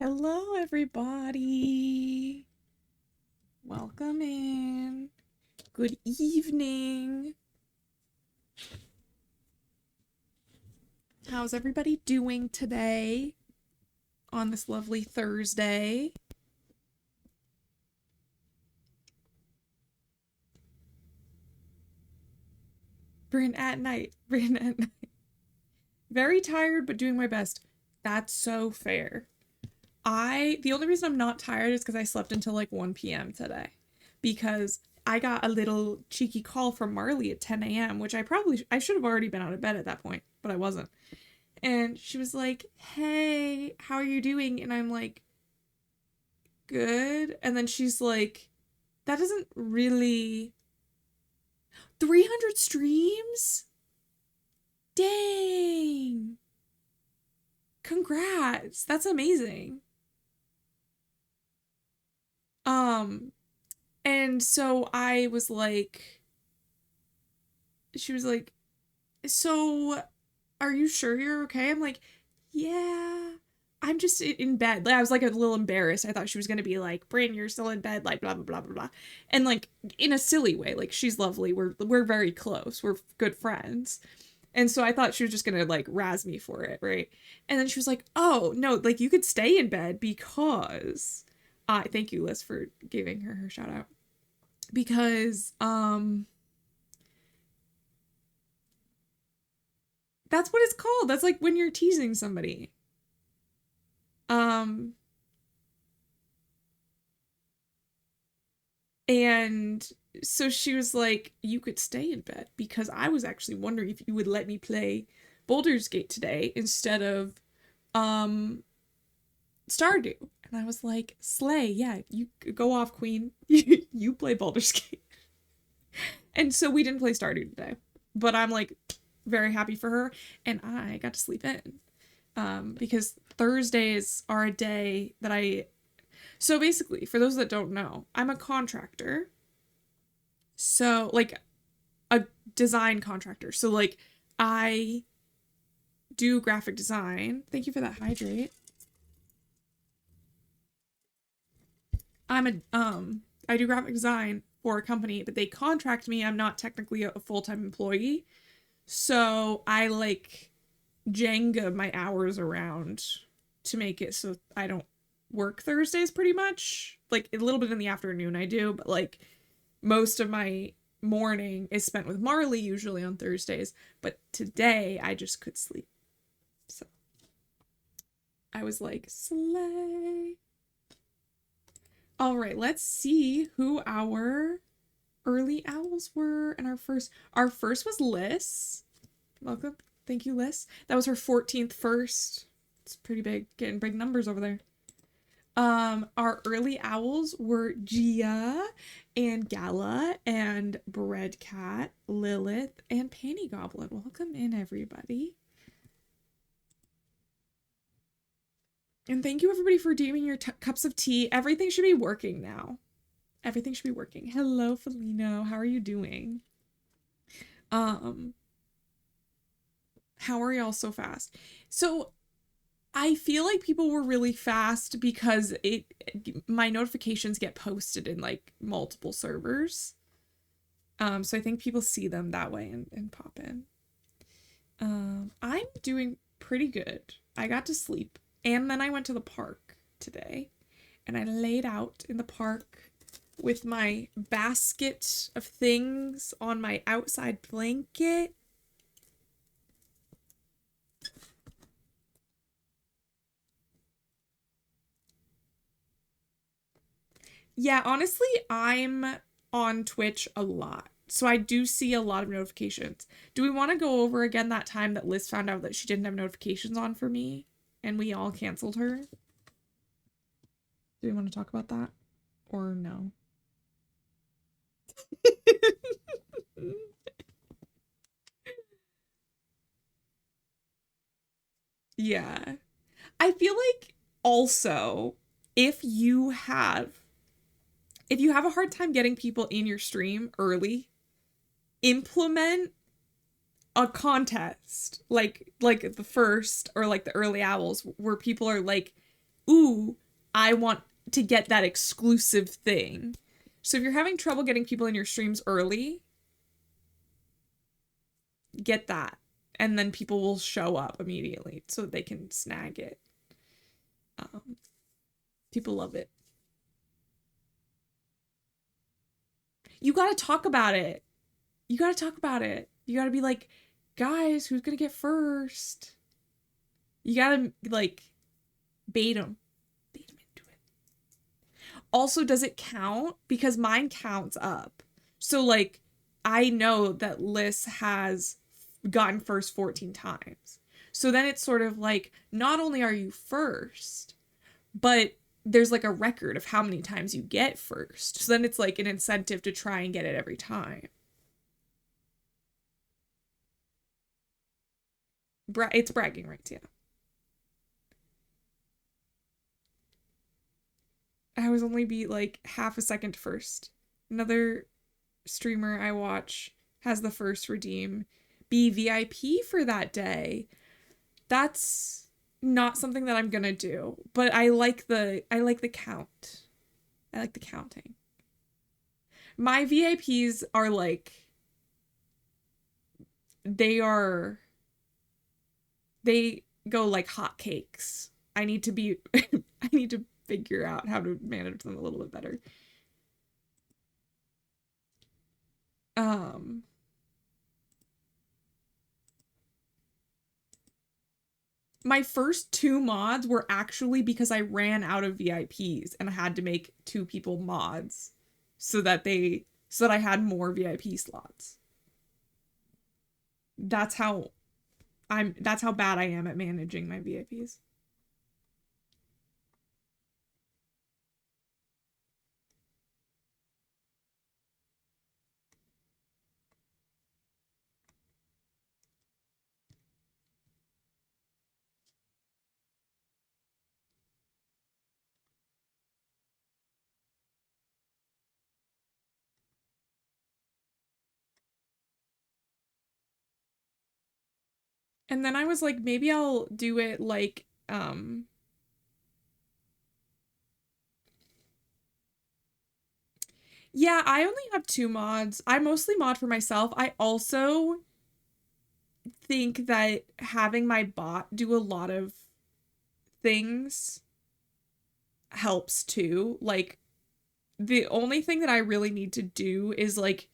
Hello, everybody. Welcome in. Good evening. How's everybody doing today on this lovely Thursday? Bryn at night. Bryn at night. Very tired, but doing my best. That's so fair. The only reason I'm not tired is because I slept until like 1 p.m. today. Because I got a little cheeky call from Marley at 10 a.m., which I should have already been out of bed at that point, but I wasn't. And she was like, "Hey, how are you doing?" And I'm like, "Good." And then she's like, "That doesn't really 300 streams? Dang. Congrats. That's amazing." Um and so I was like she was like, "So are you sure you're okay?" I'm like, "Yeah, I'm just in bed." Like, I was like a little embarrassed. I thought she was gonna be like, "Bryn, you're still in bed," like blah blah blah blah blah, and like in a silly way. Like she's lovely. We're very close. We're good friends, and so I thought she was just gonna like razz me for it, right? And then she was like, "Oh no, like you could stay in bed because." I thank you, Liz, for giving her shout out because that's what it's called. That's like when you're teasing somebody. Um and so she was like, "You could stay in bed because I was actually wondering if you would let me play Baldur's Gate today instead of um Stardew." And I was like, "Slay, yeah, you go off, queen. You play Baldur's Gate." And so we didn't play Stardew today. But I'm like very happy for her and I got to sleep in. Because Thursdays are a day that so basically, for those that don't know, I'm a contractor. So, like, a design contractor. So, like, I do graphic design. Thank you for that hydrate. I do graphic design for a company, but they contract me. I'm not technically a full-time employee. So, I like Jenga my hours around to make it so I don't work Thursdays pretty much. Like a little bit in the afternoon I do, but like most of my morning is spent with Marley usually on Thursdays, but today I just could sleep. So I was like, "Slay." All right, let's see who our early owls were. And our first was Liz. Welcome. Thank you, Liz. That was her 14th first. It's pretty big, getting big numbers over there. Our early owls were Gia and Gala and Breadcat, Lilith, and Panty Goblin. Welcome in, everybody. And thank you, everybody, for doing your cups of tea. Everything should be working now. Everything should be working. Hello, Felino. How are you doing? Um, how are y'all so fast? So I feel like people were really fast because my notifications get posted in like multiple servers. So I think people see them that way and pop in. I'm doing pretty good. I got to sleep and then I went to the park today and I laid out in the park with my basket of things on my outside blanket. Yeah, honestly, I'm on Twitch a lot. So I do see a lot of notifications. Do we want to go over again that time that Liz found out that she didn't have notifications on for me and we all canceled her? Do we want to talk about that or no? Yeah. I feel like also if you have if you have a hard time getting people in your stream early, implement a contest like the first or like the early owls where people are like ooh, I want to get that exclusive thing. So if you're having trouble getting people in your streams early, get that. And then people will show up immediately so that they can snag it. People love it. You gotta talk about it. You gotta talk about it. You gotta be like, guys, who's gonna get first? You gotta, like, bait them. Bait them into it. Also, does it count? Because mine counts up. So, like, I know that Liz has gotten first 14 times. So then it's sort of like, not only are you first, but there's like a record of how many times you get first. So then it's like an incentive to try and get it every time. It's bragging rights, yeah. I was only beat like half a second first. Another streamer I watch has the first redeem be VIP for that day. That's not something that I'm gonna do, but I like the count. I like the counting. My VIPs are like, they go like hotcakes. I need to figure out how to manage them a little bit better. My first 2 mods were actually because I ran out of VIPs and I had to make 2 people mods so that I had more VIP slots. That's how bad I am at managing my VIPs. And then I was like, maybe I'll do it like, yeah, I only have 2 mods. I mostly mod for myself. I also think that having my bot do a lot of things helps too. Like, the only thing that I really need to do is like,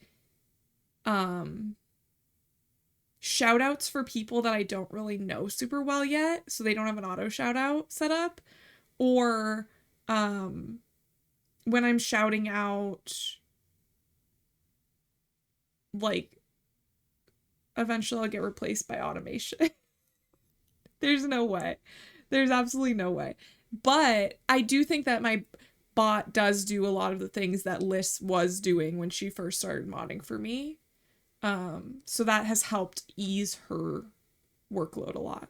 shout outs for people that I don't really know super well yet, so they don't have an auto shout out set up, or when I'm shouting out, like, eventually I'll get replaced by automation. There's no way. There's absolutely no way. But I do think that my bot does do a lot of the things that Liz was doing when she first started modding for me. So that has helped ease her workload a lot.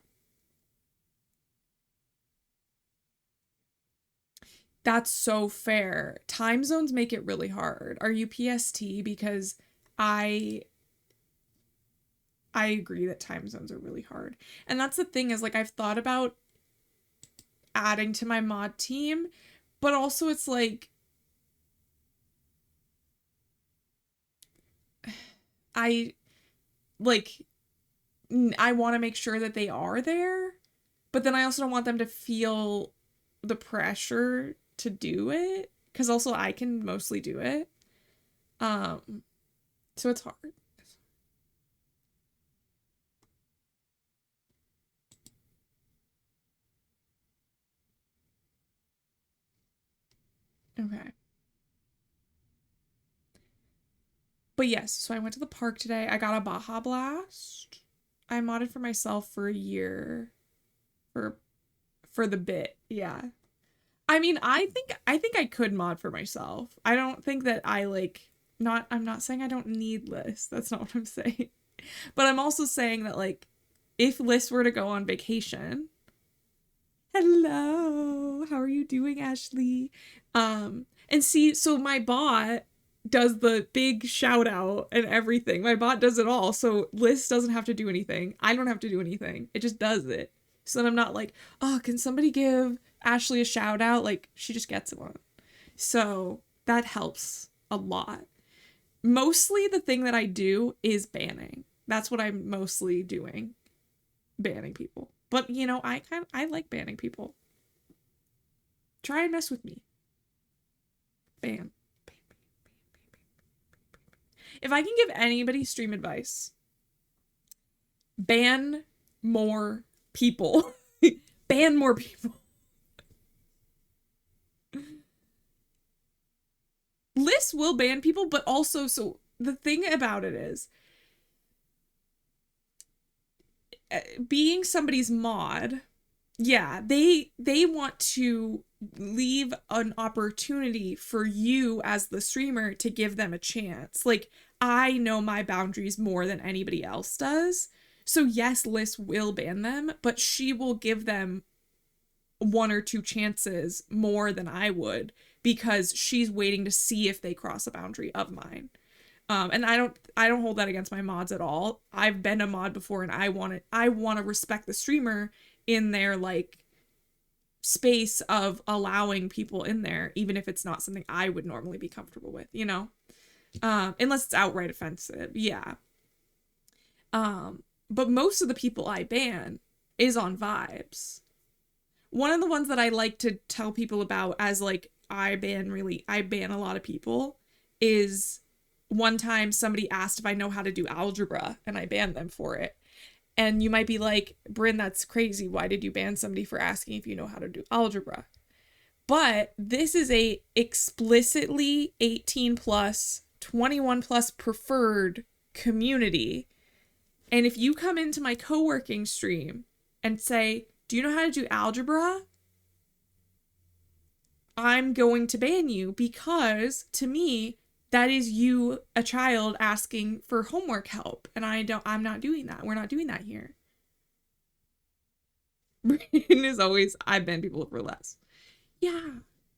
That's so fair. Time zones make it really hard. Are you PST? Because I agree that time zones are really hard. And that's the thing, is like, I've thought about adding to my mod team, but also it's like, I want to make sure that they are there, but then I also don't want them to feel the pressure to do it, because also I can mostly do it. So it's hard. Okay. But yes, so I went to the park today. I got a Baja Blast. I modded for myself for a year for the bit. Yeah. I mean, I think I could mod for myself. I don't think that I'm not saying I don't need Liz. That's not what I'm saying. But I'm also saying that, like, if Liz were to go on vacation, hello, how are you doing, Ashley? And see, so my bot does the big shout out and everything. My bot does it all. So Liz doesn't have to do anything. I don't have to do anything. It just does it. So then I'm not like, oh, can somebody give Ashley a shout out? Like, she just gets one. So that helps a lot. Mostly the thing that I do is banning. That's what I'm mostly doing. Banning people. But you know, I like banning people. Try and mess with me. Ban. If I can give anybody stream advice, ban more people. Ban more people. Lists will ban people, but also, so the thing about it is, being somebody's mod, yeah, they want to leave an opportunity for you as the streamer to give them a chance. Like, I know my boundaries more than anybody else does. So yes, Liz will ban them, but she will give them one or two chances more than I would because she's waiting to see if they cross a boundary of mine. And I don't hold that against my mods at all. I've been a mod before and I want to respect the streamer in their like space of allowing people in there, even if it's not something I would normally be comfortable with, you know? Unless it's outright offensive. Yeah. But most of the people I ban is on vibes. One of the ones that I like to tell people about as like I ban a lot of people is one time somebody asked if I know how to do algebra and I banned them for it. And you might be like, Bryn, that's crazy. Why did you ban somebody for asking if you know how to do algebra? But this is a explicitly 18 plus, 21 plus preferred community. And if you come into my co-working stream and say, do you know how to do algebra? I'm going to ban you because to me, that is you, a child, asking for homework help. And I'm not doing that. We're not doing that here. Brian is always, I ban people for less. Yeah.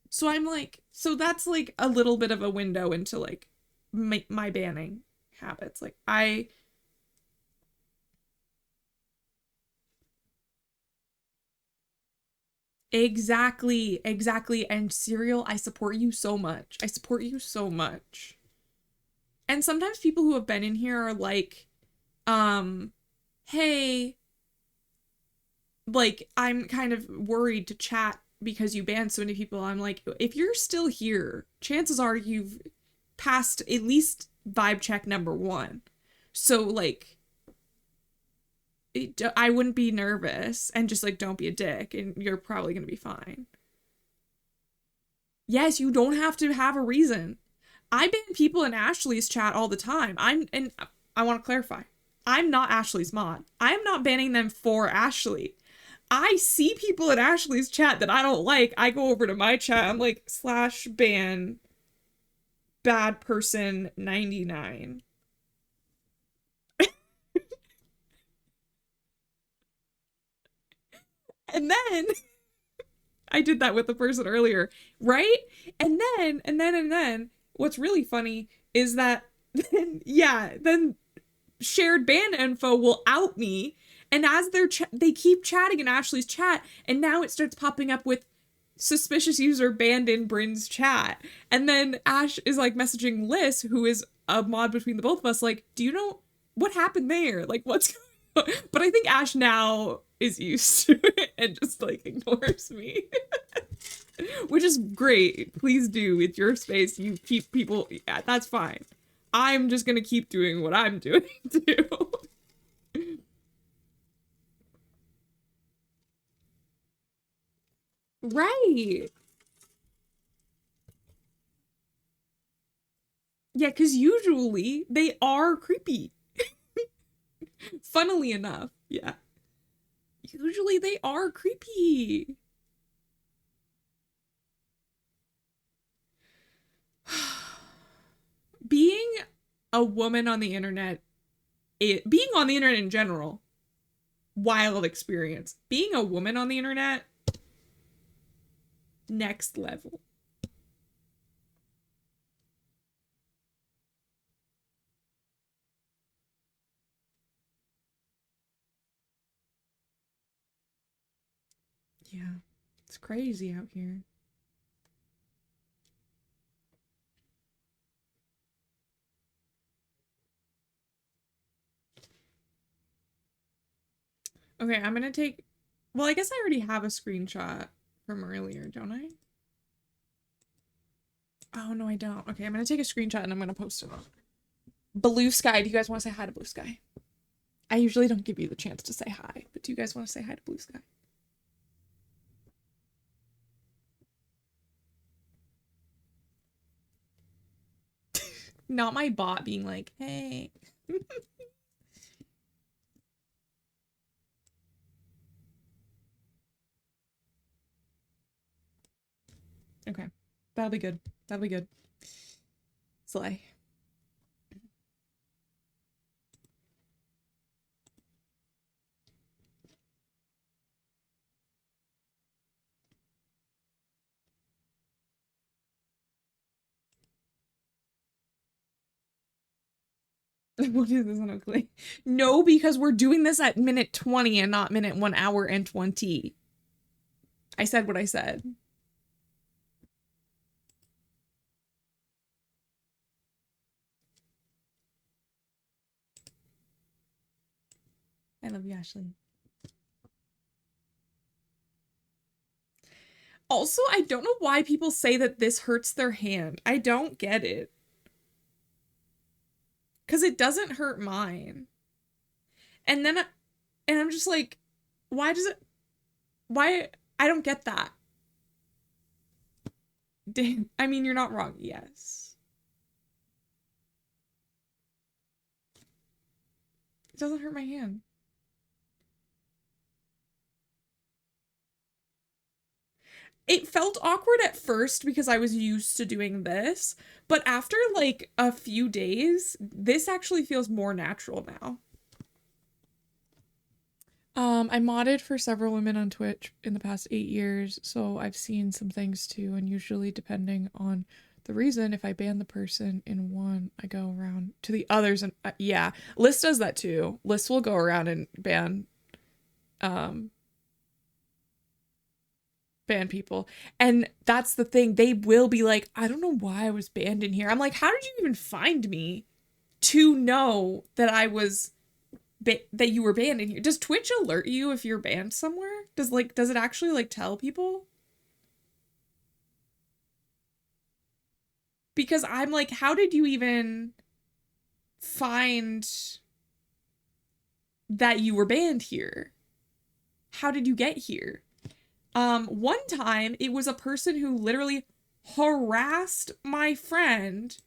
So I'm like, so that's like a little bit of a window into like my banning habits. Like exactly. And Serial, I support you so much. I support you so much. And sometimes people who have been in here are like, hey, like, I'm kind of worried to chat because you banned so many people. I'm like, if you're still here, chances are you've passed at least vibe check number 1. So, like, I wouldn't be nervous and just, like, don't be a dick and you're probably going to be fine. Yes, you don't have to have a reason. I ban people in Ashley's chat all the time. And I want to clarify. I'm not Ashley's mod. I am not banning them for Ashley. I see people in Ashley's chat that I don't like. I go over to my chat. I'm like, /ban bad person 99. And then I did that with the person earlier, right? And then what's really funny is that then shared ban info will out me, and as they keep chatting in Ashley's chat, and now it starts popping up with suspicious user banned in Bryn's chat, and then Ash is like messaging Liz, who is a mod between the both of us, like, do you know what happened there? Like, what's going on? But I think Ash now is used to it and just like ignores me. Which is great. Please do. It's your space. You keep people. Yeah, that's fine. I'm just gonna keep doing what I'm doing too. Right. Yeah, because usually they are creepy. Funnily enough. Yeah. Usually they are creepy. Being a woman on the internet, being on the internet in general, wild experience. Being a woman on the internet, next level. Yeah. It's crazy out here. Okay, I'm gonna take... Well, I guess I already have a screenshot from earlier, don't I? Oh, no, I don't. Okay, I'm gonna take a screenshot and I'm gonna post it on Blue Sky. Do you guys want to say hi to Blue Sky? I usually don't give you the chance to say hi, but do you guys want to say hi to Blue Sky? Not my bot being like, hey. Okay. That'll be good. That'll be good. Slay. What is this on Oakley? No, because we're doing this at minute 20 and not minute 1 hour and 20. I said what I said. I love you, Ashley. Also, I don't know why people say that this hurts their hand. I don't get it. Because it doesn't hurt mine. And then, and I'm just like, why does it, why, I don't get that. I mean, you're not wrong, yes. It doesn't hurt my hand. It felt awkward at first because I was used to doing this, but after like a few days, this actually feels more natural now. I modded for several women on Twitch in the past 8 years, so I've seen some things too, and usually depending on the reason, if I ban the person in one, I go around to the others, and yeah, List does that too. List will go around and ban people, and that's the thing, they will be like, I don't know why I was banned in here. I'm like, how did you even find me to know that I was that you were banned in here? Does Twitch alert you if you're banned somewhere? Does it actually like tell people? Because I'm like, how did you even find that you were banned here? How did you get here? One time it was a person who literally harassed my friend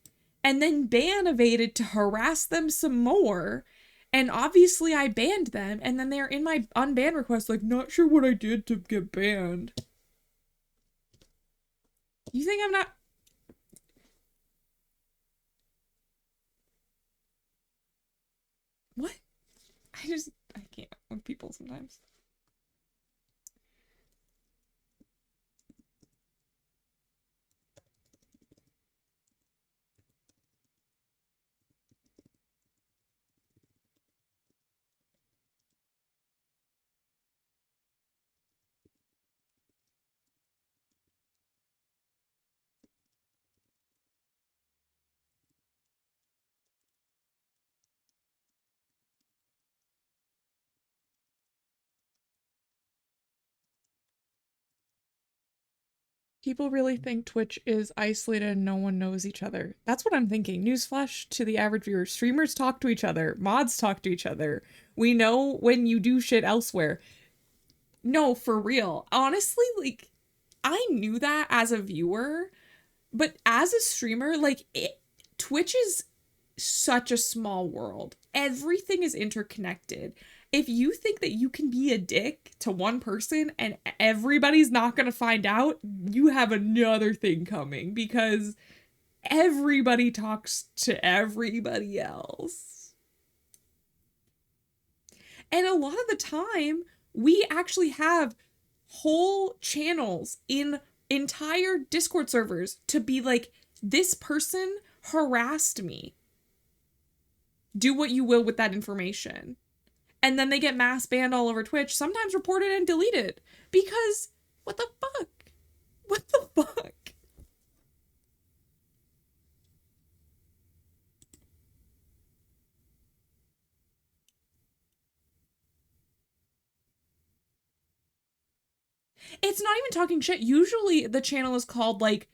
and then ban evaded to harass them some more. And obviously I banned them, and then they're in my unban request like, not sure what I did to get banned. You think I'm not... What? I can't with people sometimes. People really think Twitch is isolated and no one knows each other. That's what I'm thinking. Newsflash to the average viewer. Streamers talk to each other. Mods talk to each other. We know when you do shit elsewhere. No, for real. Honestly, like, I knew that as a viewer, but as a streamer, like, Twitch is such a small world. Everything is interconnected. If you think that you can be a dick to one person and everybody's not going to find out, you have another thing coming, because everybody talks to everybody else. And a lot of the time, we actually have whole channels in entire Discord servers to be like, this person harassed me. Do what you will with that information. And then they get mass banned all over Twitch, sometimes reported and deleted. Because what the fuck? What the fuck? It's not even talking shit. Usually the channel is called like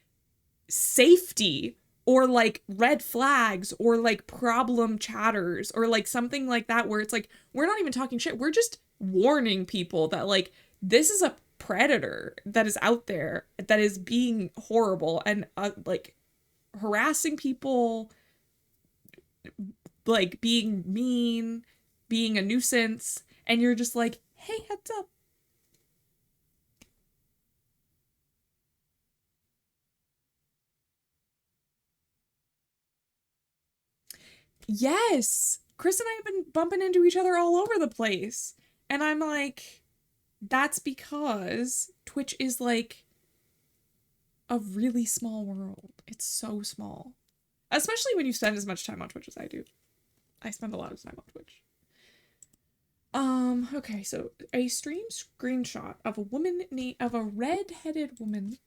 safety or like red flags or like problem chatters or like something like that, where it's like we're not even talking shit. We're just warning people that like this is a predator that is out there that is being horrible and like harassing people, like being mean, being a nuisance, and you're just like, hey, heads up. Yes, Chris and I have been bumping into each other all over the place, and I'm like, that's because Twitch is like a really small world. It's so small, especially when you spend as much time on Twitch as I do. I spend a lot of time on Twitch. Okay, so a stream screenshot of a red-headed woman.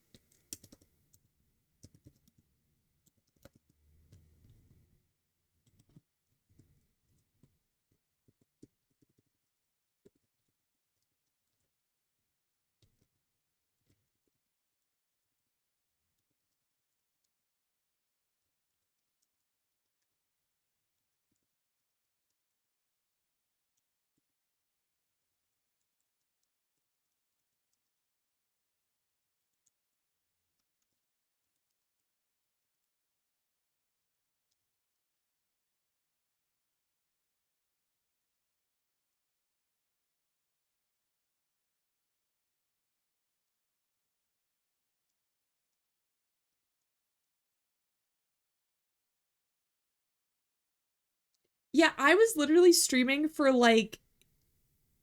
Yeah, I was literally streaming for like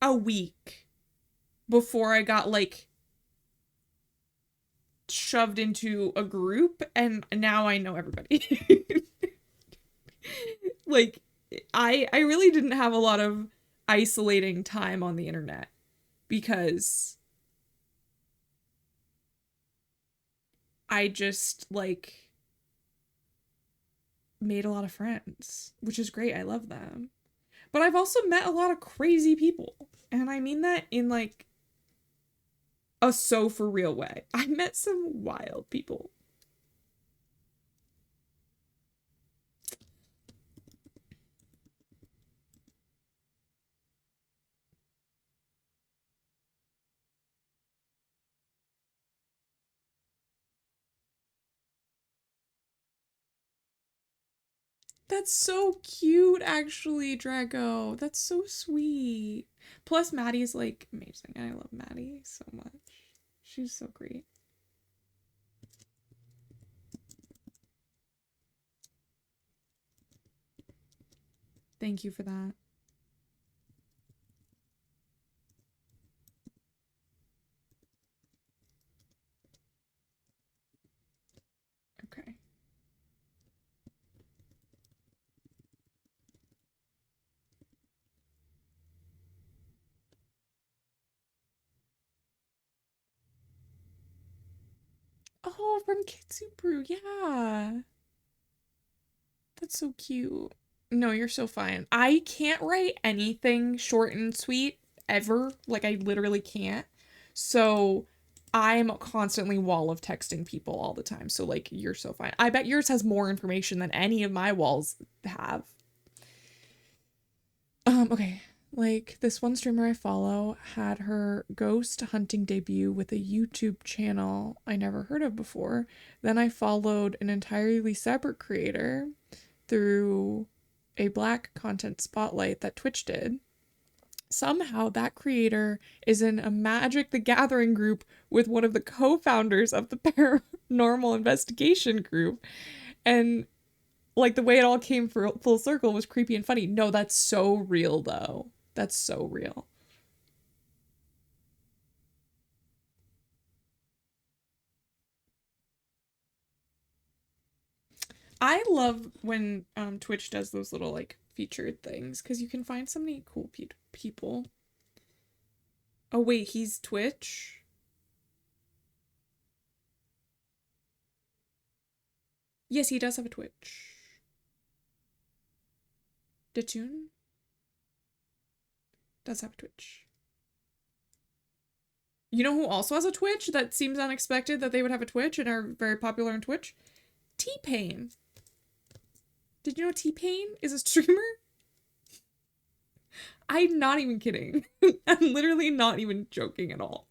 a week before I got like shoved into a group, and now I know everybody. Like I really didn't have a lot of isolating time on the internet because I just like made a lot of friends, which is great. I love them. But I've also met a lot of crazy people. And I mean that in like a so for real way. I met some wild people. That's so cute, actually, Draco. That's so sweet. Plus, Maddie is like amazing. I love Maddie so much. She's so great. Thank you for that. Okay. Oh, from Kitsupru. Yeah. That's so cute. No, you're so fine. I can't write anything short and sweet ever. Like, I literally can't. So I'm constantly wall of texting people all the time. So, like, you're so fine. I bet yours has more information than any of my walls have. Okay. Like, this one streamer I follow had her ghost hunting debut with a YouTube channel I never heard of before. Then I followed an entirely separate creator through a black content spotlight that Twitch did. Somehow that creator is in a Magic the Gathering group with one of the co-founders of the paranormal investigation group. And like the way it all came full circle was creepy and funny. No, that's so real though. That's so real. I love when Twitch does those little like featured things because you can find so many cool people. Oh wait, he's Twitch? Yes, he does have a Twitch. Datun does have a Twitch. You know who also has a Twitch that seems unexpected that they would have a Twitch and are very popular on Twitch? T-Pain. Did you know T-Pain is a streamer? I'm not even kidding. I'm literally not even joking at all.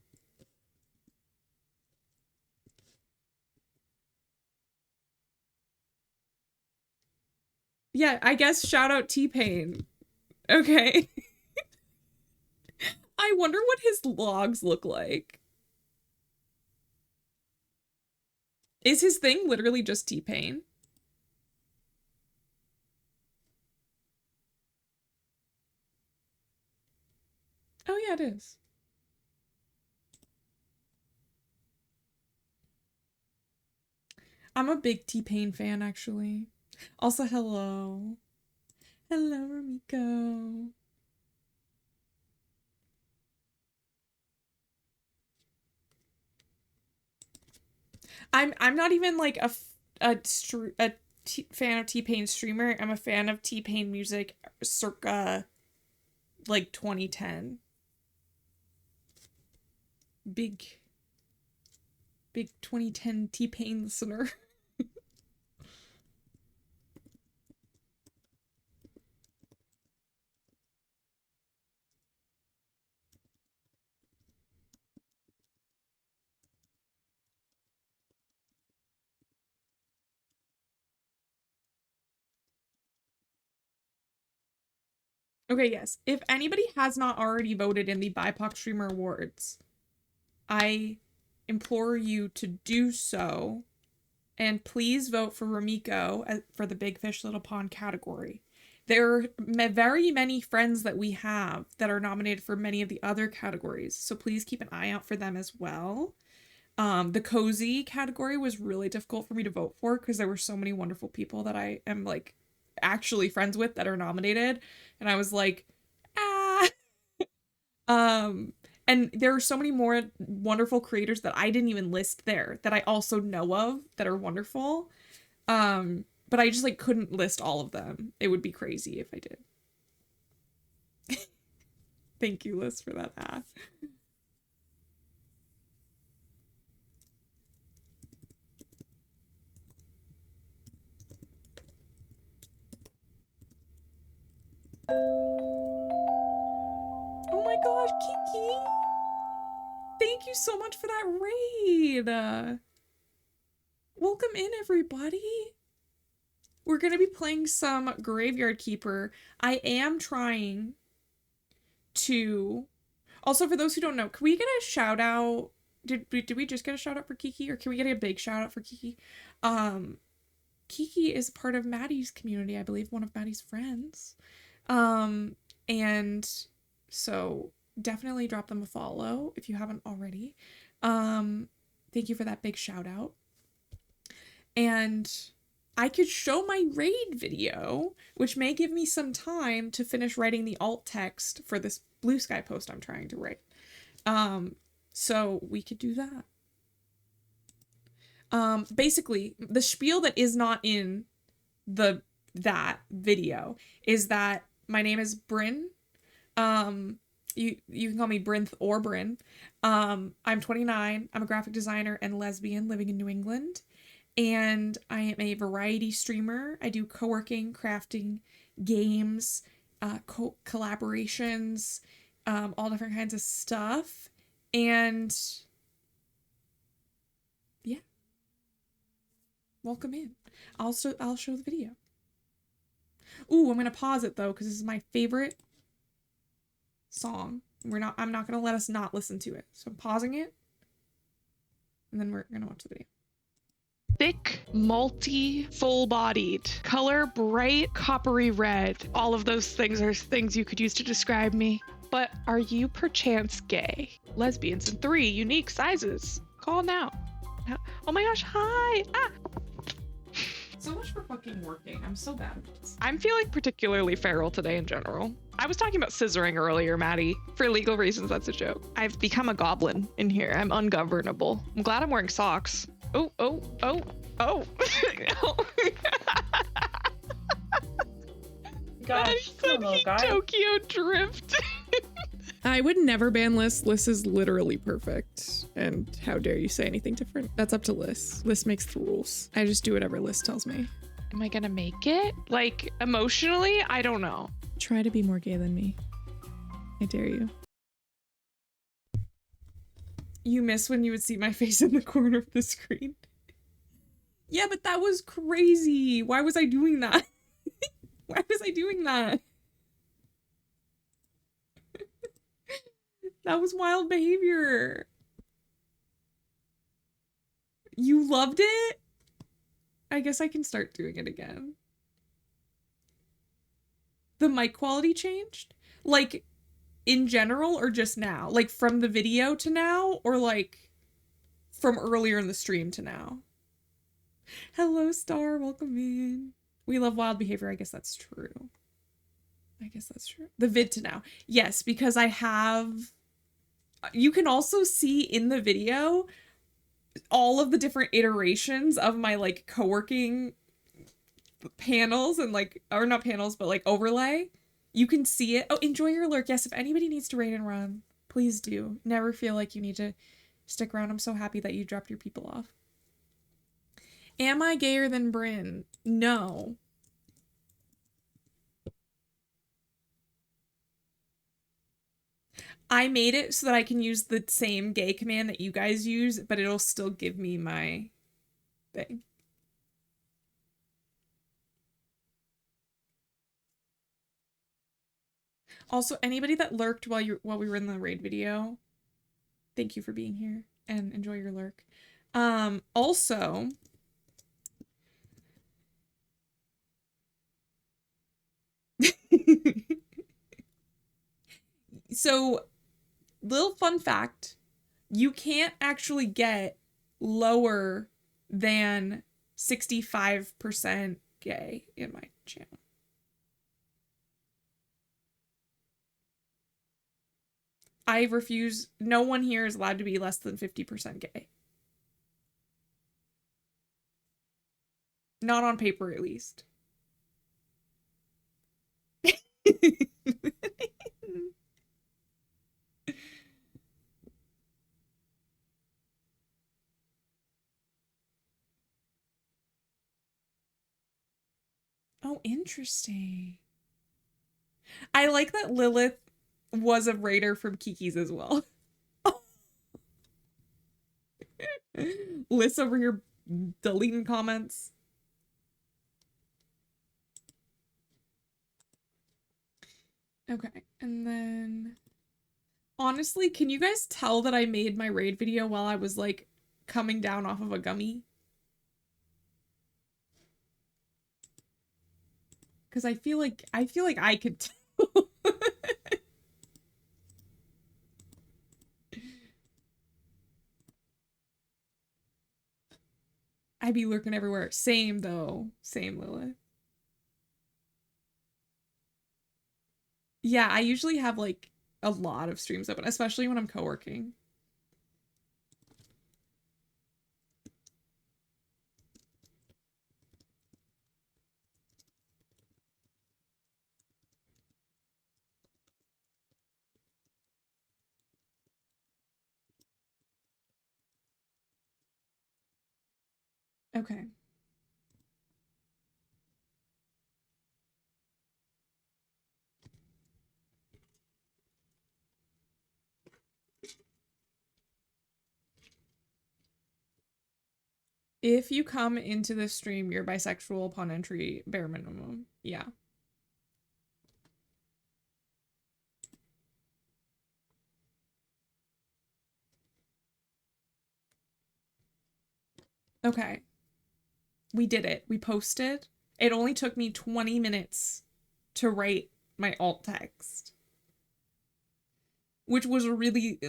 Yeah, I guess shout out T-Pain. Okay. I wonder what his logs look like. Is his thing literally just T-Pain? Oh yeah, it is. I'm a big T-Pain fan, actually. Also, hello. Hello, Ramiko. I'm not even like a fan of T-Pain streamer. I'm a fan of T-Pain music circa like 2010. Big 2010 T-Pain listener. Okay, yes. If anybody has not already voted in the BIPOC Streamer Awards, I implore you to do so. And please vote for Ramiko for the Big Fish Little Pond category. There are very many friends that we have that are nominated for many of the other categories, so please keep an eye out for them as well. The cozy category was really difficult for me to vote for because there were so many wonderful people that I am like actually friends with that are nominated, and I was like, ah. And there are so many more wonderful creators that I didn't even list there that I also know of that are wonderful. But I just like couldn't list all of them. It would be crazy if I did. Thank you, Liz, for that math. Oh my gosh, Kiki! Thank you so much for that raid! Welcome in, everybody! We're gonna be playing some Graveyard Keeper. I am trying to... Also, for those who don't know, can we get a shout out? Did we just get a shout out for Kiki, or can we get a big shout out for Kiki? Kiki is part of Maddie's community, I believe, one of Maddie's friends. And so definitely drop them a follow if you haven't already. Thank you for that big shout out. And I could show my raid video, which may give me some time to finish writing the alt text for this Blue Sky post I'm trying to write. So we could do that. Basically, the spiel that is not in that video is that my name is Bryn. You can call me Brinth or Bryn. I'm 29. I'm a graphic designer and lesbian living in New England. And I am a variety streamer. I do co-working, crafting, games, collaborations, all different kinds of stuff. And yeah. Welcome in. I'll show the video. Ooh, I'm gonna pause it though, because this is my favorite song. I'm not gonna let us not listen to it. So I'm pausing it. And then we're gonna watch the video. Thick, malty, full-bodied, color bright, coppery red. All of those things are things you could use to describe me. But are you perchance gay? Lesbians in 3 unique sizes. Call now. Oh my gosh, hi! Ah! So much for fucking working. I'm so bad at this. I'm feeling particularly feral today in general. I was talking about scissoring earlier, Maddie. For legal reasons, that's a joke. I've become a goblin in here. I'm ungovernable. I'm glad I'm wearing socks. Oh, oh, oh, oh. Gosh, poor little guy. Tokyo Drift. I would never ban Liz. Liz is literally perfect. And how dare you say anything different? That's up to Liz. Liz makes the rules. I just do whatever Liz tells me. Am I gonna make it? Like, emotionally? I don't know. Try to be more gay than me. I dare you. You miss when you would see my face in the corner of the screen. Yeah, but that was crazy. Why was I doing that? Why was I doing that? That was wild behavior. You loved it? I guess I can start doing it again. The mic quality changed? Like, in general or just now? Like, from the video to now? Or, like, from earlier in the stream to now? Hello, Star. Welcome in. We love wild behavior. I guess that's true. I guess that's true. The vid to now. Yes, because I have... You can also see in the video all of the different iterations of my, like, co-working panels and, like... Or not panels, but, like, overlay. You can see it. Oh, enjoy your lurk. Yes, if anybody needs to raid and run, please do. Never feel like you need to stick around. I'm so happy that you dropped your people off. Am I gayer than Bryn? No. I made it so that I can use the same gay command that you guys use, but it'll still give me my thing. Also, anybody that lurked while we were in the raid video, thank you for being here and enjoy your lurk. Also, so little fun fact, you can't actually get lower than 65% gay in my channel. I refuse. No one here is allowed to be less than 50% gay. Not on paper, at least. Oh, interesting. I like that Lilith was a raider from Kiki's as well. Liz over here deleting comments. Okay, and then... Honestly, can you guys tell that I made my raid video while I was, like, coming down off of a gummy? Because I feel like I could tell. I'd be lurking everywhere. Same, though. Same, Lilith. Yeah, I usually have, like, a lot of streams open, especially when I'm co-working. Okay. If you come into this stream, you're bisexual upon entry, bare minimum. Yeah. Okay. We did it. We posted. It only took me 20 minutes to write my alt text. Which was really,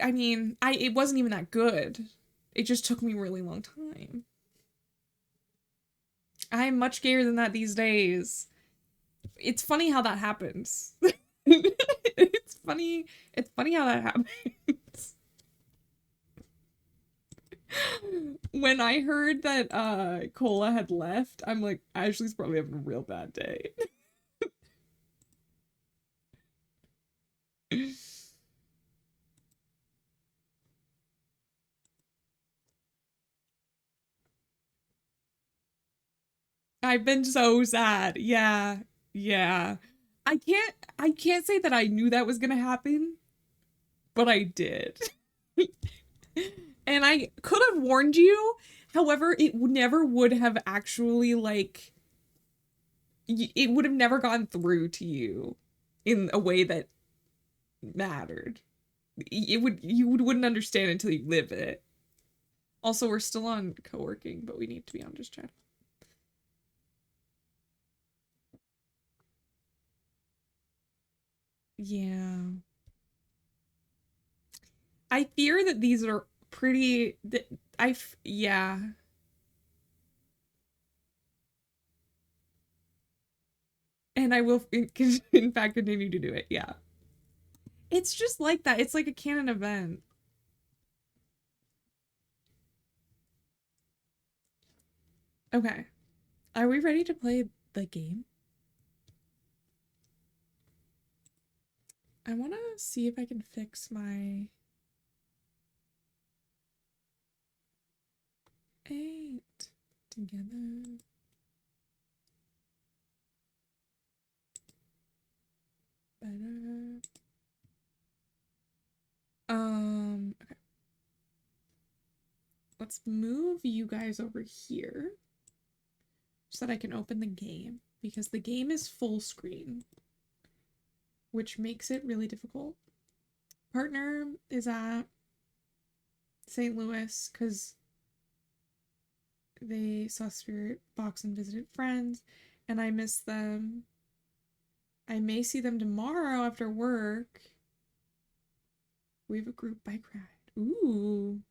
I mean, it wasn't even that good. It just took me a really long time. I'm much gayer than that these days. It's funny how that happens. It's funny how that happens. When I heard that Cola had left, I'm like, Ashley's probably having a real bad day. I've been so sad. Yeah. Yeah. I can't say that I knew that was gonna happen, but I did. And I could have warned you. However, it never would have actually like it would have never gone through to you in a way that mattered. You wouldn't understand until you live it. Also, we're still on co-working, but we need to be on just chat. Yeah. I fear that these are pretty yeah. And I will in fact continue to do it. Yeah. It's just like that. It's like a canon event. Okay. Are we ready to play the game? I want to see if I can fix my 8 together. Better. Okay. Let's move you guys over here so that I can open the game because the game is full screen, which makes it really difficult. Partner is at St. Louis because they saw Spirit Box and visited friends, and I miss them. I may see them tomorrow after work. We have a group bike ride. Ooh.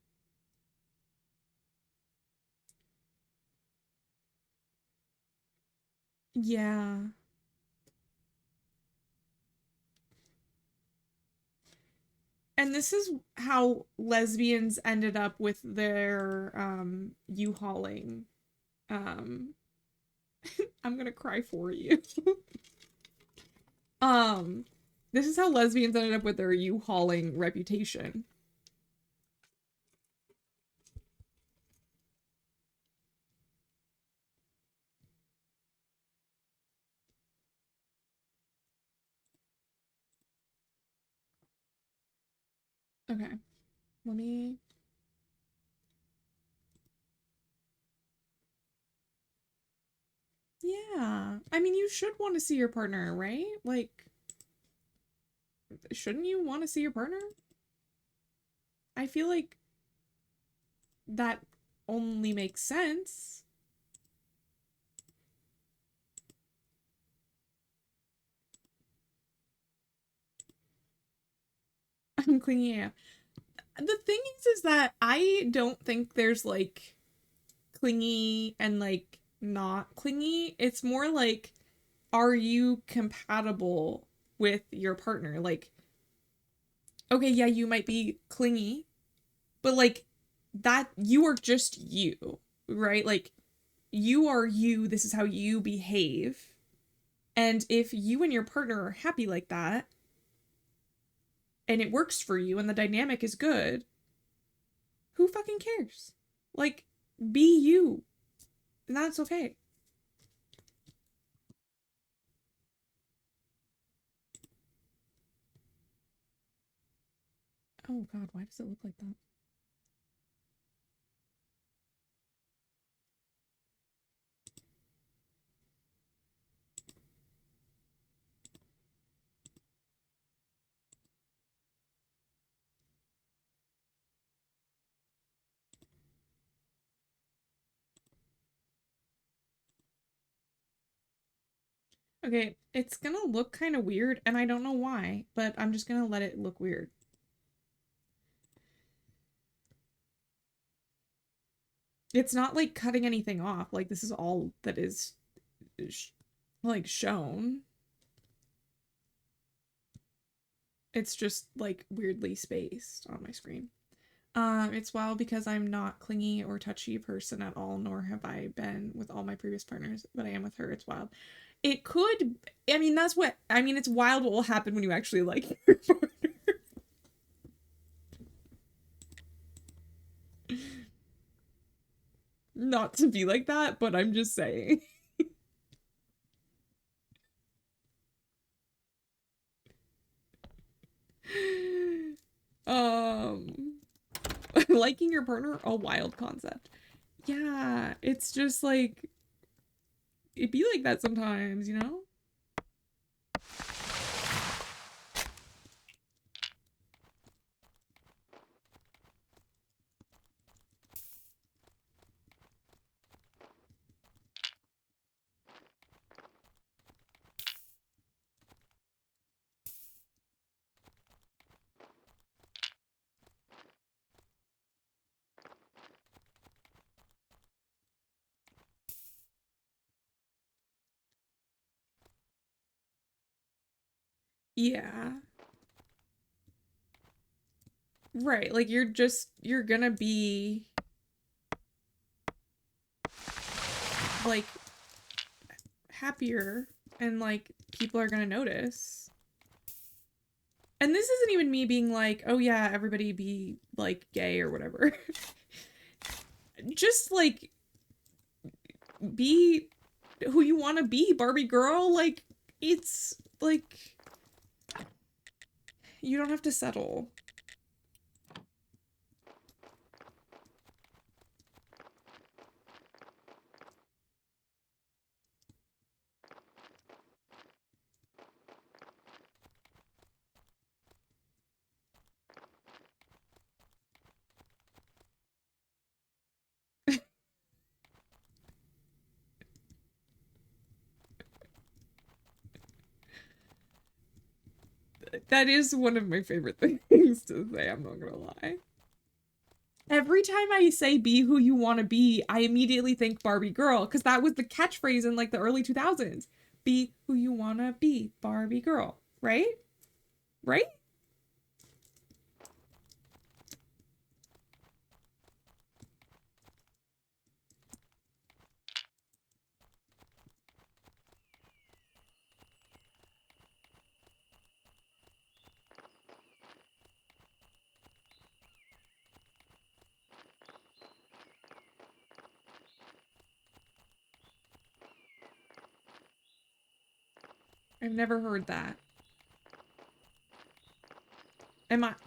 Yeah. And this is how lesbians ended up with their U-hauling. I'm gonna cry for you. This is how lesbians ended up with their U-hauling reputation. Okay. Let me... Yeah. I mean, you should want to see your partner, right? Like, shouldn't you want to see your partner? I feel like that only makes sense. I'm clingy. Yeah. The thing is that I don't think there's like clingy and like not clingy. It's more like, are you compatible with your partner? Like, okay, yeah, you might be clingy, but like that you are just you, right? Like you are you, this is how you behave. And if you and your partner are happy like that and it works for you and the dynamic is good, who fucking cares? Like, be you. And that's okay. Oh god, why does it look like that? Okay, it's gonna look kind of weird, and I don't know why, but I'm just gonna let it look weird. It's not like cutting anything off, like this is all that is like shown. It's just like weirdly spaced on my screen. It's wild because I'm not clingy or touchy person at all, nor have I been with all my previous partners, but I am with her. It's wild. It could, I mean, it's wild what will happen when you actually like your partner. Not to be like that, but I'm just saying. um Liking your partner, a wild concept. Yeah, it's just like it be like that sometimes, you know? Yeah. Right, like you're gonna be like happier and like people are gonna notice. And this isn't even me being like, oh yeah, everybody be like gay or whatever. Just like be who you want to be, Barbie girl. Like it's like you don't have to settle. That is one of my favorite things to say, I'm not gonna lie. Every time I say be who you want to be, I immediately think Barbie girl, because that was the catchphrase in like the early 2000s. Be who you want to be, Barbie girl. Right? Right? I've never heard that.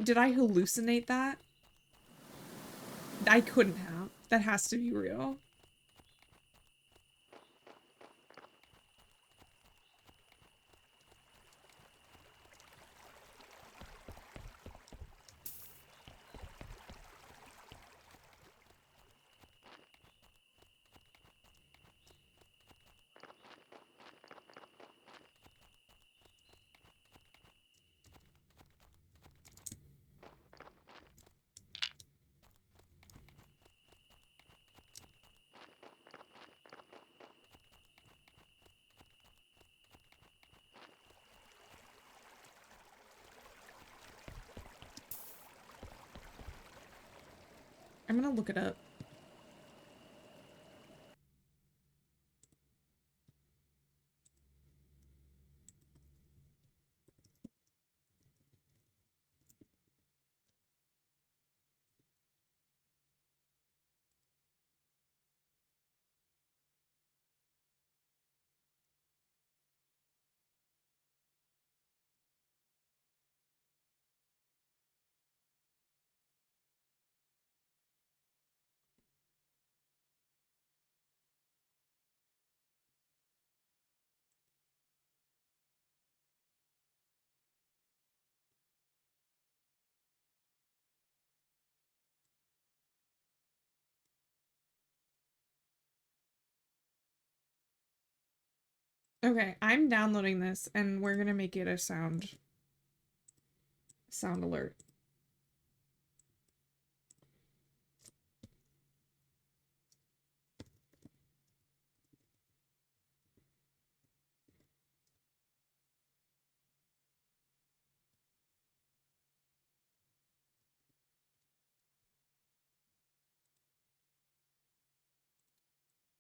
Did I hallucinate that? I couldn't have. That has to be real. I'm gonna look it up. Okay, I'm downloading this and we're gonna make it a sound alert.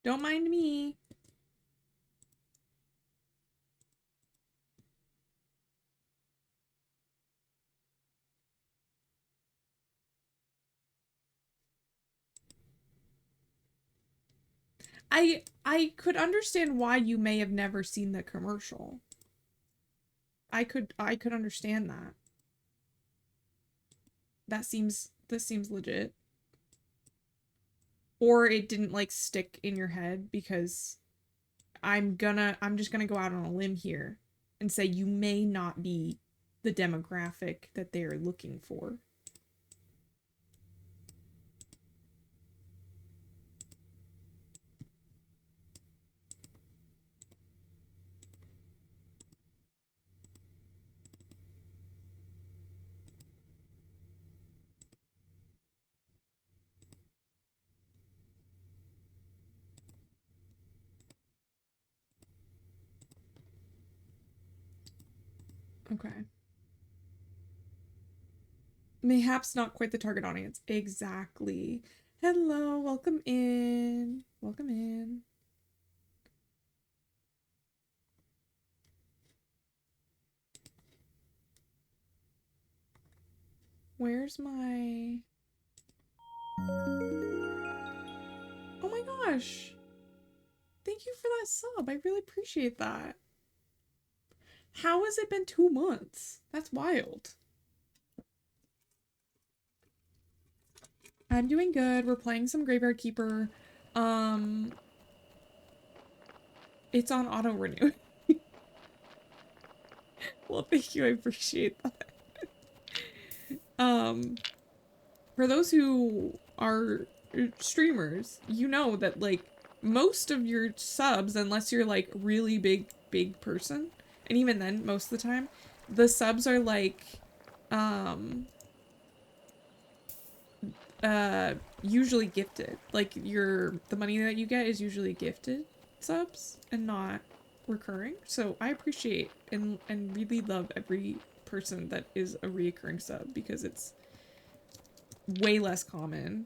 Don't mind me. I could understand why you may have never seen the commercial. I could understand that. This seems legit. Or it didn't like stick in your head, because I'm just gonna go out on a limb here and say you may not be the demographic that they're looking for. Okay. Mayhaps not quite the target audience. Exactly. Hello, welcome in. Welcome in. Where's my... Oh my gosh. Thank you for that sub. I really appreciate that. How has it been 2 months? That's wild. I'm doing good. We're playing some Graveyard Keeper. It's on auto renew. Well, thank you. I appreciate that. For those who are streamers, you know that like most of your subs, unless you're like really big person, and even then most of the time, the subs are like usually gifted. Like the money that you get is usually gifted subs and not recurring. So I appreciate and really love every person that is a reoccurring sub, because it's way less common.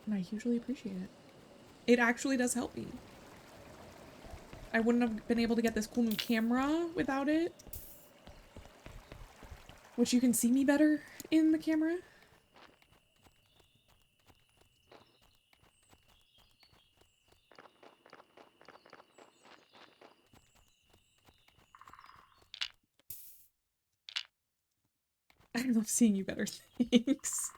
And I hugely appreciate it. It actually does help me. I wouldn't have been able to get this cool new camera without it. Which you can see me better in the camera. I love seeing you better. Thanks.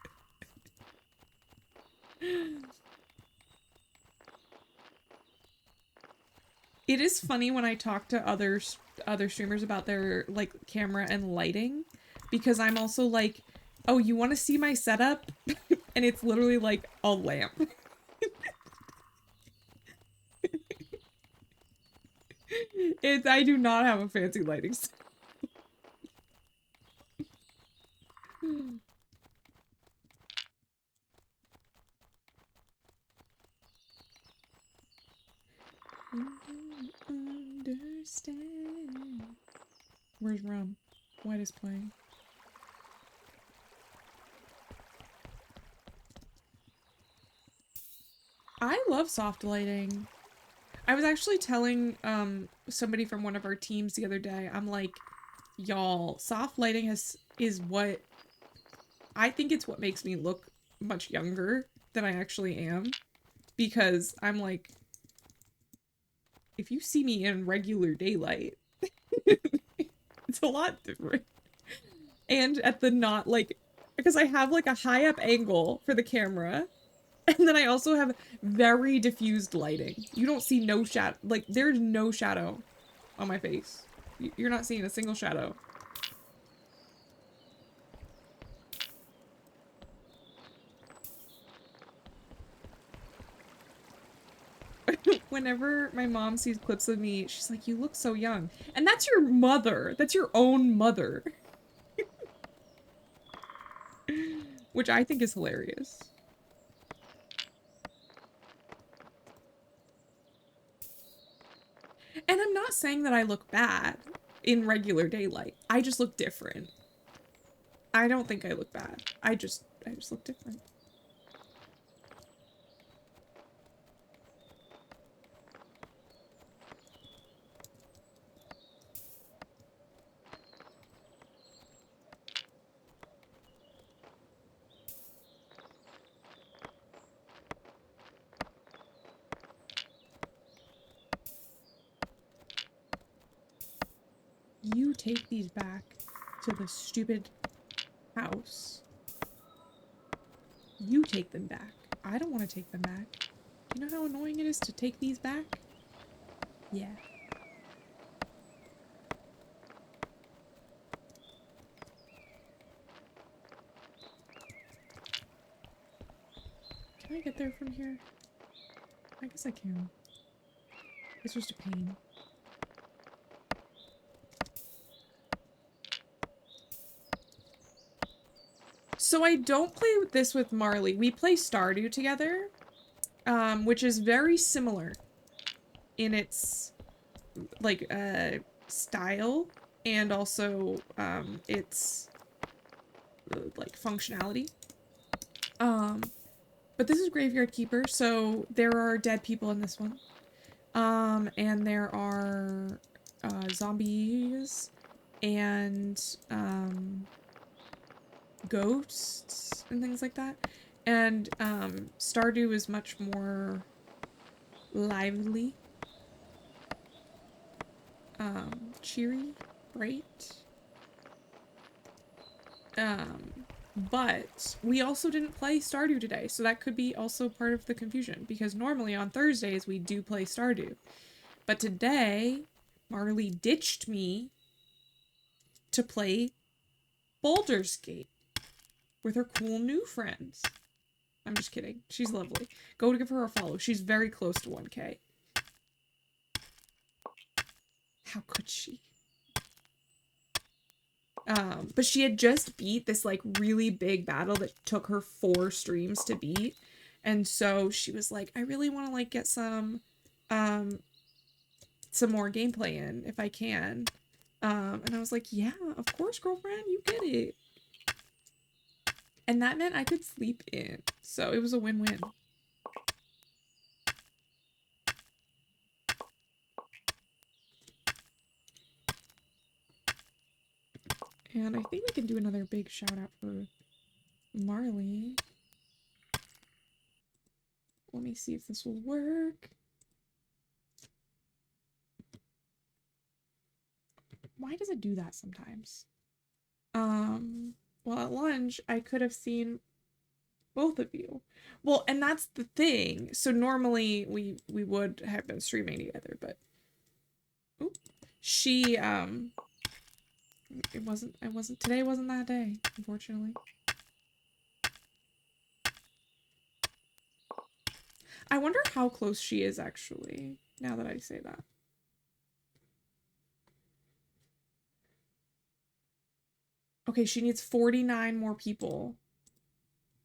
It is funny when I talk to other streamers about their like camera and lighting, because I'm also like, oh, you want to see my setup? And it's literally like a lamp. I do not have a fancy lighting setup. Understand. Where's Rum? White is playing. I love soft lighting. I was actually telling somebody from one of our teams the other day, I'm like, y'all, soft lighting is what I think it's what makes me look much younger than I actually am, because I'm like, if you see me in regular daylight, it's a lot different. And at the not like, because I have like a high up angle for the camera, and then I also have very diffused lighting. You don't see no shadow, like there's no shadow on my face. You're not seeing a single shadow. Whenever my mom sees clips of me, she's like, you look so young. And that's your mother. That's your own mother. Which I think is hilarious. And I'm not saying that I look bad. in regular daylight. I just look different. I don't think I look bad. I just look different. You take these back to the stupid house. You take them back. I don't want to take them back. Do you know how annoying it is to take these back? Yeah. Can I get there from here? I guess I can. It's just a pain. So I don't play this with Marley. We play Stardew together, which is very similar in its, like, style and also, its, like, functionality. But this is Graveyard Keeper, so there are dead people in this one. And there are, zombies and, ghosts and things like that. And Stardew is much more lively, cheery, bright. But we also didn't play Stardew today, so that could be also part of the confusion, because normally on Thursdays we do play Stardew. But today, Marley ditched me to play Baldur's Gate with her cool new friends. I'm just kidding. She's lovely. Go to give her a follow. She's very close to 1K. How could she? But she had just beat this, like, really big battle that took her 4 streams to beat. And so she was like, I really want to, like, get some more gameplay in, if I can. And I was like, yeah, of course, girlfriend, you get it. And that meant I could sleep in. So it was a win-win. And I think we can do another big shout out for Marley. Let me see if this will work. Why does it do that sometimes? Well, at lunch, I could have seen both of you. Well, and that's the thing. So normally we would have been streaming together, but she today wasn't that day, unfortunately. I wonder how close she is actually, now that I say that. Okay, she needs 49 more people.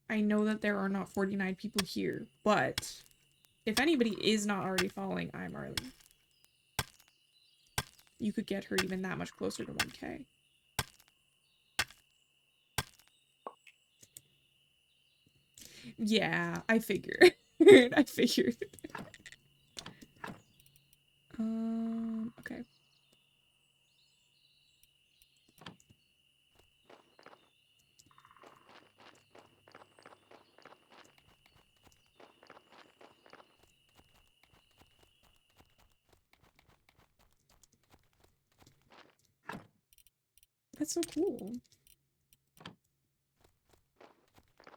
I know that there are not 49 people here, but if anybody is not already following iMarley, you could get her even that much closer to 1K. Yeah, I figured. I figured. Okay. That's so cool.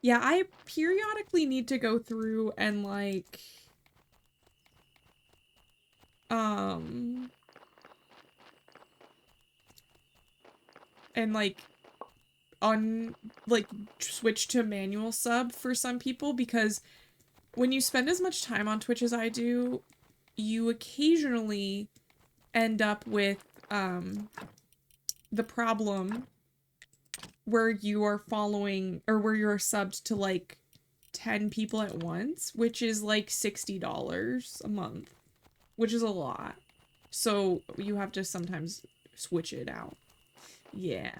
Yeah, I periodically need to go through and, like, and, like, switch to manual sub for some people, because when you spend as much time on Twitch as I do, you occasionally end up with, the problem where you are following, or where you're subbed to, like, 10 people at once, which is, like, $60 a month, which is a lot. So you have to sometimes switch it out. Yeah.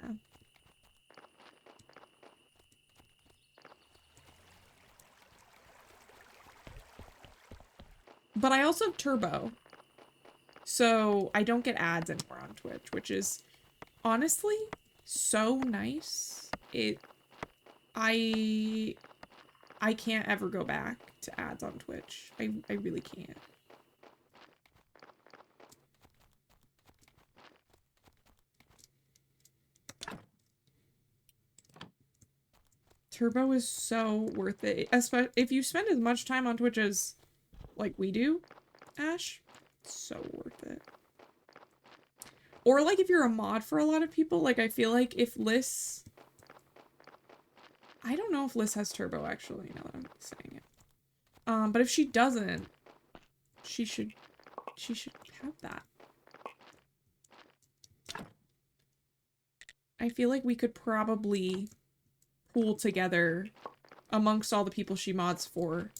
But I also have Turbo. So I don't get ads anymore on Twitch, which is honestly so nice. I can't ever go back to ads on Twitch. I really can't. Turbo is so worth it. Especially if you spend as much time on Twitch as like we do, Ash, so worth it. Or like if you're a mod for a lot of people, like I feel like if Liz, I don't know if Liz has Turbo actually, now that I'm saying it. But if she doesn't, she should have that. I feel like we could probably pool together amongst all the people she mods for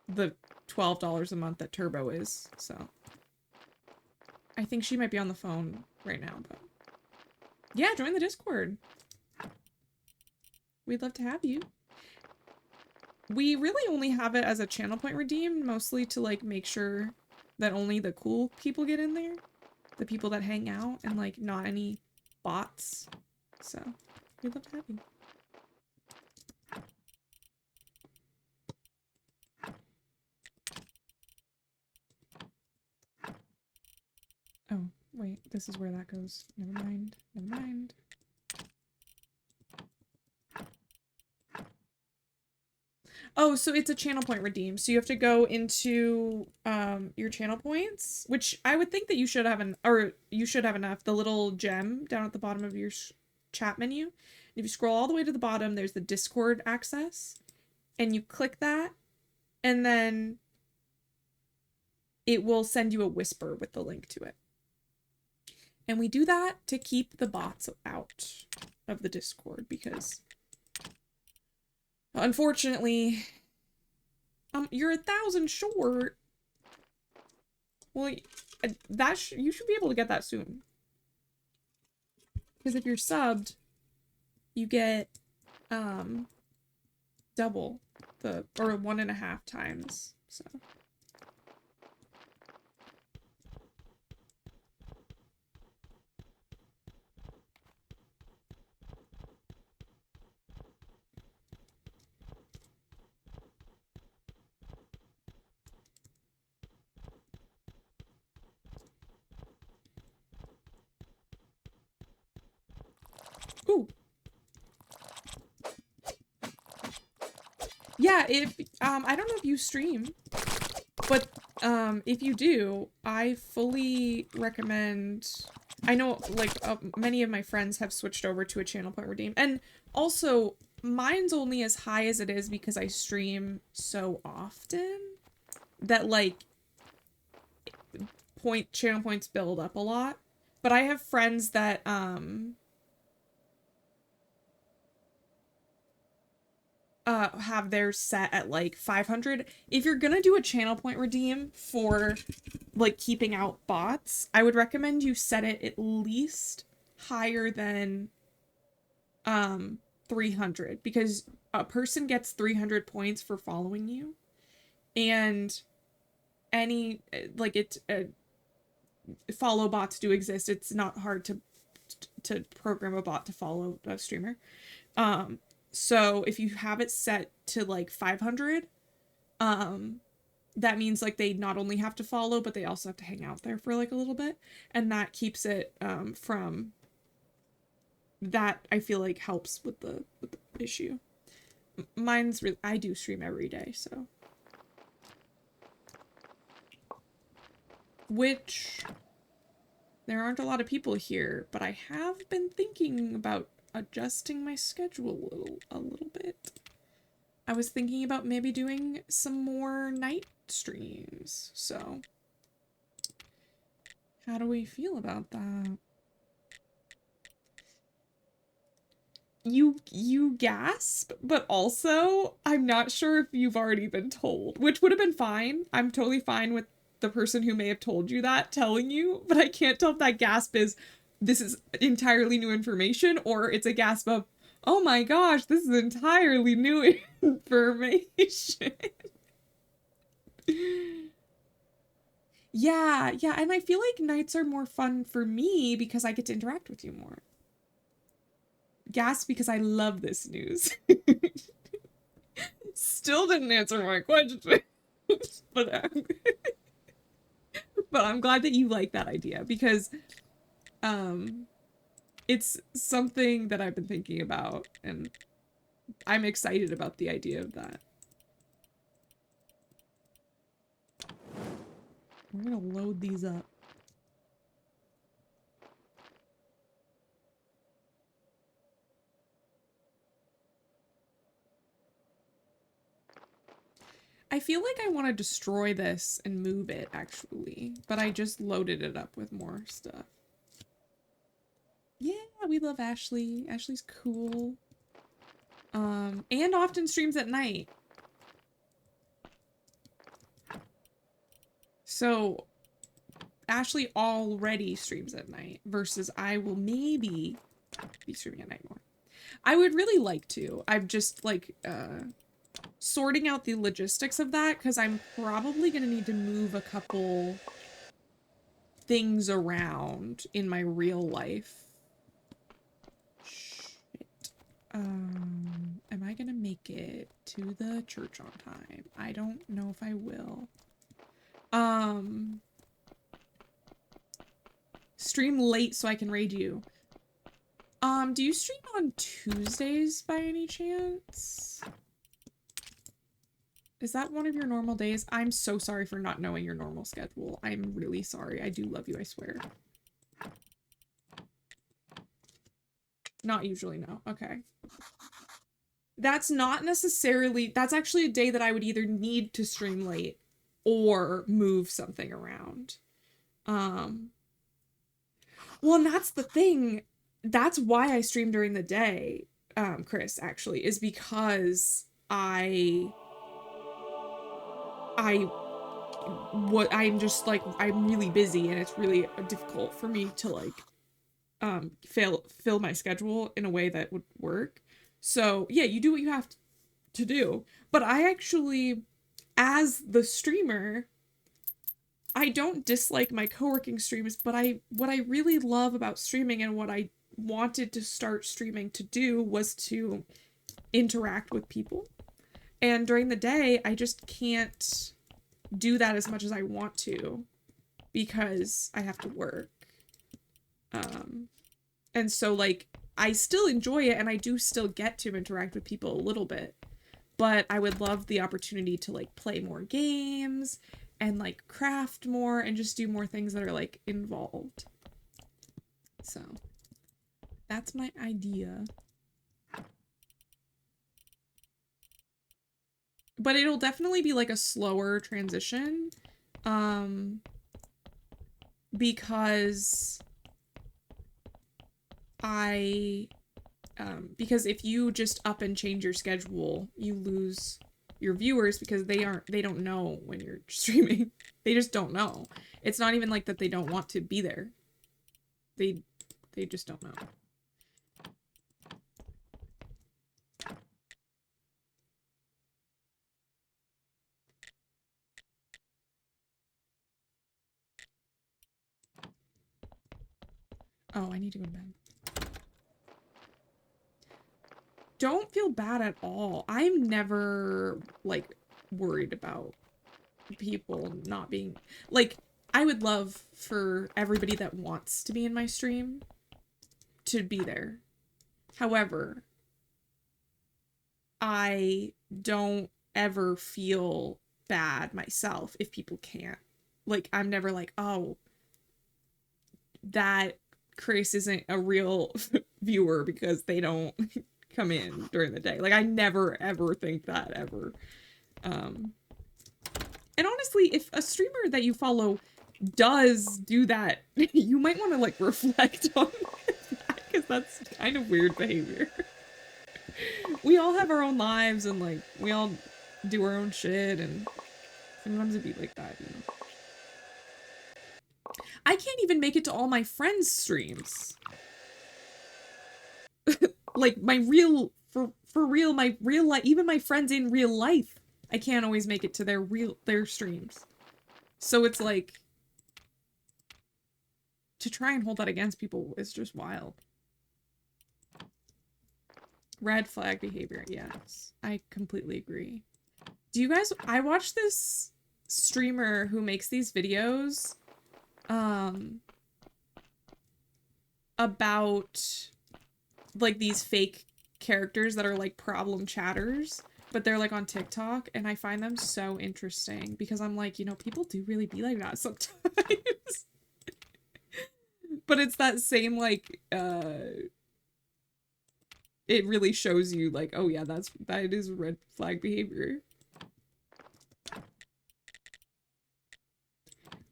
the $12 a month that Turbo is, so. I think she might be on the phone right now, but yeah, join the Discord. We'd love to have you. We really only have it as a channel point redeem, mostly to like make sure that only the cool people get in there. The people that hang out and like not any bots. So we'd love to have you. Oh, wait, this is where that goes. Never mind, never mind. Oh, so it's a channel point redeem. So you have to go into your channel points, which I would think that you should have you should have enough. The little gem down at the bottom of your chat menu. If you scroll all the way to the bottom, there's the Discord access, and you click that, and then it will send you a whisper with the link to it. And we do that to keep the bots out of the Discord because unfortunately, you're 1,000 short. Well, you should be able to get that soon. Because if you're subbed, you get double or 1.5 times. So. Ooh. Yeah, I don't know if you stream, but if you do, I fully recommend. I know like many of my friends have switched over to a channel point redeem, and also mine's only as high as it is because I stream so often that like channel points build up a lot. But I have friends that have theirs set at like 500. If you're gonna do a channel point redeem for like keeping out bots, I would recommend you set it at least higher than 300, because a person gets 300 points for following you, and any like follow bots do exist. It's not hard to program a bot to follow a streamer. So if you have it set to like 500, that means like they not only have to follow, but they also have to hang out there for like a little bit. And that keeps it from that, I feel like helps with the issue. Mine's really, I do stream every day, so. Which there aren't a lot of people here, but I have been thinking about adjusting my schedule a little bit. I was thinking about maybe doing some more night streams, so how do we feel about that? You gasp, but also I'm not sure if you've already been told, which would have been fine. I'm totally fine with the person who may have told you that telling you, but I can't tell if that gasp is, this is entirely new information, or it's a gasp of, oh my gosh, this is entirely new information. Yeah, and I feel like nights are more fun for me because I get to interact with you more. Gasp because I love this news. Still didn't answer my question. but I'm glad that you like that idea because it's something that I've been thinking about and I'm excited about the idea of that. We're gonna load these up. I feel like I want to destroy this and move it, actually. But I just loaded it up with more stuff. Yeah, we love Ashley. Ashley's cool. And often streams at night. So, Ashley already streams at night versus I will maybe be streaming at night more. I would really like to. I'm just, like, sorting out the logistics of that because I'm probably going to need to move a couple things around in my real life. Shit. Am I going to make it to the church on time? I don't know if I will. Stream late so I can raid you. Do you stream on Tuesdays by any chance? Is that one of your normal days? I'm so sorry for not knowing your normal schedule. I'm really sorry. I do love you, I swear. Not usually, no. Okay. That's not necessarily... That's actually a day that I would either need to stream late or move something around. Well, and that's the thing. That's why I stream during the day, Chris, actually, is because I'm just like, I'm really busy and it's really difficult for me to like, fill my schedule in a way that would work. So yeah, you do what you have to do. But I actually, as the streamer, I don't dislike my co-working streams, but what I really love about streaming and what I wanted to start streaming to do was to interact with people. And during the day, I just can't do that as much as I want to because I have to work. And so like, I still enjoy it and I do still get to interact with people a little bit, but I would love the opportunity to like play more games and like craft more and just do more things that are like involved. So that's my idea. But it'll definitely be like a slower transition. Because because if you just up and change your schedule, you lose your viewers because they don't know when you're streaming. They just don't know. It's not even like that they don't want to be there. They just don't know. Oh, I need to go to bed. Don't feel bad at all. I'm never, like, worried about people not being... Like, I would love for everybody that wants to be in my stream to be there. However, I don't ever feel bad myself if people can't. Like, I'm never like, oh, that Chris isn't a real viewer because they don't come in during the day. Like, I never ever think that ever. And honestly, if a streamer that you follow does do that, you might want to like reflect on that because that's kind of weird behavior. We all have our own lives and like we all do our own shit and sometimes it'd be like that, you know. I can't even make it to all my friends' streams. Like my real, for real, my real life, even my friends in real life, I can't always make it to their streams. So it's like, to try and hold that against people is just wild. Red flag behavior, yes. I completely agree. Do you guys, I watched this streamer who makes these videos, about, like, these fake characters that are, like, problem chatters, but they're, like, on TikTok, and I find them so interesting, because I'm like, you know, people do really be like that sometimes. But it's that same, like, it really shows you, like, oh yeah, that is red flag behavior.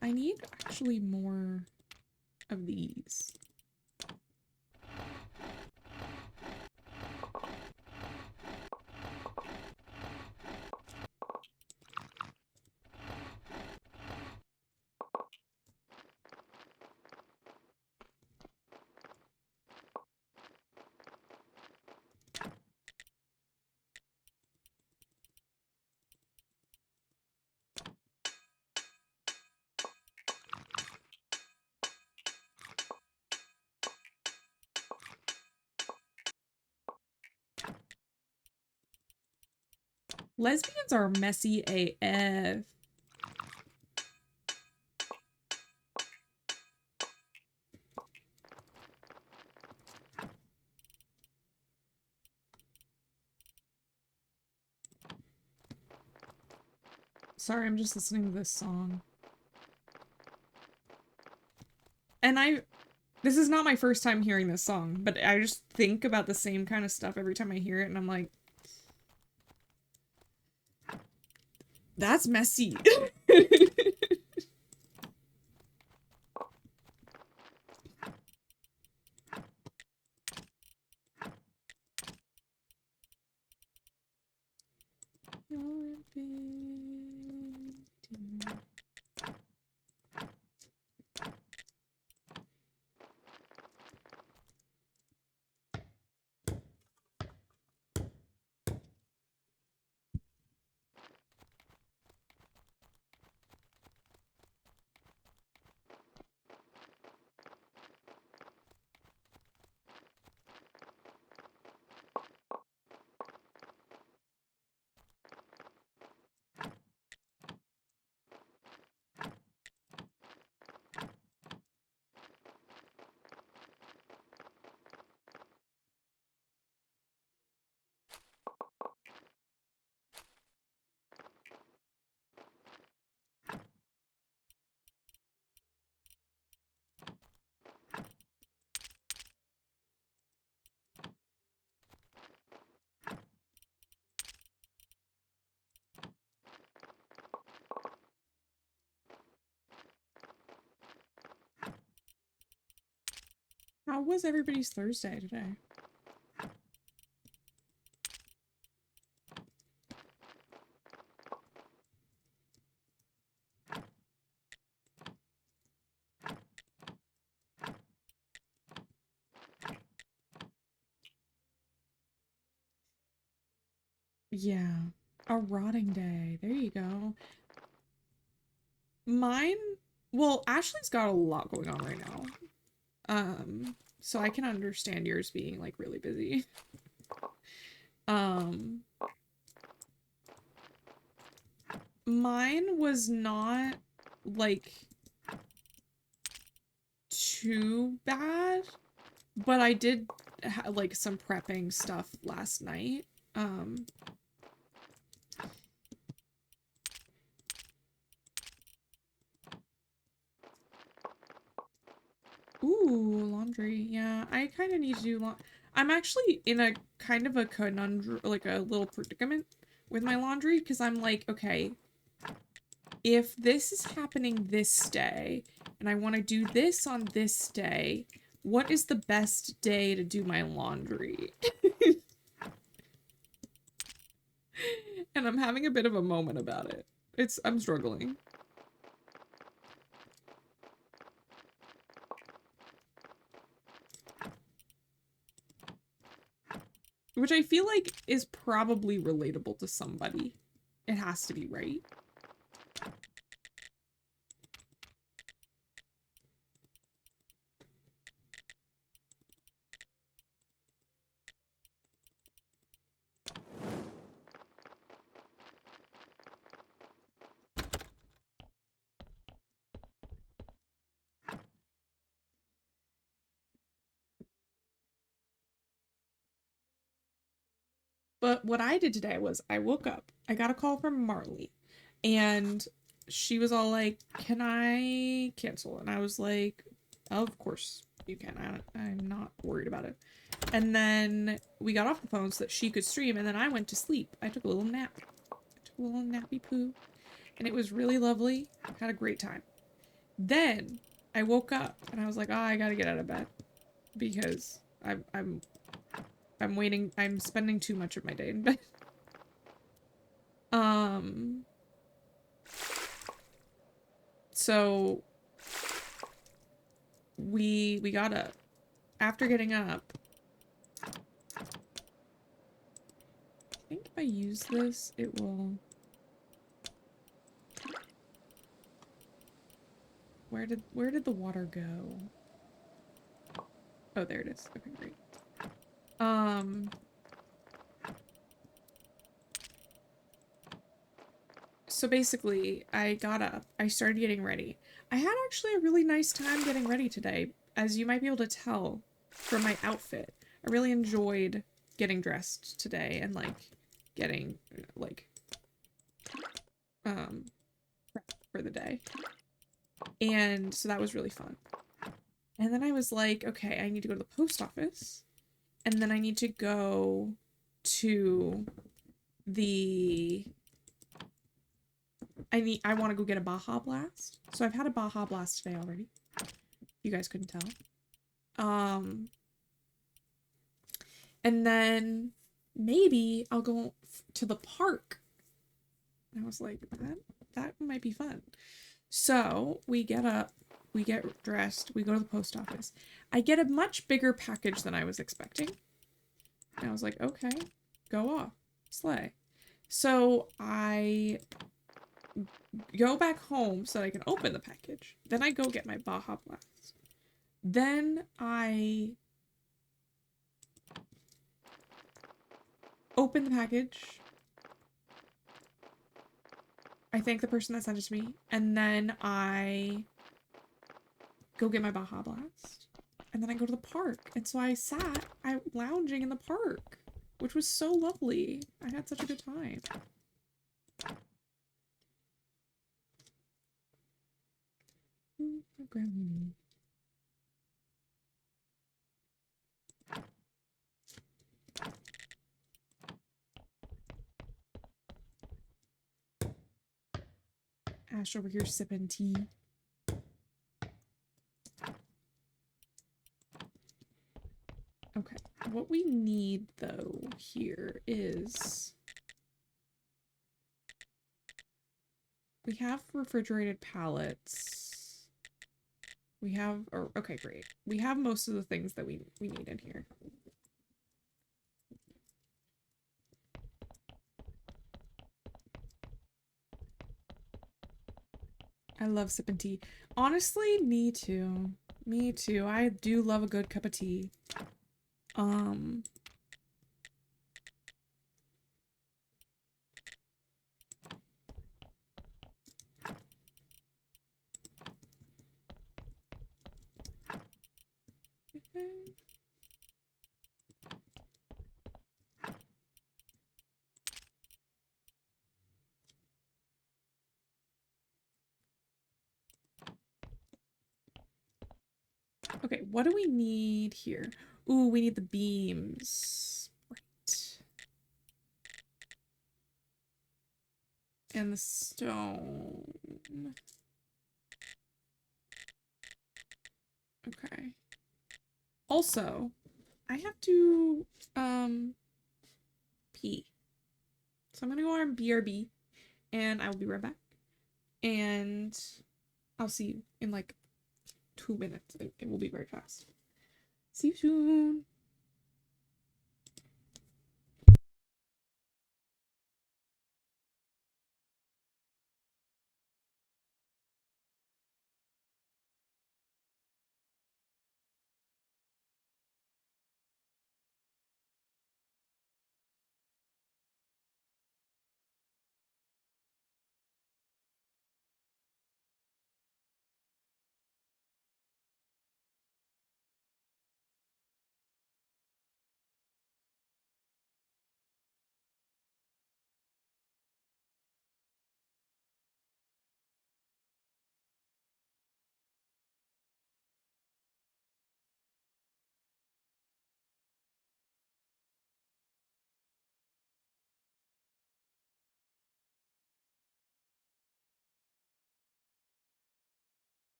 I need actually more of these. Lesbians are messy AF. Sorry, I'm just listening to this song. And this is not my first time hearing this song, but I just think about the same kind of stuff every time I hear it, and I'm like, that's messy. How was everybody's Thursday today? Yeah. A rotting day. There you go. Mine, well, Ashley's got a lot going on right now. So I can understand yours being, like, really busy. Mine was not, like, too bad, but I did like some prepping stuff last night. Ooh, laundry. Yeah, I kind of need to do I'm actually in a kind of a conundrum, like a little predicament with my laundry, because I'm like, okay, if this is happening this day, and I want to do this on this day, what is the best day to do my laundry? And I'm having a bit of a moment about it. I'm struggling. which I feel like is probably relatable to somebody. It has to be, right? But what I did today was I woke up, I got a call from Marley, and she was all like, "Can I cancel?" And I was like, "Of course you can. I'm not worried about it." And then we got off the phone so that she could stream, and then I went to sleep. I took a little nap. I took a little nappy poo, and it was really lovely. I had a great time. Then I woke up and I was like, "Oh, I gotta get out of bed because I'm waiting. I'm spending too much of my day in bed." Um, so we got up. After getting up, I think if I use this, it will... Where did the water go? Oh, there it is. Okay, great. So basically, I got up, I started getting ready. I had actually a really nice time getting ready today, as you might be able to tell from my outfit. I really enjoyed getting dressed today and, like, getting, like, prepped for the day. And so that was really fun. And then I was like, okay, I need to go to the post office. And then I need to go to the... I want to go get a Baja Blast. So I've had a Baja Blast today already. You guys couldn't tell. And then maybe I'll go to the park. And I was like, that might be fun. So we get up, we get dressed, we go to the post office. I get a much bigger package than I was expecting. And I was like, okay, go off, slay. So I go back home so that I can open the package. Then I go get my Baja Blast. Then I open the package. I thank the person that sent it to me. And then I go get my Baja Blast. And then I go to the park. And so I lounging in the park, which was so lovely. I had such a good time. Ash over here sipping tea. Okay, what we need though here is we have refrigerated pallets. We have, okay, great. We have most of the things that we need in here. I love sipping tea. Honestly, me too. Me too. I do love a good cup of tea. Okay, what do we need here? Ooh, we need the beams. Right. And the stone. Okay. Also, I have to, pee. So I'm gonna go on BRB, and I will be right back. And I'll see you in like 2 minutes. It will be very fast. See you soon.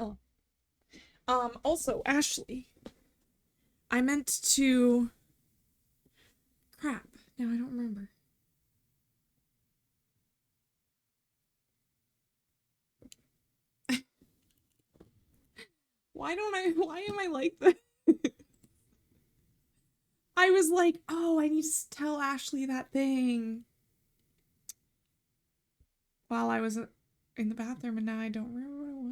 Hello. Also, Ashley, I meant to... Crap. Now I don't remember. Why am I like this? I was like, oh, I need to tell Ashley that thing while I was in the bathroom, and now I don't remember what it was.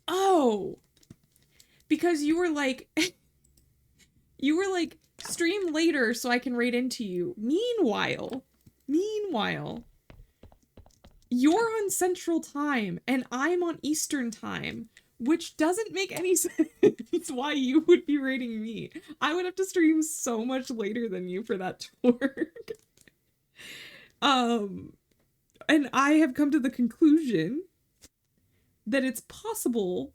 Oh, because you were like, stream later so I can raid into you. Meanwhile, you're on Central Time and I'm on Eastern Time, which doesn't make any sense why you would be raiding me. I would have to stream so much later than you for that to work. And I have come to the conclusion that it's possible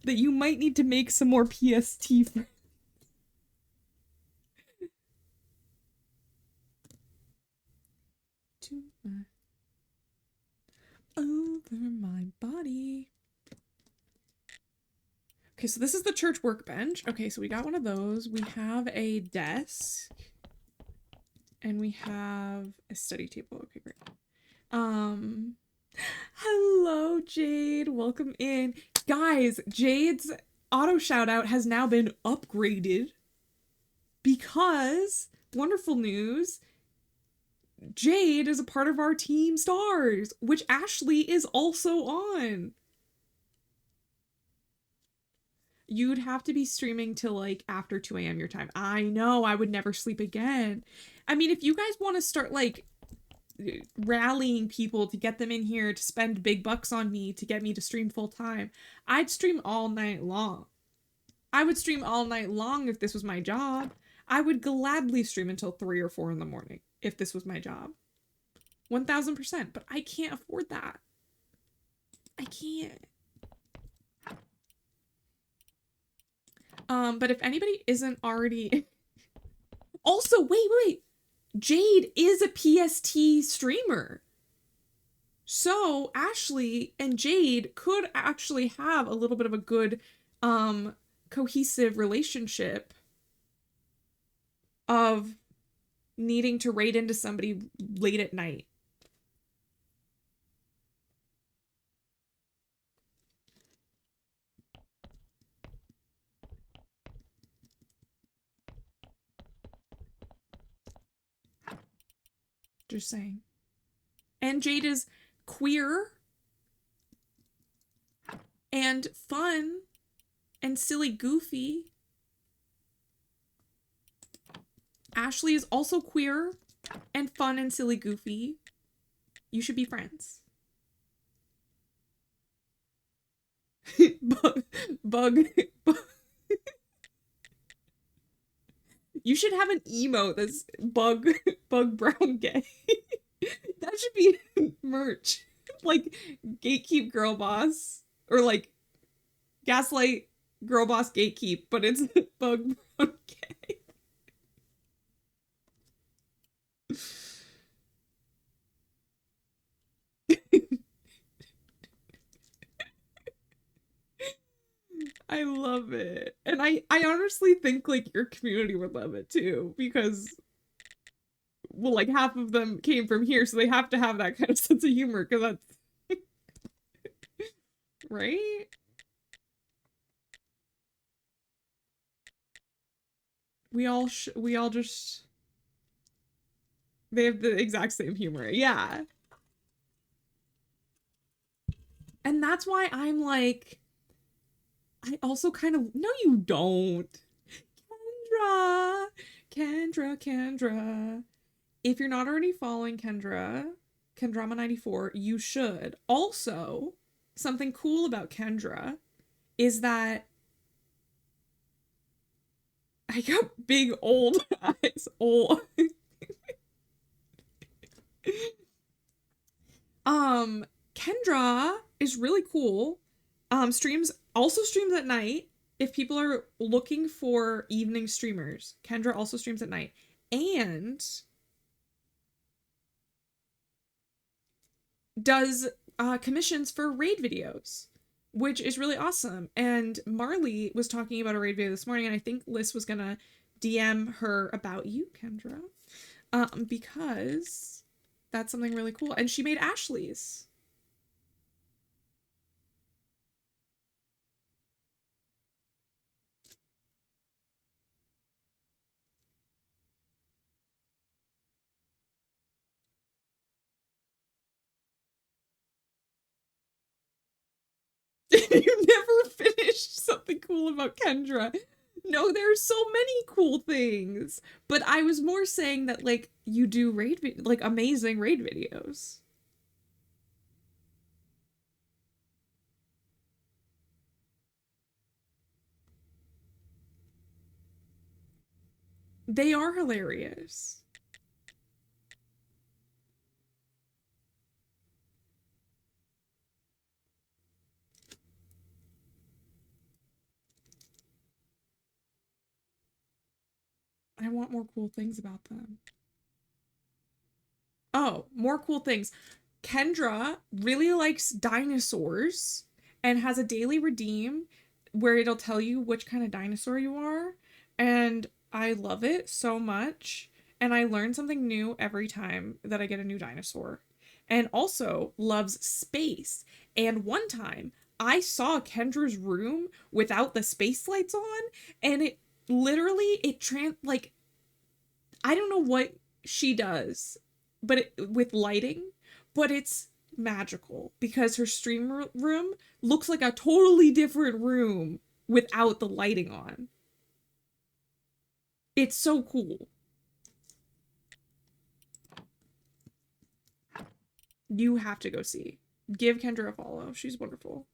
that you might need to make some more PST friends. Over my body. Okay, so this is the church workbench. Okay, so we got one of those. We have a desk. And we have a study table. Okay, great. Hello, Jade. Welcome in. Guys, Jade's auto shout out has now been upgraded because, wonderful news, Jade is a part of our team stars, which Ashley is also on. You'd have to be streaming till like after 2 a.m. your time. I know, I would never sleep again. I mean, if you guys want to start like rallying people to get them in here to spend big bucks on me to get me to stream full time, I'd stream all night long. I would stream all night long if this was my job. I would gladly stream until 3 or 4 in the morning if this was my job. 1000%, but I can't afford that. I can't. But if anybody isn't already... Also, wait. Jade is a PST streamer. So Ashley and Jade could actually have a little bit of a good, cohesive relationship of needing to raid into somebody late at night. Just saying. And Jade is queer and fun and silly goofy. Ashley is also queer and fun and silly goofy. You should be friends. Bug. You should have an emote that's bug brown gay. That should be merch. Like gatekeep girl boss, or like gaslight girl boss gatekeep, but it's bug brown gay. I love it. And I honestly think like your community would love it too, because well, like half of them came from here, so they have to have that kind of sense of humor, because that's right? We all just they have the exact same humor. Yeah. And that's why I'm like, I also kind of... No, you don't. Kendra. If you're not already following Kendrama94, you should. Also, something cool about Kendra is that I got big old eyes. Old. Kendra is really cool. Streams at night. If people are looking for evening streamers, Kendra also streams at night. And does commissions for raid videos, which is really awesome. And Marley was talking about a raid video this morning, and I think Liz was gonna DM her about you, Kendra, because that's something really cool. And she made Ashley's. You never finished something cool about Kendra. No, there's so many cool things. But I was more saying that, like, you do like, amazing raid videos. They are hilarious. I want more cool things about them. Oh, more cool things. Kendra really likes dinosaurs and has a daily redeem where it'll tell you which kind of dinosaur you are. And I love it so much. And I learn something new every time that I get a new dinosaur. And also loves space. And one time I saw Kendra's room without the space lights on, and it literally, like, I don't know what she does, but with lighting, but it's magical because her stream room looks like a totally different room without the lighting on. It's so cool. You have to go see. Give Kendra a follow. She's wonderful.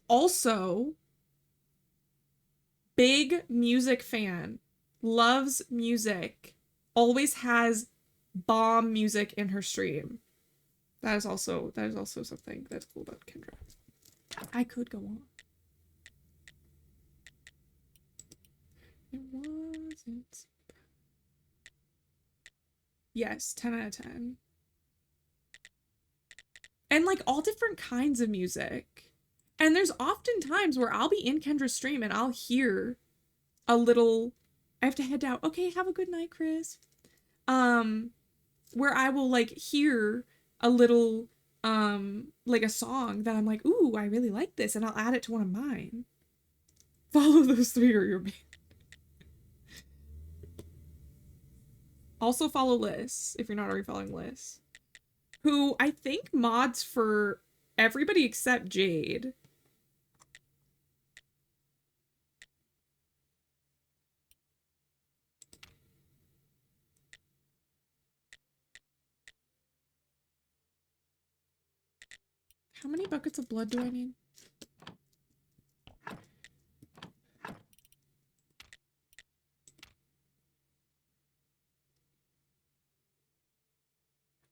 Also, big music fan, loves music, always has bomb music in her stream. That is also something that's cool about Kendra. I could go on. It wasn't. Yes, 10 out of 10. And like all different kinds of music. And there's often times where I'll be in Kendra's stream and I'll hear a little, I have to head out. Okay, have a good night, Chris. Where I will like hear a little, like a song that I'm like, ooh, I really like this, and I'll add it to one of mine. Follow those three or you're banned. Also follow Liz, if you're not already following Liz, who I think mods for everybody except Jade. How many buckets of blood do I need?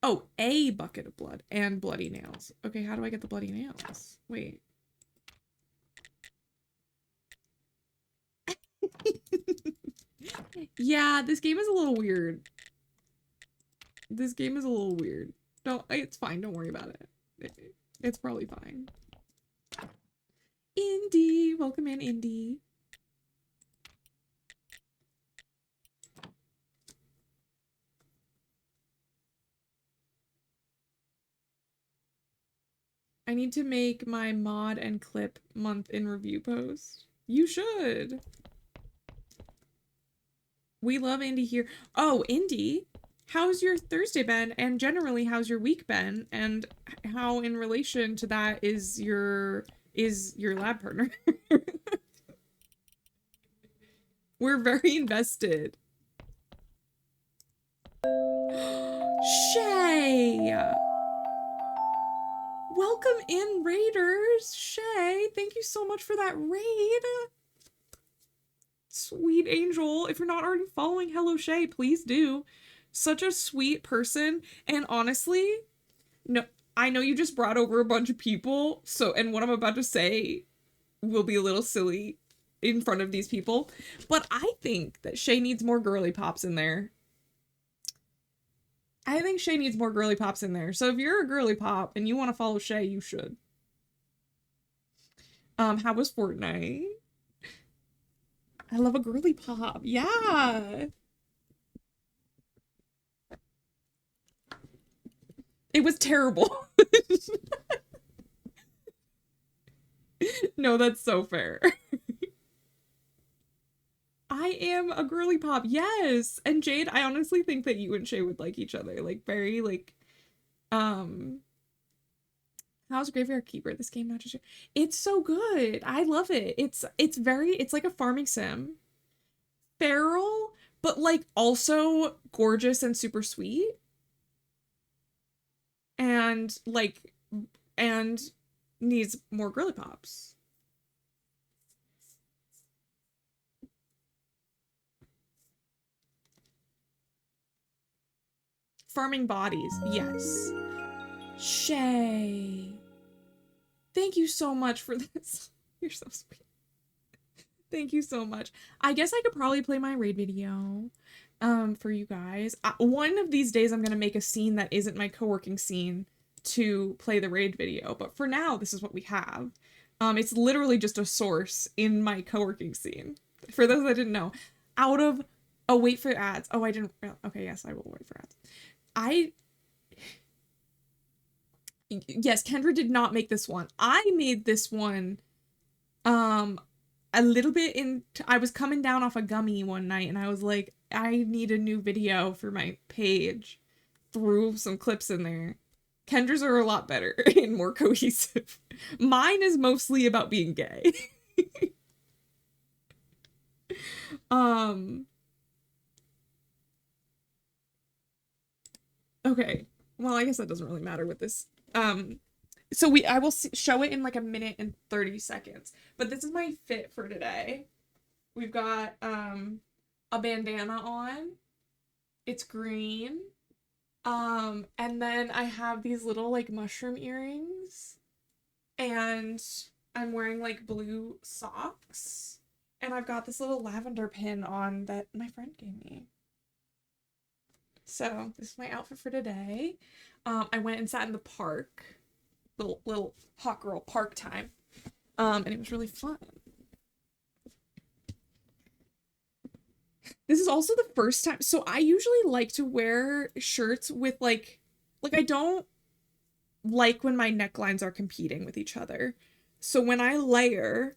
Oh, a bucket of blood and bloody nails. Okay, how do I get the bloody nails? Wait. Yeah, this game is a little weird. This game is a little weird. No, it's fine. Don't worry about it. It's probably fine. Indy, welcome in, Indy. I need to make my mod and clip month in review post. You should. We love Indy here. Oh, Indy, how's your Thursday been? And generally, how's your week been? And how in relation to that is your lab partner? We're very invested. Shay! Welcome in, Raiders! Shay, thank you so much for that raid! Sweet angel. If you're not already following Hello Shay, please do. Such a sweet person. And honestly, no, I know you just brought over a bunch of people, so, and what I'm about to say will be a little silly in front of these people. But I think that Shay needs more girly pops in there. I think Shay needs more girly pops in there. So if you're a girly pop and you want to follow Shay, you should. How was Fortnite? I love a girly pop. Yeah. It was terrible. No, that's so fair. I am a girly pop, yes. And Jade, I honestly think that you and Shay would like each other. Like, very, like, how's Graveyard Keeper? This game, not just it's so good. I love it. It's like a farming sim. Feral, but like also gorgeous and super sweet. And like, and needs more girly pops. Farming bodies, yes. Shay. Thank you so much for this. You're so sweet. Thank you so much. I guess I could probably play my raid video for you guys. One of these days I'm gonna make a scene that isn't my co-working scene to play the raid video, but for now this is what we have. It's literally just a source in my co-working scene. For those that didn't know, out of wait for ads. Oh, I didn't. Okay, yes, I will wait for ads. Yes, Kendra did not make this one. I made this one a little bit I was coming down off a gummy one night and I was like, I need a new video for my page. Threw some clips in there. Kendra's are a lot better and more cohesive. Mine is mostly about being gay. Okay. Well, I guess that doesn't really matter with this. So I will show it in like a minute and 30 seconds. But this is my fit for today. We've got a bandana on. It's green. And then I have these little like mushroom earrings. And I'm wearing like blue socks. And I've got this little lavender pin on that my friend gave me. So this is my outfit for today. I went and sat in the park. Little hot girl park time. And it was really fun. This is also the first time. So I usually like to wear shirts with like I don't like when my necklines are competing with each other. So when I layer,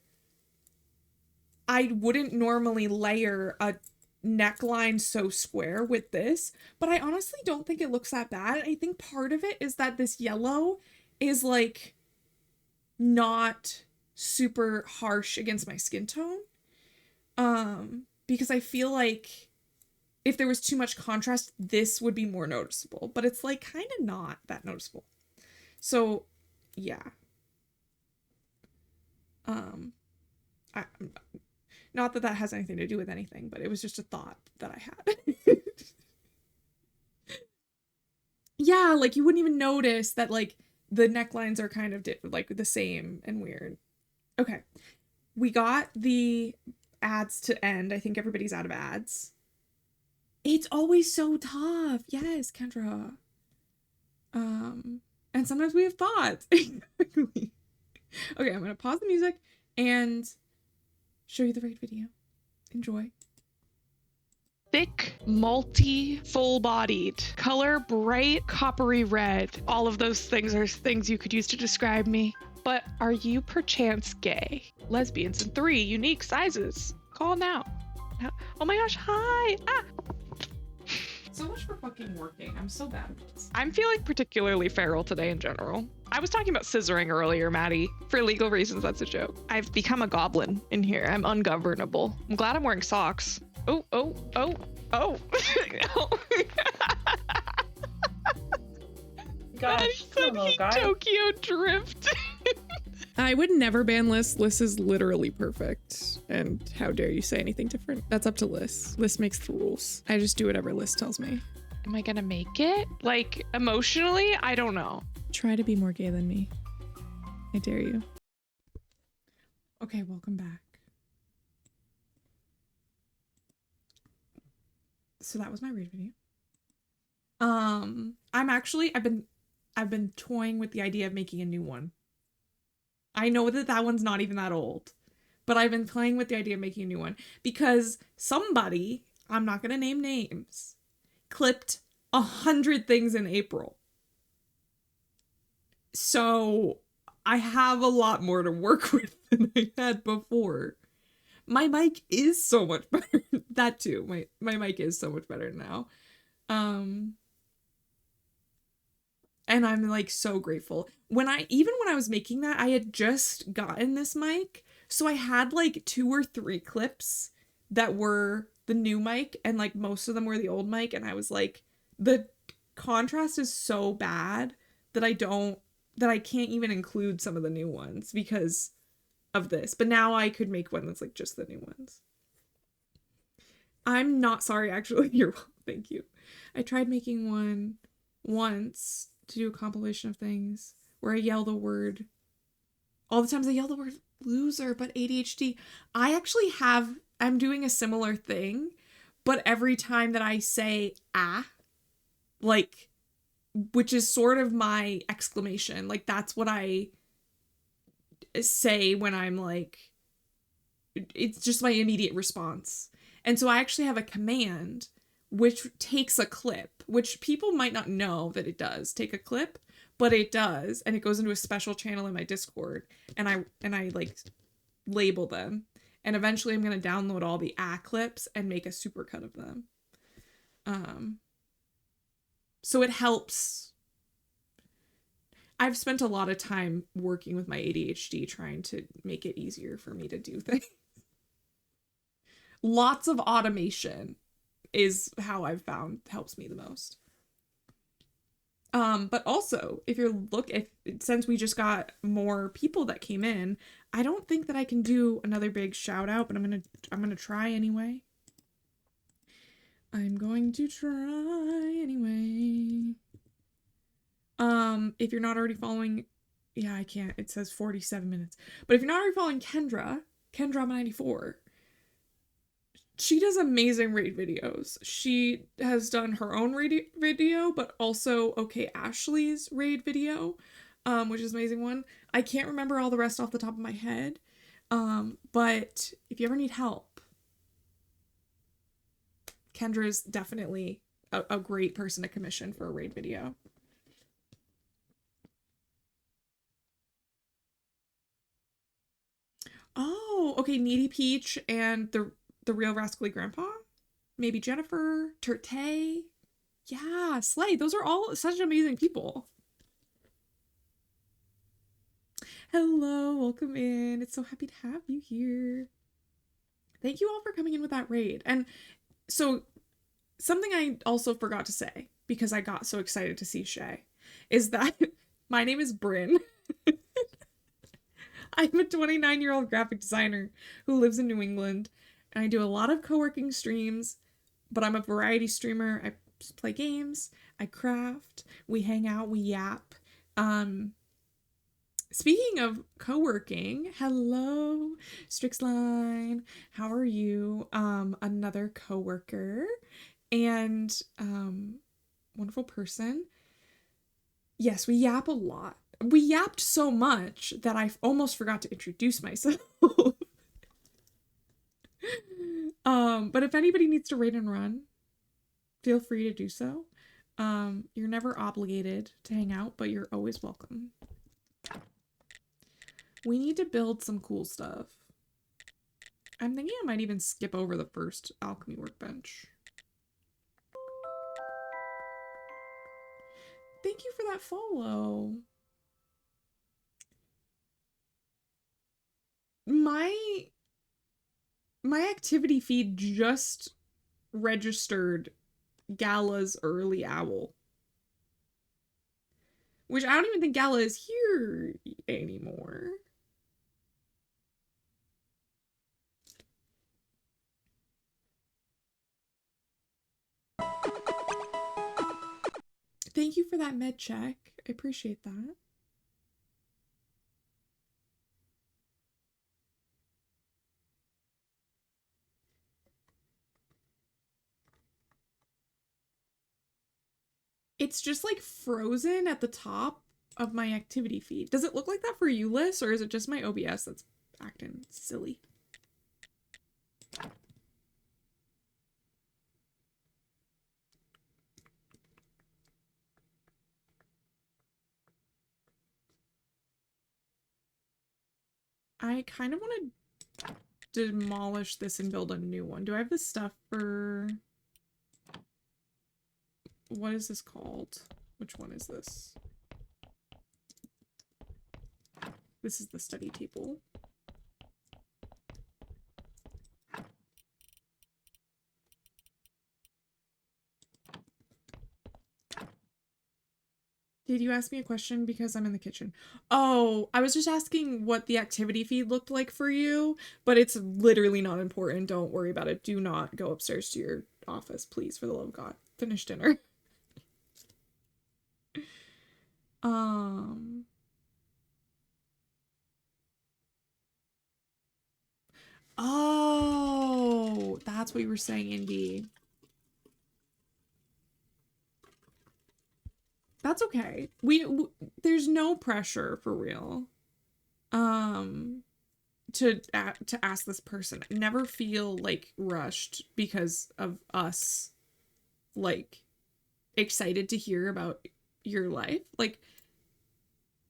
I wouldn't normally layer a neckline so square with this, but I honestly don't think it looks that bad. I think part of it is that this yellow is like not super harsh against my skin tone. Because I feel like if there was too much contrast, this would be more noticeable, but it's like kind of not that noticeable. So yeah. Not that that has anything to do with anything, but it was just a thought that I had. Yeah, like you wouldn't even notice that like the necklines are kind of like the same and weird. Okay. We got the ads to end. I think everybody's out of ads. It's always so tough. Yes, Kendra. And sometimes we have thoughts. Exactly. Okay, I'm gonna pause the music and show you the raid video. Enjoy. Thick, malty, full-bodied, color bright, coppery red. All of those things are things you could use to describe me. But are you perchance gay? Lesbians in 3 unique sizes. Call now. Oh my gosh, hi! Ah! So much for fucking working. I'm so bad at this. I'm feeling particularly feral today in general. I was talking about scissoring earlier, Maddie. For legal reasons, that's a joke. I've become a goblin in here. I'm ungovernable. I'm glad I'm wearing socks. Oh. Gosh, poor little guy. Tokyo Drift. I would never ban Liz. Liz is literally perfect. And how dare you say anything different? That's up to Liz. Liz makes the rules. I just do whatever Liz tells me. Am I gonna make it? Like, emotionally? I don't know. Try to be more gay than me. I dare you. Okay, welcome back. So that was my raid video. I've been toying with the idea of making a new one. I know that one's not even that old, but I've been playing with the idea of making a new one because somebody, I'm not gonna name names, clipped 100 things in April. So I have a lot more to work with than I had before. My mic is so much better. That too. My mic is so much better now. And I'm like so grateful. When I was making that, I had just gotten this mic. So I had like 2 or 3 clips that were the new mic and like most of them were the old mic. And I was like, the contrast is so bad that I can't even include some of the new ones because of this. But now I could make one that's like just the new ones. I'm not sorry, actually. You're welcome. Thank you. I tried making one once to do a compilation of things where I yell the word all the times I yell the word loser, but ADHD. I'm doing a similar thing, but every time that I say like, which is sort of my exclamation, like that's what I say when I'm like, it's just my immediate response. And so I actually have a command which takes a clip, which people might not know that it does take a clip, but it does, and it goes into a special channel in my Discord, and I like label them, and eventually I'm gonna download all the clips and make a supercut of them. So it helps. I've spent a lot of time working with my ADHD trying to make it easier for me to do things. Lots of automation is how I've found helps me the most. But also, since we just got more people that came in, I don't think that I can do another big shout out, but I'm gonna try anyway. I'm going to try anyway. If you're not already following, yeah, I can't. It says 47 minutes. But if you're not already following Kendrama94, she does amazing raid videos. She has done her own raid video, but also Okay Ashley's raid video, which is an amazing one. I can't remember all the rest off the top of my head, but if you ever need help, Kendra is definitely a great person to commission for a raid video. Oh, okay, Needy Peach and the Real Rascally Grandpa? Maybe Jennifer, Turtay. Yeah, Slay. Those are all such amazing people. Hello, welcome in. It's so happy to have you here. Thank you all for coming in with that raid. And so something I also forgot to say, because I got so excited to see Shay, is that my name is Bryn. I'm a 29-year-old graphic designer who lives in New England, and I do a lot of co-working streams, but I'm a variety streamer. I play games, I craft, we hang out, we yap. Speaking of co-working, hello, Strixline. How are you? Another co-worker and wonderful person. Yes, we yap a lot. We yapped so much that I almost forgot to introduce myself. But if anybody needs to raid and run, feel free to do so. You're never obligated to hang out, but you're always welcome. We need to build some cool stuff. I'm thinking I might even skip over the first alchemy workbench. Thank you for that follow. My activity feed just registered Gala's early owl. Which I don't even think Gala is here anymore. Thank you for that med check. I appreciate that. It's just like frozen at the top of my activity feed. Does it look like that for you, Liz, or is it just my OBS that's acting silly? I kind of want to demolish this and build a new one. Do I have the stuff for... What is this called? Which one is this? This is the study table. Did you ask me a question? Because I'm in the kitchen. Oh, I was just asking what the activity feed looked like for you, but it's literally not important. Don't worry about it. Do not go upstairs to your office, please, for the love of God. Finish dinner. Oh, that's what you were saying, Indy. That's okay. There's no pressure for real. To ask this person. Never feel like rushed because of us, like, excited to hear about your life. Like,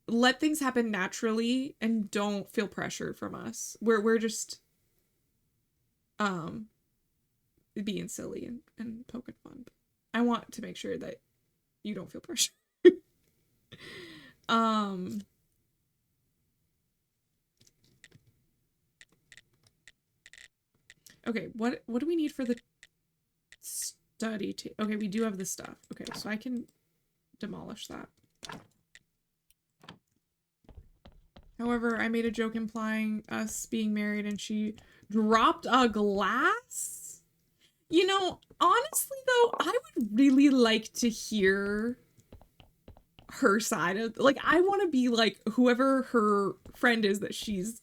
let things happen naturally and don't feel pressured from us. We're just being silly and poking fun. I want to make sure that you don't feel pressured. Okay, what do we need for the study okay, we do have the stuff. Okay, so I can demolish that. However, I made a joke implying us being married and she dropped a glass? You know, honestly though, I would really like to hear her side of, like, I want to be like whoever her friend is that she's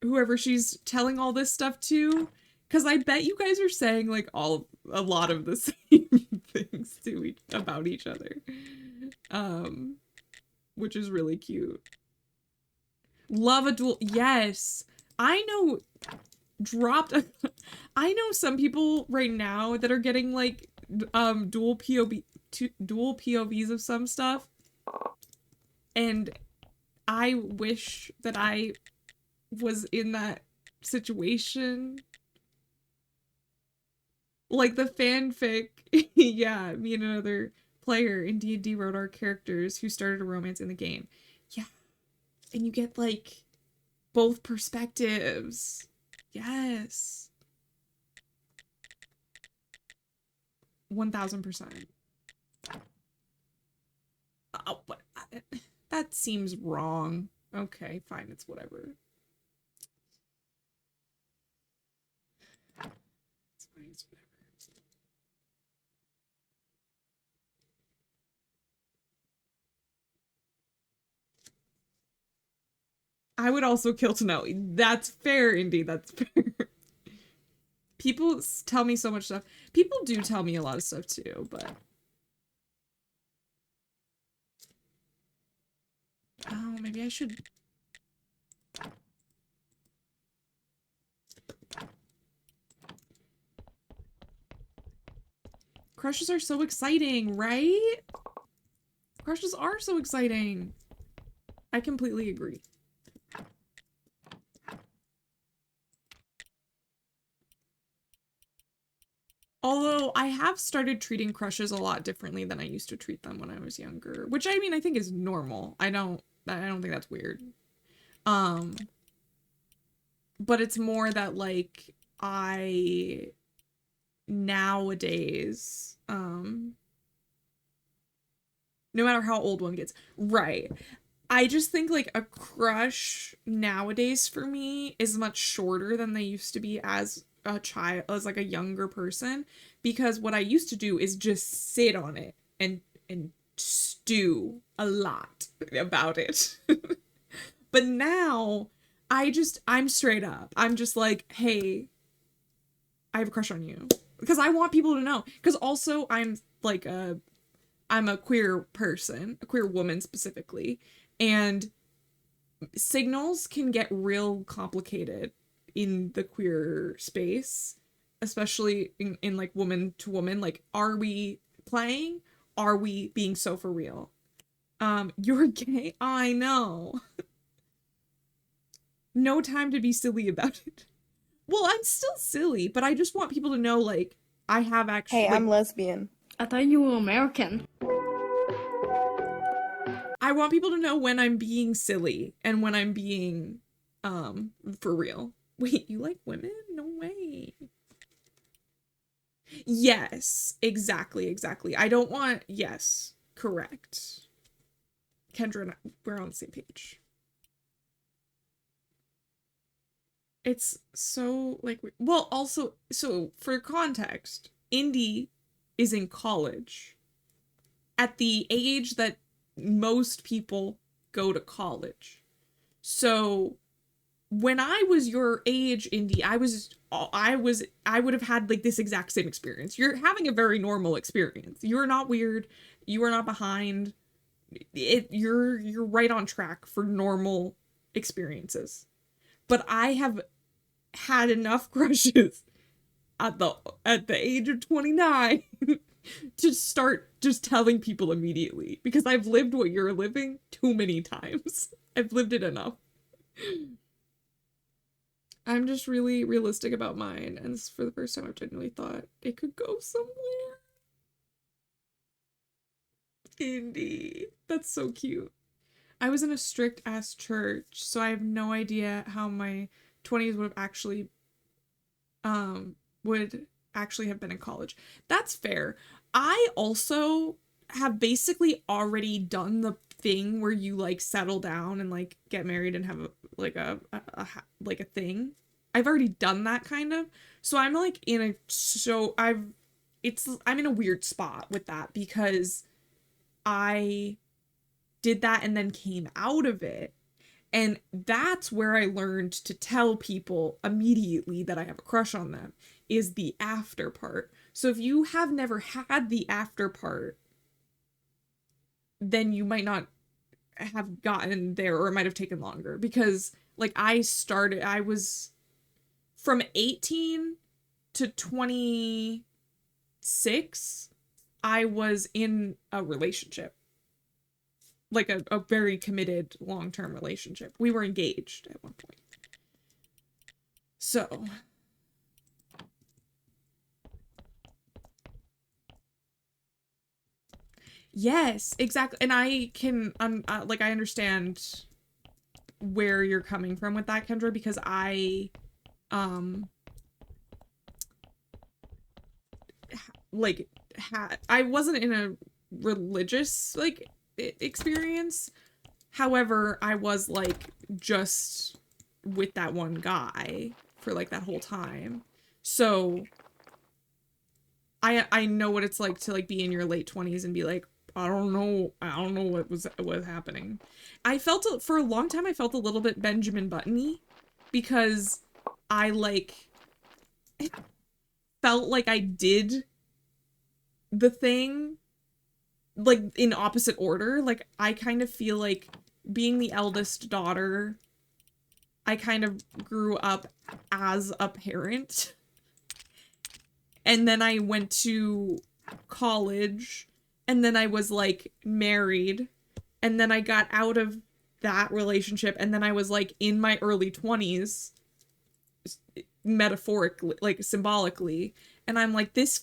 whoever she's telling all this stuff to, because I bet you guys are saying like a lot of the same things about each other, which is really cute. Love a dual, yes, I know. I know some people right now that are getting like dual POVs of some stuff, and I wish that I was in that situation. Like the fanfic. Yeah, me and another player in D&D wrote our characters who started a romance in the game. Yeah, and you get like both perspectives. Yes. 1000%. Oh, but that seems wrong. Okay, fine, it's whatever. It's fine, it's whatever. I would also kill Tonelli. That's fair, Indy. That's fair. People tell me so much stuff. People do tell me a lot of stuff too, but... Oh, maybe I should... Crushes are so exciting, right? Crushes are so exciting. I completely agree. Although I have started treating crushes a lot differently than I used to treat them when I was younger, which I mean I think is normal. I don't think that's weird. But it's more that like I nowadays no matter how old one gets, right, I just think like a crush nowadays for me is much shorter than they used to be as a child, as like a younger person, because what I used to do is just sit on it and stew a lot about it. But now I'm straight up. I'm just like, hey, I have a crush on you. because I want people to know. Because also I'm like I'm a queer person, a queer woman specifically, and signals can get real complicated in the queer space, especially in like woman to woman. Like, are we playing? Are we being so for real? You're gay? I know. No time to be silly about it. Well, I'm still silly, but I just want people to know, like, I have actually. Hey, like, I'm lesbian. I thought you were American. I want people to know when I'm being silly and when I'm being, for real. Wait, you like women? No way. Yes, exactly. I don't want, yes, correct. Kendra and I, we're on the same page. It's so, like, well, also, so for context, Indy is in college at the age that most people go to college. So when I was your age, Indy, I would have had like this exact same experience. You're having a very normal experience. You're not weird. You are not behind. You're right on track for normal experiences. But I have had enough crushes at the age of 29 to start just telling people immediately, because I've lived what you're living too many times. I've lived it enough. I'm just really realistic about mine, and this is for the first time I've genuinely thought it could go somewhere. Indy, that's so cute. I was in a strict ass church, so I have no idea how my 20s would actually have been in college. That's fair. I also have basically already done the thing where you like settle down and like get married and have a thing. I've already done that kind of. So I'm like I'm in a weird spot with that, because I did that and then came out of it. And that's where I learned to tell people immediately that I have a crush on them, is the after part. So if you have never had the after part, then you might not have gotten there, or it might have taken longer, because like I was from 18 to 26, I was in a relationship. Like a very committed long-term relationship. We were engaged at one point. So. Yes, exactly. And I can, like, I understand where you're coming from with that, Kendra, because I wasn't in a religious, like, experience. However, I was like just with that one guy for like that whole time. So I know what it's like to like be in your late 20s and be like, I don't know what was happening. I felt for a long time I felt a little bit Benjamin Button-y, because I like felt like I did the thing like in opposite order. Like I kind of feel like being the eldest daughter, I kind of grew up as a parent. And then I went to college, and then I was like married, and then I got out of that relationship, and then I was like in my early 20s, metaphorically, like symbolically, and I'm like, this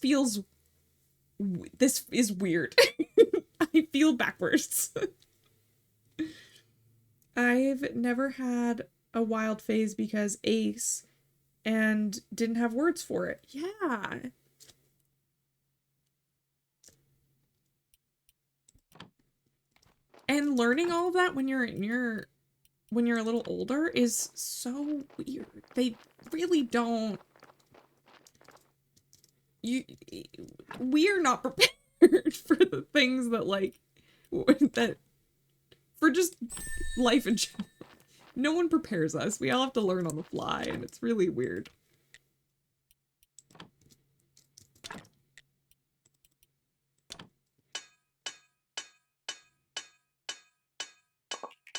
is weird. I feel backwards. I've never had a wild phase because ace and didn't have words for it. Yeah. And learning all of that when you're a little older is so weird. They really don't. We are not prepared for the things that for just life in general. No one prepares us. We all have to learn on the fly, and it's really weird.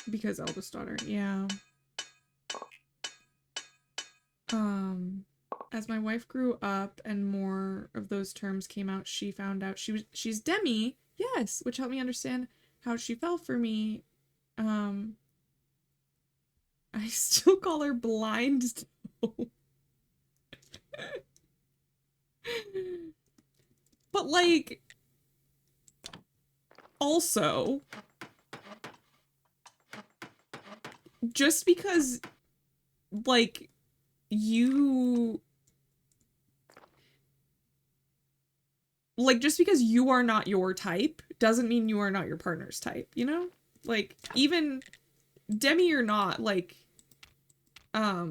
Because eldest daughter, yeah. As my wife grew up and more of those terms came out, she found out she's Demi, yes, which helped me understand how she fell for me. I still call her blind though. But like, also, just because like just because you are not your type doesn't mean you are not your partner's type, you know? Like, even Demi or not, like, yeah,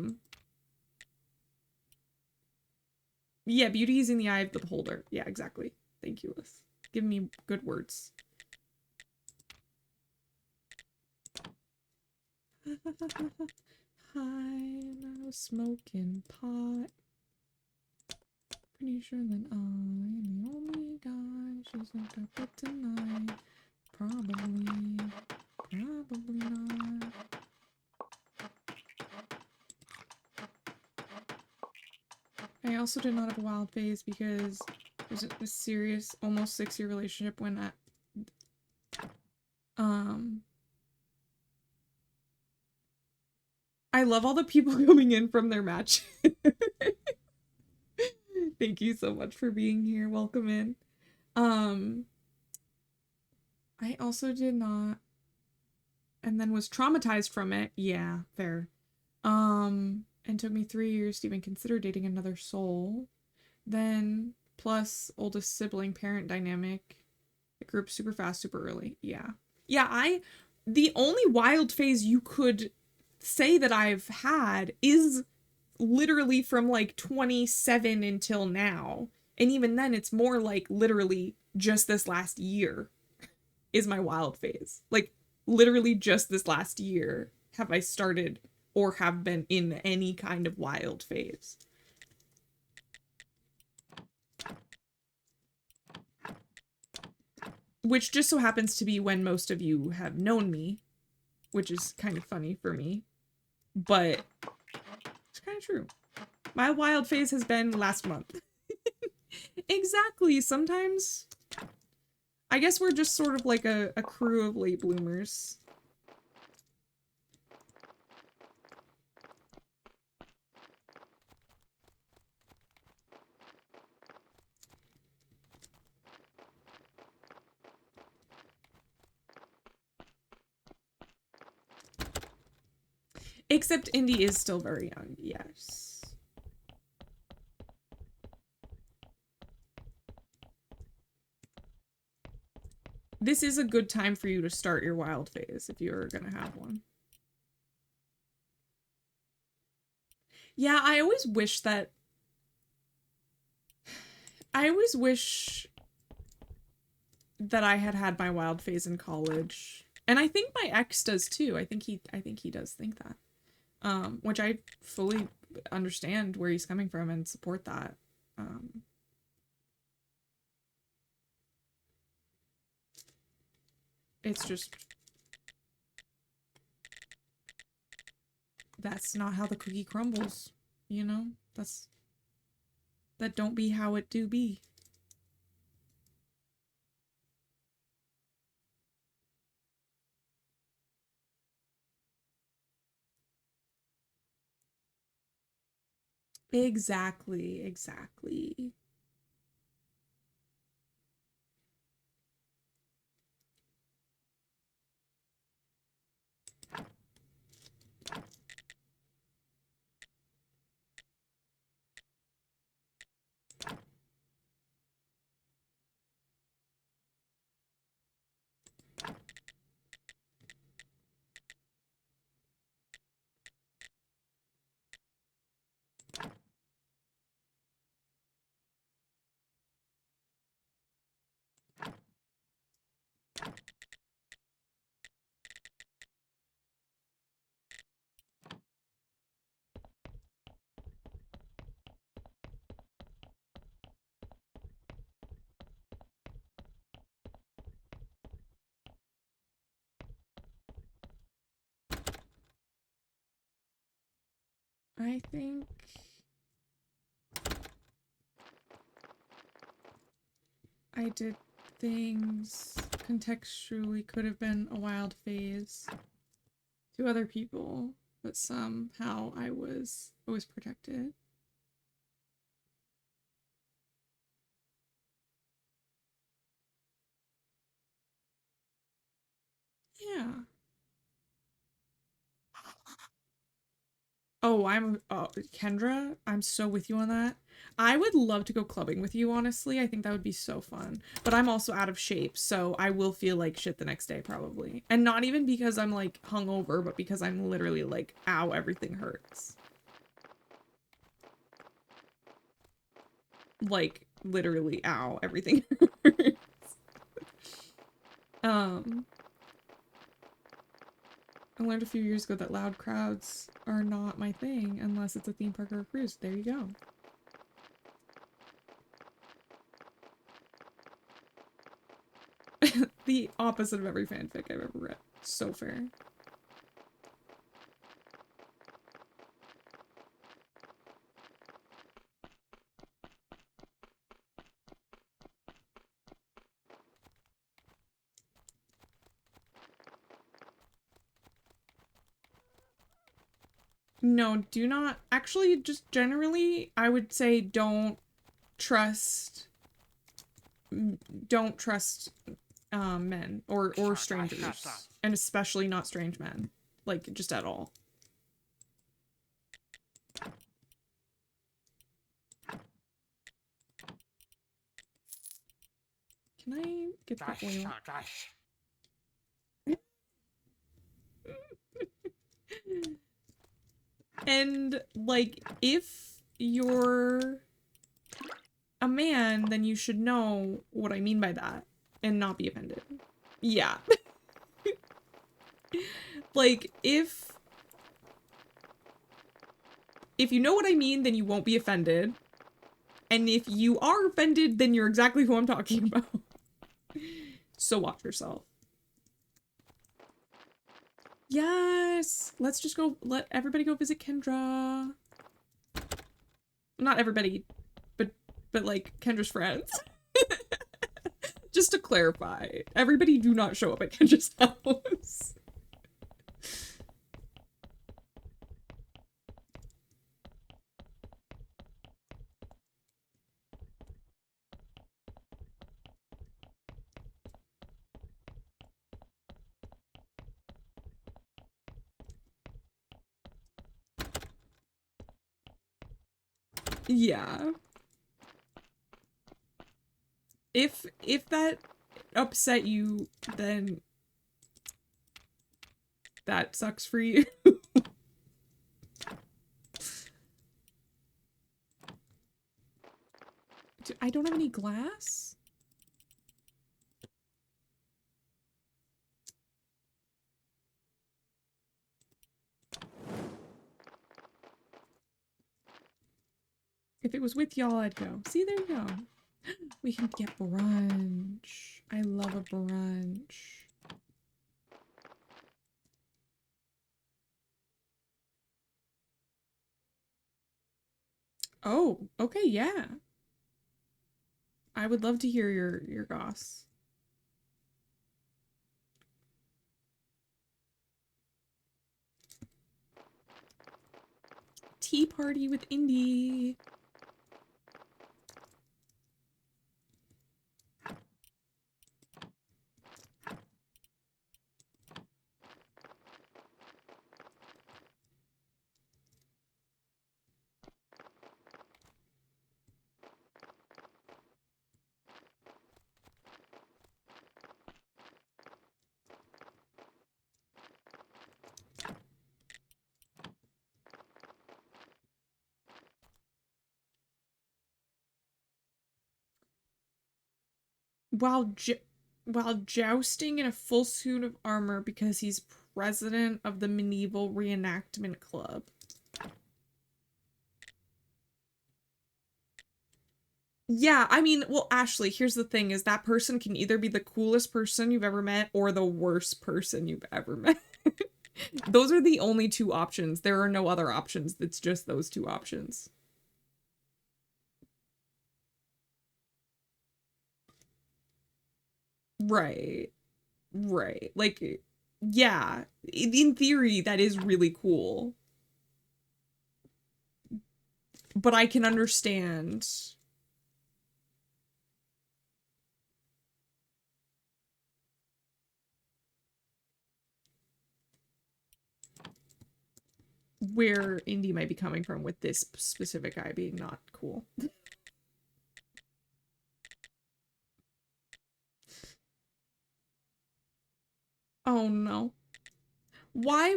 beauty is in the eye of the beholder. Yeah, exactly. Thank you, Liz. Give me good words. Hi, now smoking pot. Pretty sure that I am the only guy she's hooked up with tonight. Probably not. I also did not have a wild phase because there's a serious, almost 6-year relationship when I love all the people coming in from their match. Thank you so much for being here. Welcome in. I also did not, and then was traumatized from it. Yeah, fair. And took me 3 years to even consider dating another soul. Then, plus oldest sibling parent dynamic. It grew up super fast, super early. Yeah. Yeah, the only wild phase you could say that I've had is literally from like 27 until now. And even then, it's more like literally just this last year is my wild phase. Like, literally just this last year have I started or have been in any kind of wild phase. Which just so happens to be when most of you have known me, which is kind of funny for me. But it's kind of true. My wild phase has been last month. Exactly. Sometimes I guess we're just sort of like a crew of late bloomers. Except Indy is still very young, yes. This is a good time for you to start your wild phase if you're gonna have one. Yeah, I always wish that... I always wish that I had had my wild phase in college. And I think my ex does too. I think he does think that. Which I fully understand where he's coming from and support that. It's just... that's not how the cookie crumbles, you know? That don't be how it do be. Exactly. I think I did things contextually could have been a wild phase to other people, but somehow I was protected. Yeah. Oh, Kendra, I'm so with you on that. I would love to go clubbing with you, honestly. I think that would be so fun. But I'm also out of shape, so I will feel like shit the next day, probably. And not even because I'm, like, hungover, but because I'm literally like, ow, everything hurts. Like, literally, ow, everything hurts. I learned a few years ago that loud crowds are not my thing unless it's a theme park or a cruise. There you go. The opposite of every fanfic I've ever read. So fair. No, do not. Actually, just generally, I would say don't trust men or strangers, and especially not strange men, like just at all. Can I get the oil? And like, if you're a man, then you should know what I mean by that and not be offended. Yeah. Like, if you know what I mean, then you won't be offended. And if you are offended, then you're exactly who I'm talking about. So watch yourself. Yes! Let's just go, let everybody go visit Kendra. Not everybody, but like Kendra's friends. Just to clarify, everybody do not show up at Kendra's house. Yeah. If that upset you, then that sucks for you. I don't have any glass? If it was with y'all, I'd go. See, there you go. We can get brunch. I love a brunch. Oh, okay, yeah. I would love to hear your goss. Tea party with Indy. While jousting in a full suit of armor because he's president of the Medieval Reenactment Club. Yeah, I mean, well, Ashley, here's the thing, is that person can either be the coolest person you've ever met or the worst person you've ever met. Those are the only two options. There are no other options. It's just those two options. Right. Right. Like, yeah. In theory, that is really cool. But I can understand. Where Indy might be coming from with this specific guy being not cool. Oh no. Why?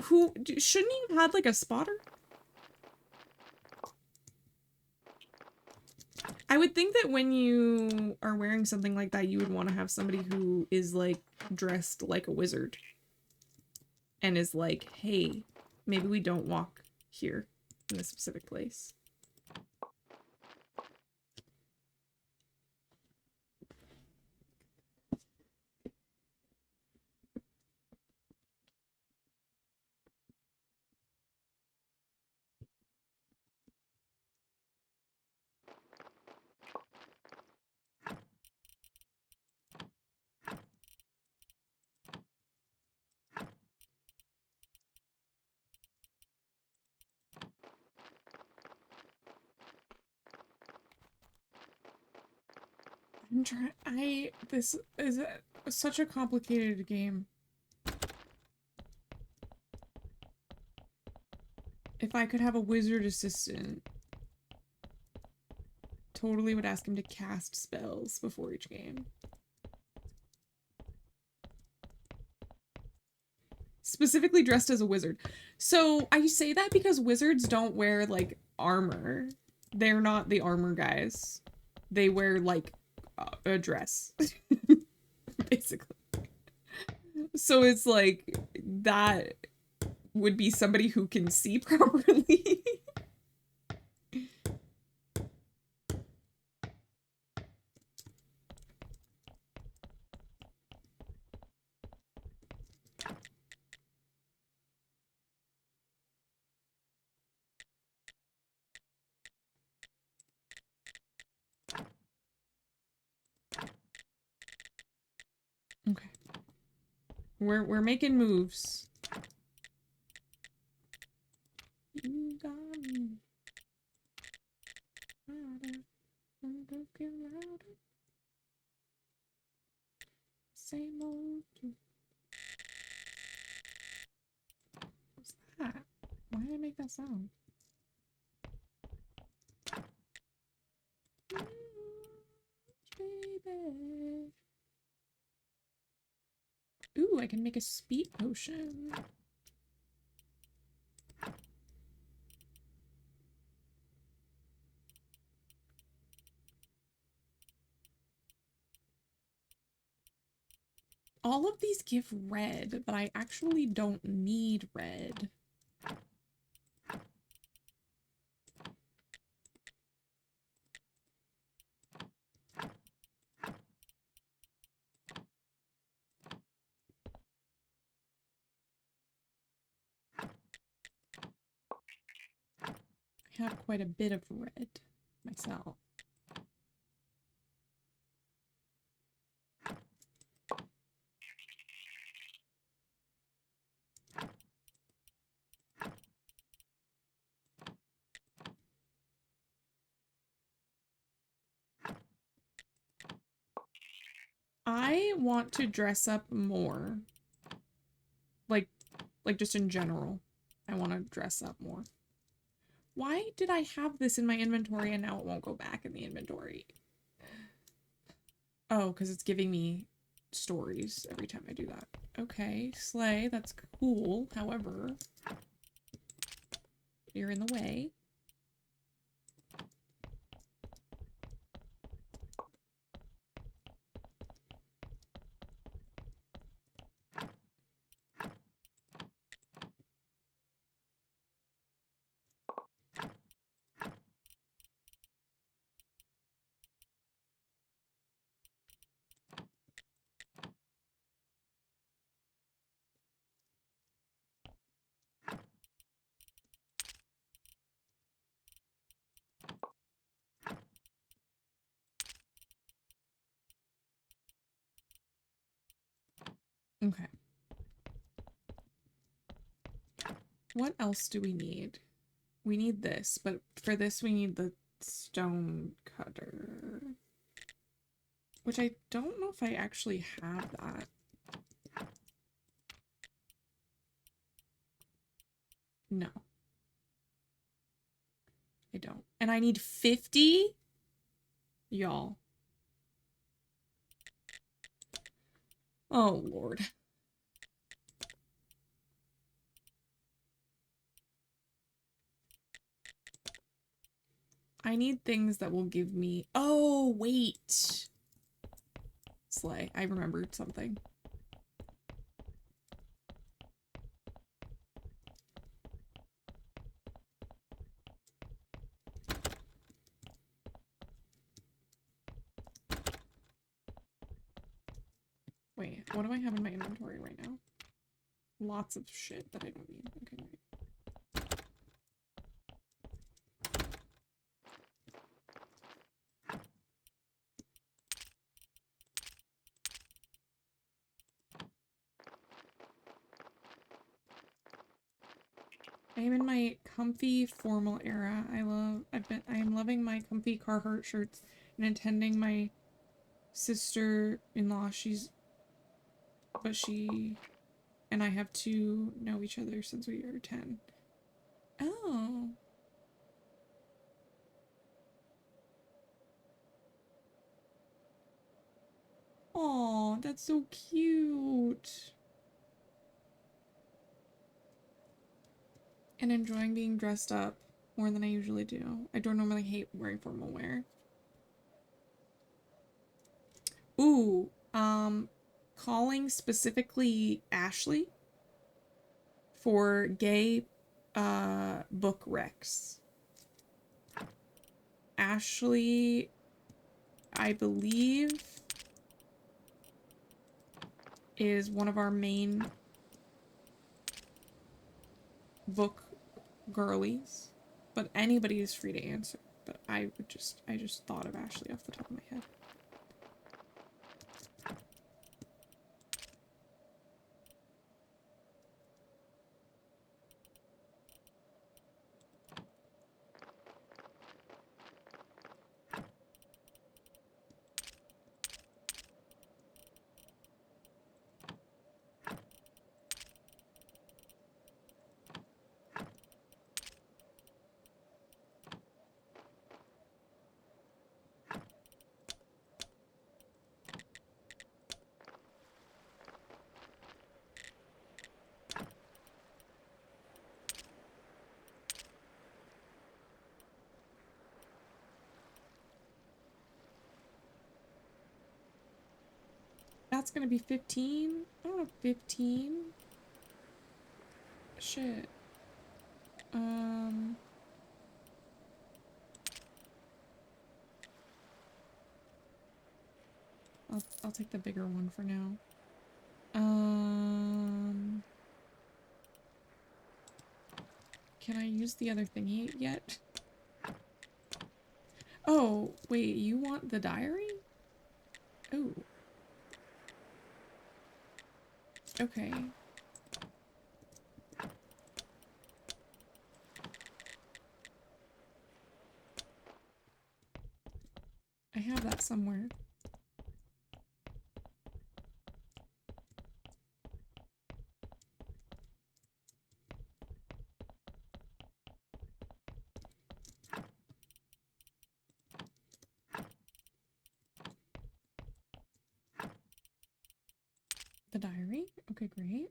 Who? Shouldn't you have had like a spotter? I would think that when you are wearing something like that, you would want to have somebody who is like dressed like a wizard. And is like, hey, maybe we don't walk here in this specific place. I'm trying. This is such a complicated game. If I could have a wizard assistant, totally would ask him to cast spells before each game. Specifically dressed as a wizard. So I say that because wizards don't wear like armor. They're not the armor guys. They wear like a dress. Basically. So it's like that would be somebody who can see properly. Okay. We're making moves. You got me. Same old. What's that? Why did I make that sound? Baby. Ooh, I can make a speed potion. All of these give red, but I actually don't need red. I have quite a bit of red myself. I want to dress up more. Like just in general. I want to dress up more. Why did I have this in my inventory and now it won't go back in the inventory? Oh, because it's giving me stories every time I do that. Okay, slay, that's cool. However, you're in the way. Okay. What else do we need? We need this, but for this we need the stone cutter. Which I don't know if I actually have that. No. I don't. And I need 50? Y'all. Oh, Lord. I need things that will give me... Oh, wait. Slay. I remembered something. Wait, what do I have in my inventory right now? Lots of shit that I don't need. Okay, right. I am in my comfy formal era. I am loving my comfy Carhartt shirts and attending my sister-in-law. But she and I have to know each other since we are 10. Oh. Oh, that's so cute. And enjoying being dressed up more than I usually do. I don't normally hate wearing formal wear. Ooh, calling specifically Ashley for gay book recs. Ashley, I believe, is one of our main book girlies, but anybody is free to answer. But I just thought of Ashley off the top of my head. That's gonna be 15? I don't know, 15? Shit. I'll take the bigger one for now. Can I use the other thingy yet? Oh, wait, you want the diary? Oh. Okay. I have that somewhere. The diary? Okay, great.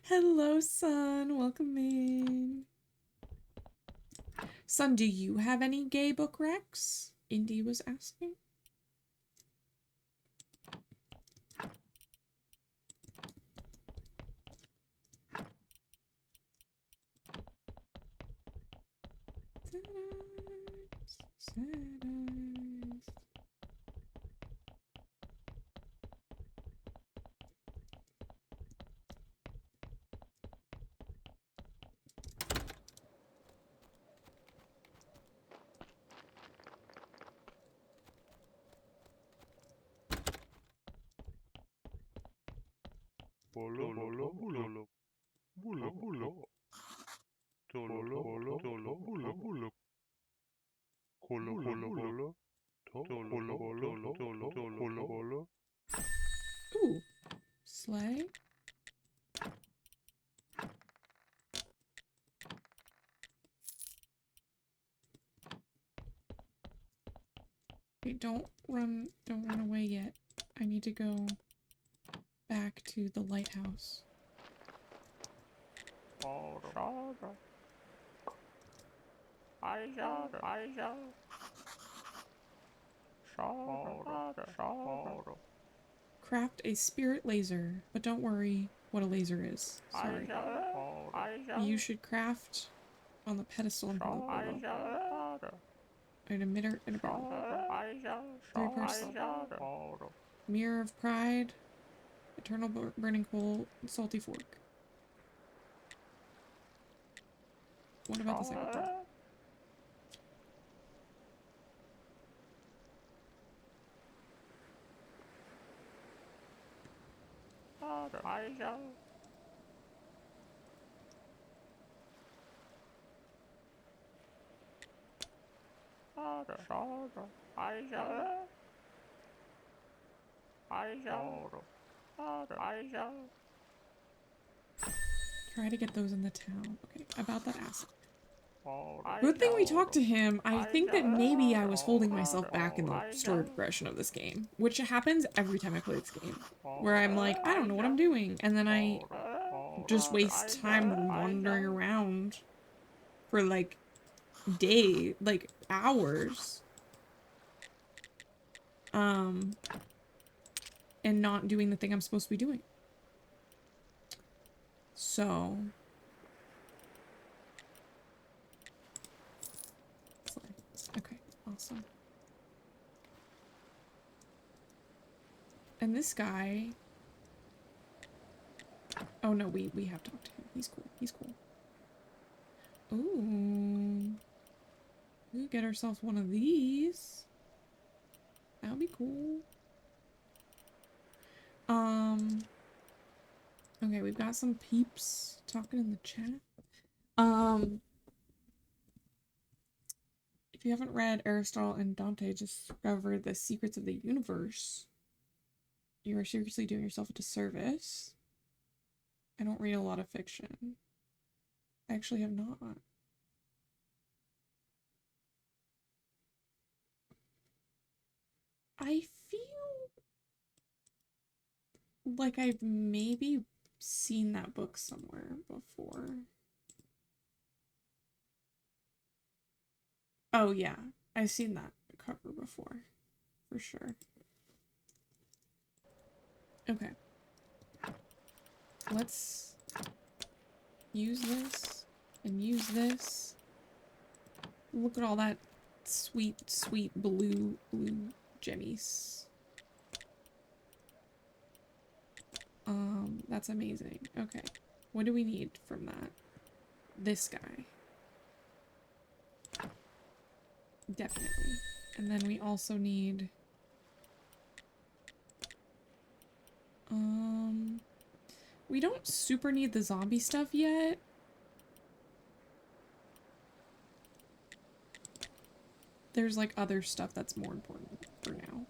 Hello, Sun. Welcome in. Sun, do you have any gay book recs? Indy was asking. Ooh, sleigh. Wait, don't run away yet. I need to go back to the lighthouse. Craft a spirit laser, but don't worry what a laser is. Sorry. You should craft on the pedestal in front of the logo. An emitter and a bomb. 3-part Mirror of Pride, Eternal Burning Coal, Salty Fork. What about the second part? Try to get those in the town. Okay, about that acid. Good thing we talked to him. I think that maybe I was holding myself back in the story progression of this game, which happens every time I play this game, where I'm like, I don't know what I'm doing, and then I just waste time wandering around for like hours, and not doing the thing I'm supposed to be doing. So okay, awesome. And this guy, oh no, we have talked to him. He's cool. He's cool. Ooh, we could get ourselves one of these. That would be cool. Okay, we've got some peeps talking in the chat. If you haven't read Aristotle and Dante Discover the Secrets of the Universe, you are seriously doing yourself a disservice. I don't read a lot of fiction. I actually have not. I feel like I've maybe seen that book somewhere before. Oh yeah, I've seen that cover before, for sure. Okay. Let's use this and use this. Look at all that sweet, sweet blue gemmies. That's amazing. Okay. What do we need from that? This guy. Definitely. And then we also need... we don't super need the zombie stuff yet. There's like other stuff that's more important for now.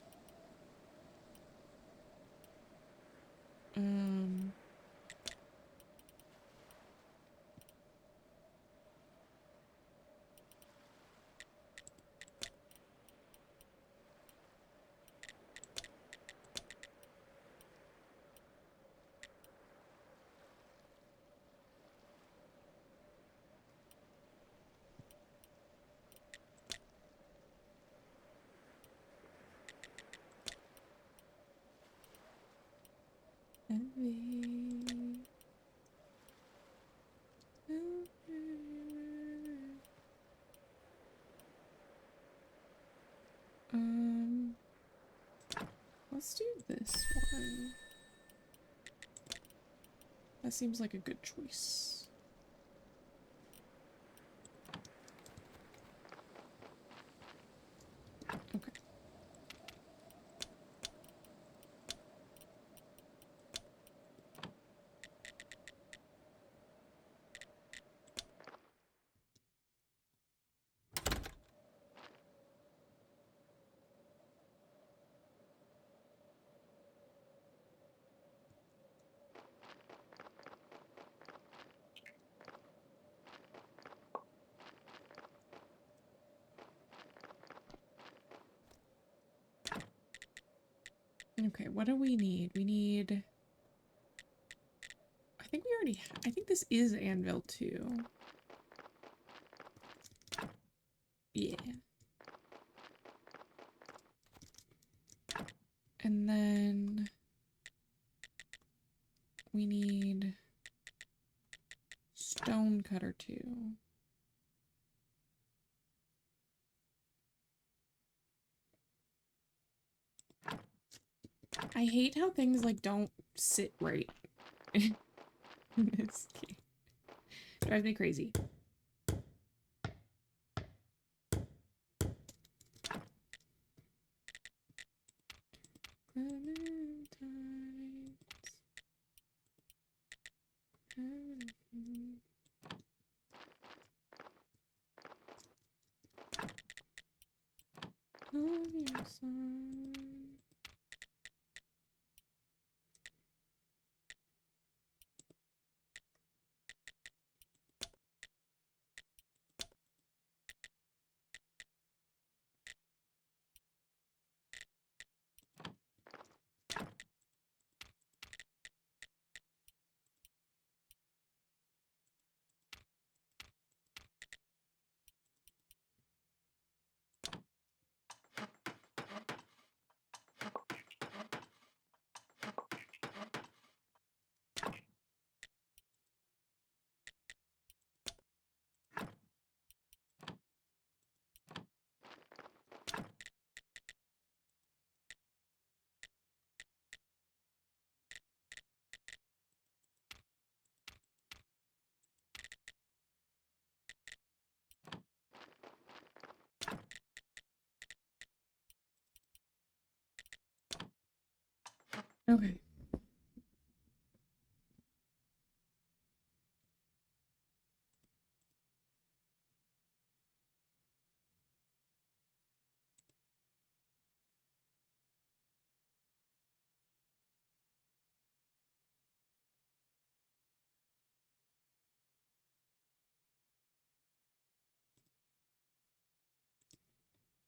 Let's do this one. That seems like a good choice. Okay. Okay, what do we need? We need... I think we already I think this is Anvil too. Yeah. And then we need stone cutter too. I hate how things like don't sit right in this game. Drives me crazy. Okay.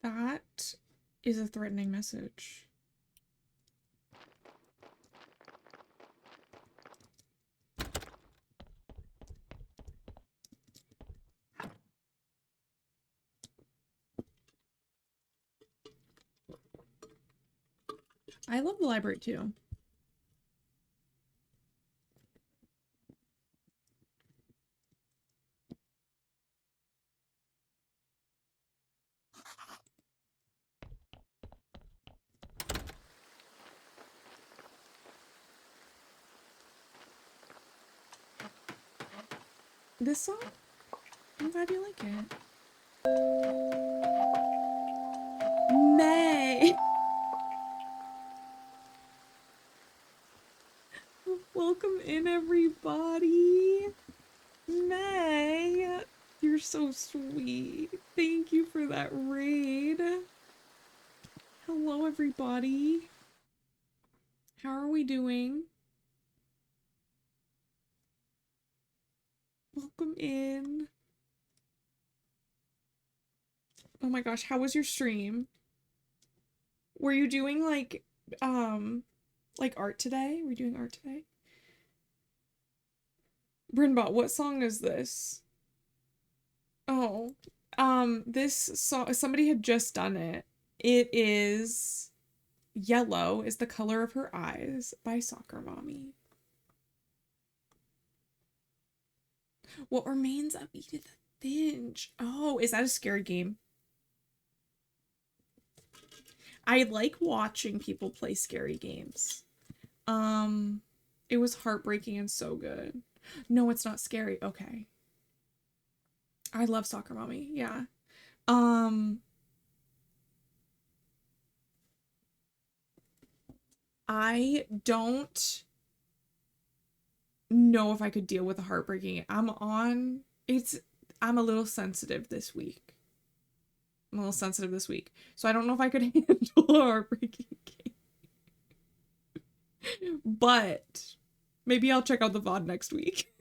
That is a threatening message. I love the library too. This song? I'm glad you like it. May! Welcome in, everybody! May! You're so sweet. Thank you for that raid. Hello, everybody. How are we doing? Welcome in. Oh my gosh, how was your stream? Were you doing like art today? Were you doing art today? Brynbot, what song is this? Oh, this song, somebody had just done it. It is Yellow is the Color of Her Eyes by Soccer Mommy. What Remains of Edith Finch? Oh, is that a scary game? I like watching people play scary games. It was heartbreaking and so good. No, it's not scary. Okay. I love Soccer Mommy. Yeah. I don't know if I could deal with a heartbreaking. I'm a little sensitive this week. So I don't know if I could handle a heartbreaking game. But maybe I'll check out the VOD next week.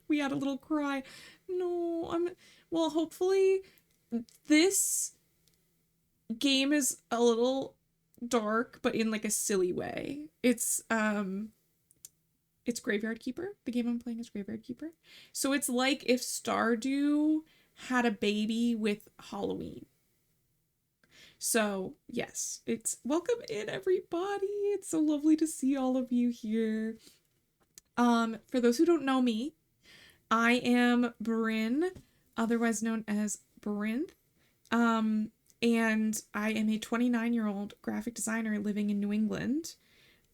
We had a little cry. No, well, hopefully this game is a little dark, but in like a silly way. It's Graveyard Keeper. The game I'm playing is Graveyard Keeper. So it's like if Stardew had a baby with Halloween. So yes, it's welcome in everybody. It's so lovely to see all of you here. For those who don't know me, I am Bryn, otherwise known as Brinth. And I am a 29-year-old graphic designer living in New England.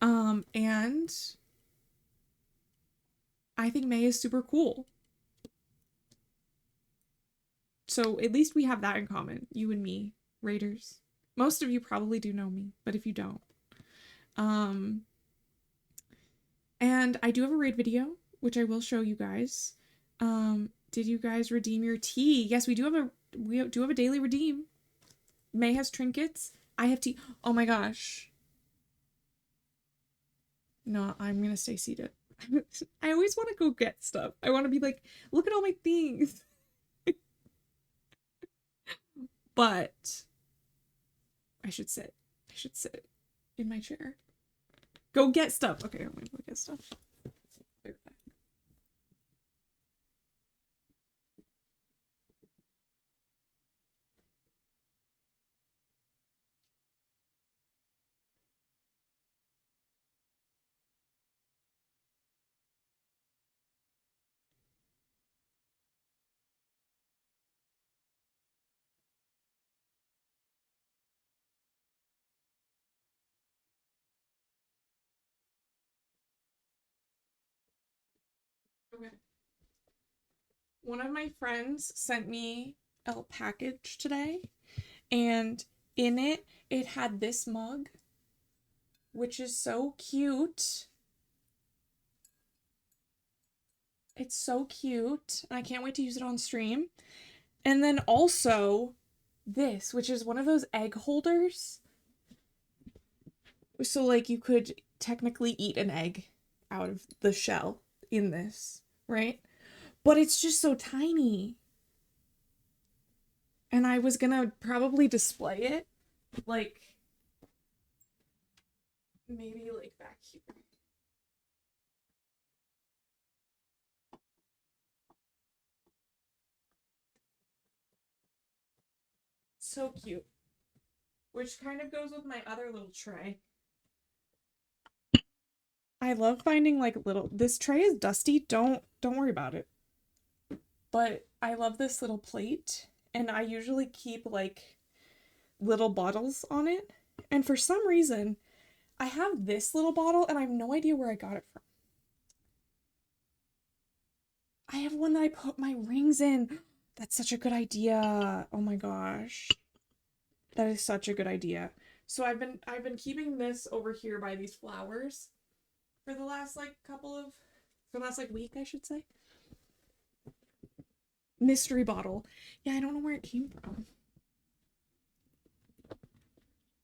And I think May is super cool. So at least we have that in common, you and me, Raiders. Most of you probably do know me, but if you don't. And I do have a raid video, which I will show you guys. Did you guys redeem your tea? Yes, we do have a daily redeem. May has trinkets. I have tea. Oh my gosh. No, I'm gonna stay seated. I always want to go get stuff. I want to be like, look at all my things. But I should sit. I should sit in my chair. Go get stuff. Okay, I'm gonna go get stuff. Be right back. Okay. One of my friends sent me a package today, and in it, it had this mug, which is so cute. It's so cute, and I can't wait to use it on stream. And then also this, which is one of those egg holders. So, like, you could technically eat an egg out of the shell in this, right? But it's just so tiny. And I was gonna probably display it, like, maybe, like, back here. So cute. Which kind of goes with my other little tray. I love finding like little, this tray is dusty, don't worry about it. But I love this little plate, and I usually keep like little bottles on it. And for some reason, I have this little bottle and I have no idea where I got it from. I have one that I put my rings in. That's such a good idea. Oh my gosh. That is such a good idea. So I've been keeping this over here by these flowers for the last week, I should say. Mystery bottle. Yeah, I don't know where it came from.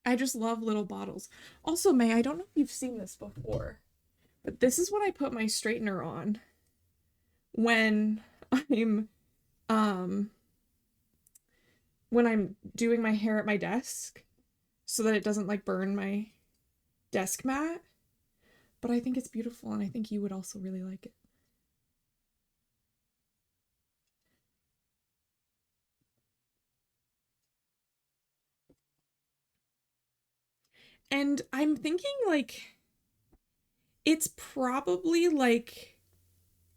I just love little bottles. Also, May, I don't know if you've seen this before, but this is what I put my straightener on when I'm doing my hair at my desk so that it doesn't like burn my desk mat. But I think it's beautiful, and I think you would also really like it. And I'm thinking like it's probably like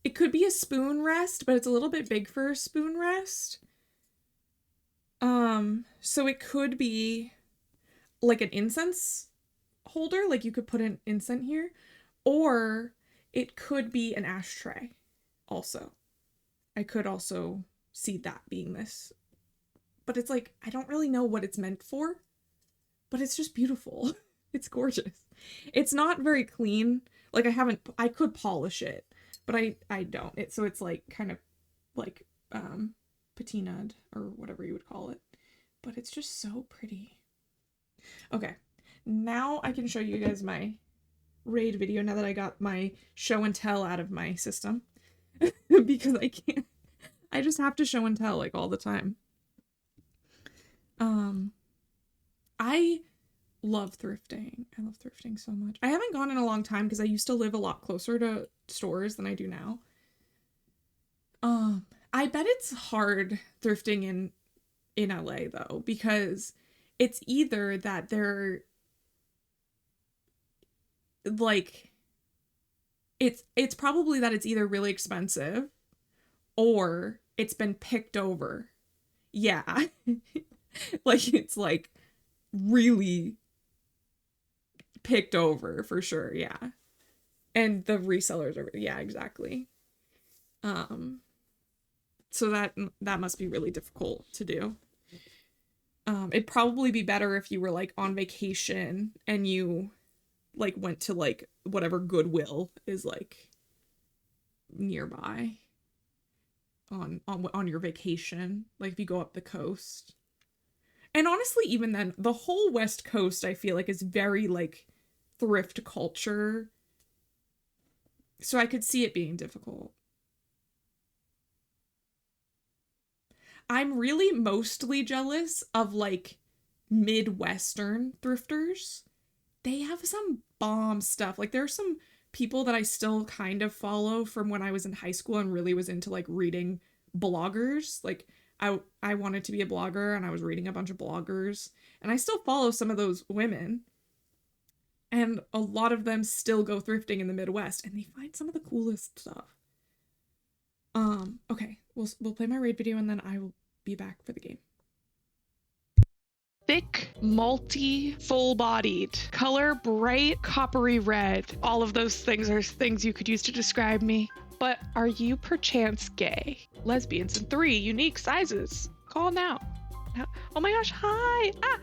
it could be a spoon rest, but it's a little bit big for a spoon rest. So it could be like an incense holder, like you could put an incense here, or it could be an ashtray also. I could also see that being this. But it's like, I don't really know what it's meant for, but it's just beautiful. It's gorgeous. It's not very clean. Like I could polish it, but I don't. So it's like kind of like patinaed or whatever you would call it. But it's just so pretty. Okay, now I can show you guys my raid video now that I got my show and tell out of my system. Because I just have to show and tell like all the time. I love thrifting. I love thrifting so much. I haven't gone in a long time because I used to live a lot closer to stores than I do now. I bet it's hard thrifting in LA though, because it's either that they're like it's probably that it's either really expensive or it's been picked over. Yeah. Like it's like really picked over for sure, yeah. And the resellers are, yeah, exactly. So that must be really difficult to do. It'd probably be better if you were like on vacation and you like went to like whatever Goodwill is like nearby on your vacation, like if you go up the coast. And honestly, even then, the whole West Coast I feel like is very like thrift culture, so I could see it being difficult. I'm really mostly jealous of like Midwestern thrifters. They have some bomb stuff. Like there are some people that I still kind of follow from when I was in high school and really was into like reading bloggers. Like I wanted to be a blogger and I was reading a bunch of bloggers, and I still follow some of those women. And a lot of them still go thrifting in the Midwest and they find some of the coolest stuff. Okay, we'll play my raid video and then I will be back for the game. Thick, malty, full-bodied, color bright, coppery red. All of those things are things you could use to describe me. But are you perchance gay? Lesbians in 3 unique sizes. Call now. Oh my gosh, hi! Ah!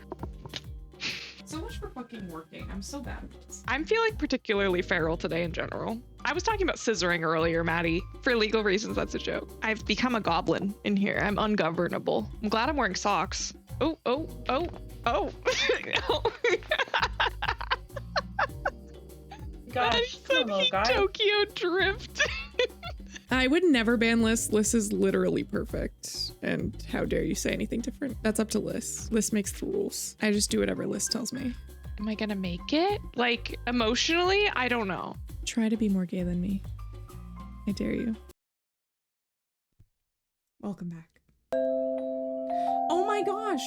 So much for fucking working. I'm so bad at this. I'm feeling particularly feral today in general. I was talking about scissoring earlier, Maddie. For legal reasons, that's a joke. I've become a goblin in here. I'm ungovernable. I'm glad I'm wearing socks. Oh. Gosh, come on, little guy. Tokyo Drift. I would never ban Liz. Liz is literally perfect. And how dare you say anything different? That's up to Liz. Liz makes the rules. I just do whatever Liz tells me. Am I gonna make it? Like, emotionally? I don't know. Try to be more gay than me. I dare you. Welcome back. Oh my gosh!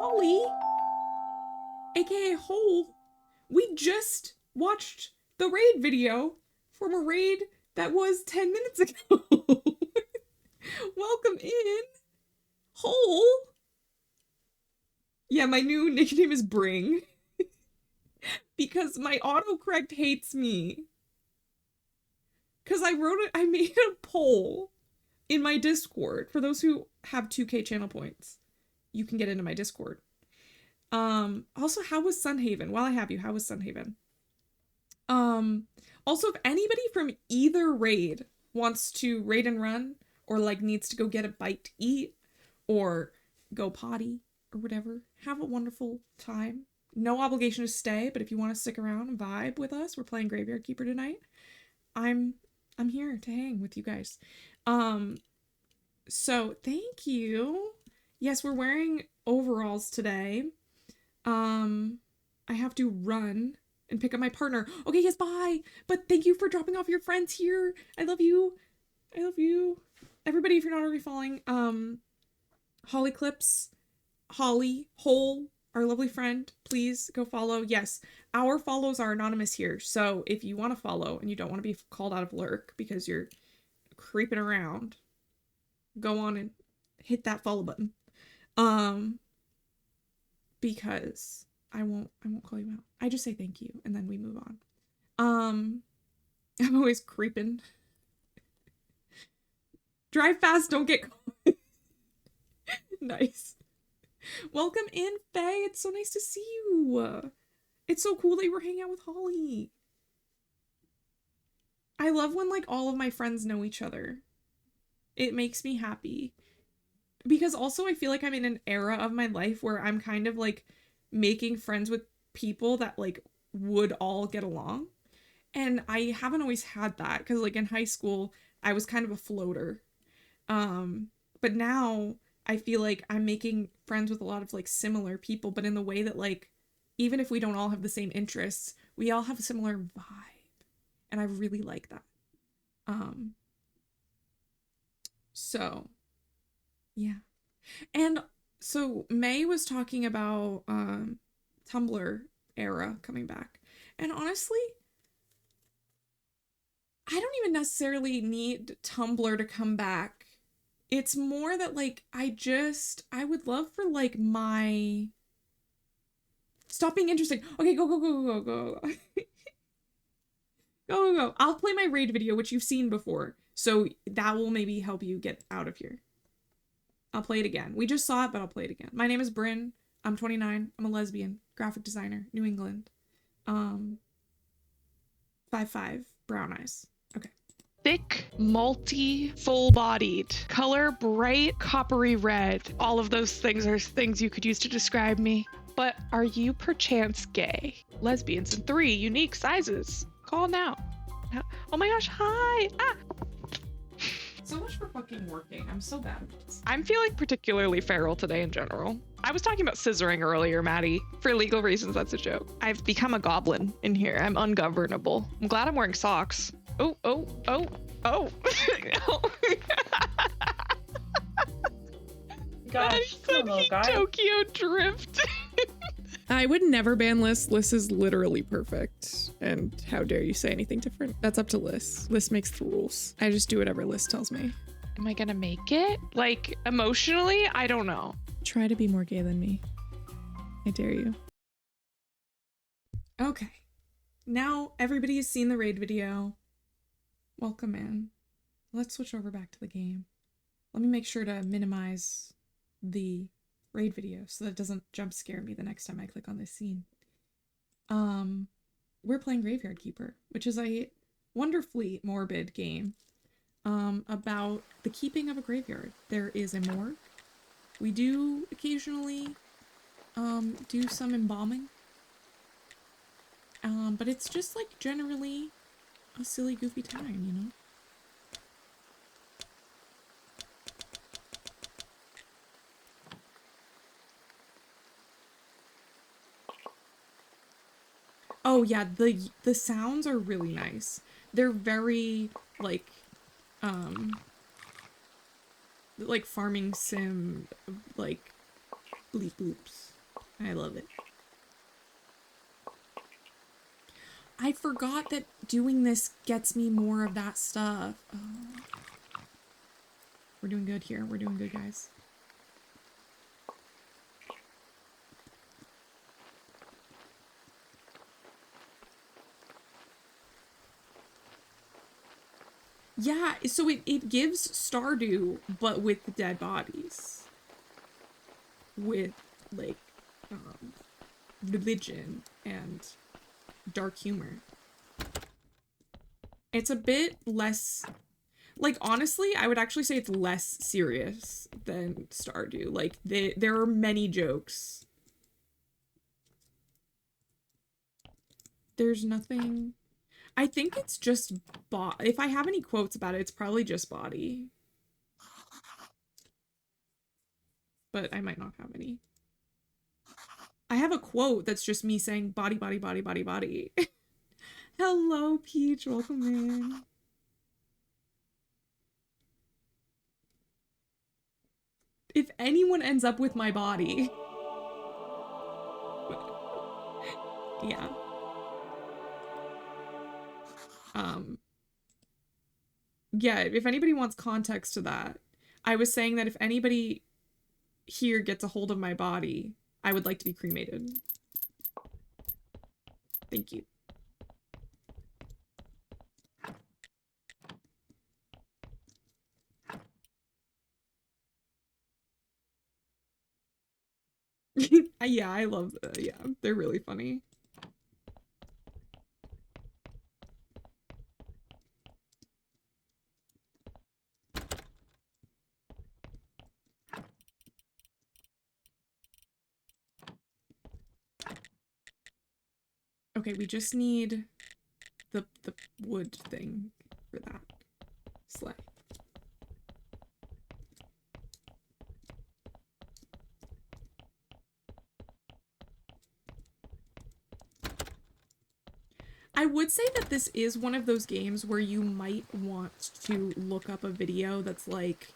Holly! AKA Hole! We just watched the raid video from a raid that was 10 minutes ago. Welcome in, Hole! Yeah, my new nickname is Bring. Because my autocorrect hates me. Because I made a poll in my Discord. For those who have 2K channel points, you can get into my Discord. Also, how was Sunhaven? While I have you, how was Sunhaven? Also, if anybody from either raid wants to raid and run, or like needs to go get a bite to eat, or go potty, or whatever, have a wonderful time. No obligation to stay, but if you want to stick around and vibe with us, we're playing Graveyard Keeper tonight. I'm here to hang with you guys. So thank you. Yes, we're wearing overalls today. I have to run and pick up my partner. Okay, yes, bye. But thank you for dropping off your friends here. I love you. I love you. Everybody, if you're not already following, Holly Clips, Holly, Hole, our lovely friend, please go follow. Yes, our follows are anonymous here. So if you want to follow and you don't want to be called out of lurk because you're creeping around, go on and hit that follow button. Because I won't call you out. I just say thank you and then we move on. I'm always creeping. Drive fast, don't get caught. Nice. Welcome in, Faye. It's so nice to see you. It's so cool that you were hanging out with Holly. I love when like all of my friends know each other. It makes me happy. Because also I feel like I'm in an era of my life where I'm kind of like making friends with people that like would all get along. And I haven't always had that because like in high school I was kind of a floater. But now I feel like I'm making friends with a lot of like similar people, but in the way that like even if we don't all have the same interests, we all have a similar vibe. And I really like that. So yeah. And so May was talking about Tumblr era coming back. And honestly, I don't even necessarily need Tumblr to come back. It's more that like I would love for like my stop being interesting. Okay, go. Go. I'll play my raid video, which you've seen before. So that will maybe help you get out of here. I'll play it again. We just saw it, but I'll play it again. My name is Bryn. I'm 29. I'm a lesbian. Graphic designer. New England. 5'5". Brown eyes. Okay. Thick, malty, full-bodied, color bright, coppery red. All of those things are things you could use to describe me. But are you perchance gay? Lesbians in 3 unique sizes. Call now. Oh my gosh, hi! Ah! So much for fucking working. I'm so bad at this. I'm feeling particularly feral today in general. I was talking about scissoring earlier, Maddie. For legal reasons, that's a joke. I've become a goblin in here. I'm ungovernable. I'm glad I'm wearing socks. Oh. Gosh, poor little guy. Tokyo Drift. I would never ban Liz. Liz is literally perfect. And how dare you say anything different? That's up to Liz. Liz makes the rules. I just do whatever Liz tells me. Am I gonna make it? Like, emotionally? I don't know. Try to be more gay than me. I dare you. Okay. Now everybody has seen the raid video. Welcome in. Let's switch over back to the game. Let me make sure to minimize the raid video so that it doesn't jump scare me the next time I click on this scene. We're playing Graveyard Keeper, which is a wonderfully morbid game about the keeping of a graveyard. There is a morgue. We do occasionally do some embalming. But it's just like generally a silly, goofy time, you know? Oh yeah, the sounds are really nice. They're very like farming sim, like bleep bloops. I love it. I forgot that doing this gets me more of that stuff. Oh. We're doing good here. We're doing good, guys. Yeah, so it gives Stardew, but with dead bodies. With, like, religion and dark humor. It's a bit less... Like, honestly, I would actually say it's less serious than Stardew. Like, there are many jokes. There's nothing... I think it's just if I have any quotes about it, it's probably just body. But I might not have any. I have a quote that's just me saying body, body, body, body, body. Hello, Peach. Welcome in. If anyone ends up with my body. Yeah. Yeah, if anybody wants context to that, I was saying that if anybody here gets a hold of my body, I would like to be cremated. Thank you. Yeah, I love yeah, they're really funny. Okay, we just need the wood thing for that sleigh. I would say that this is one of those games where you might want to look up a video that's like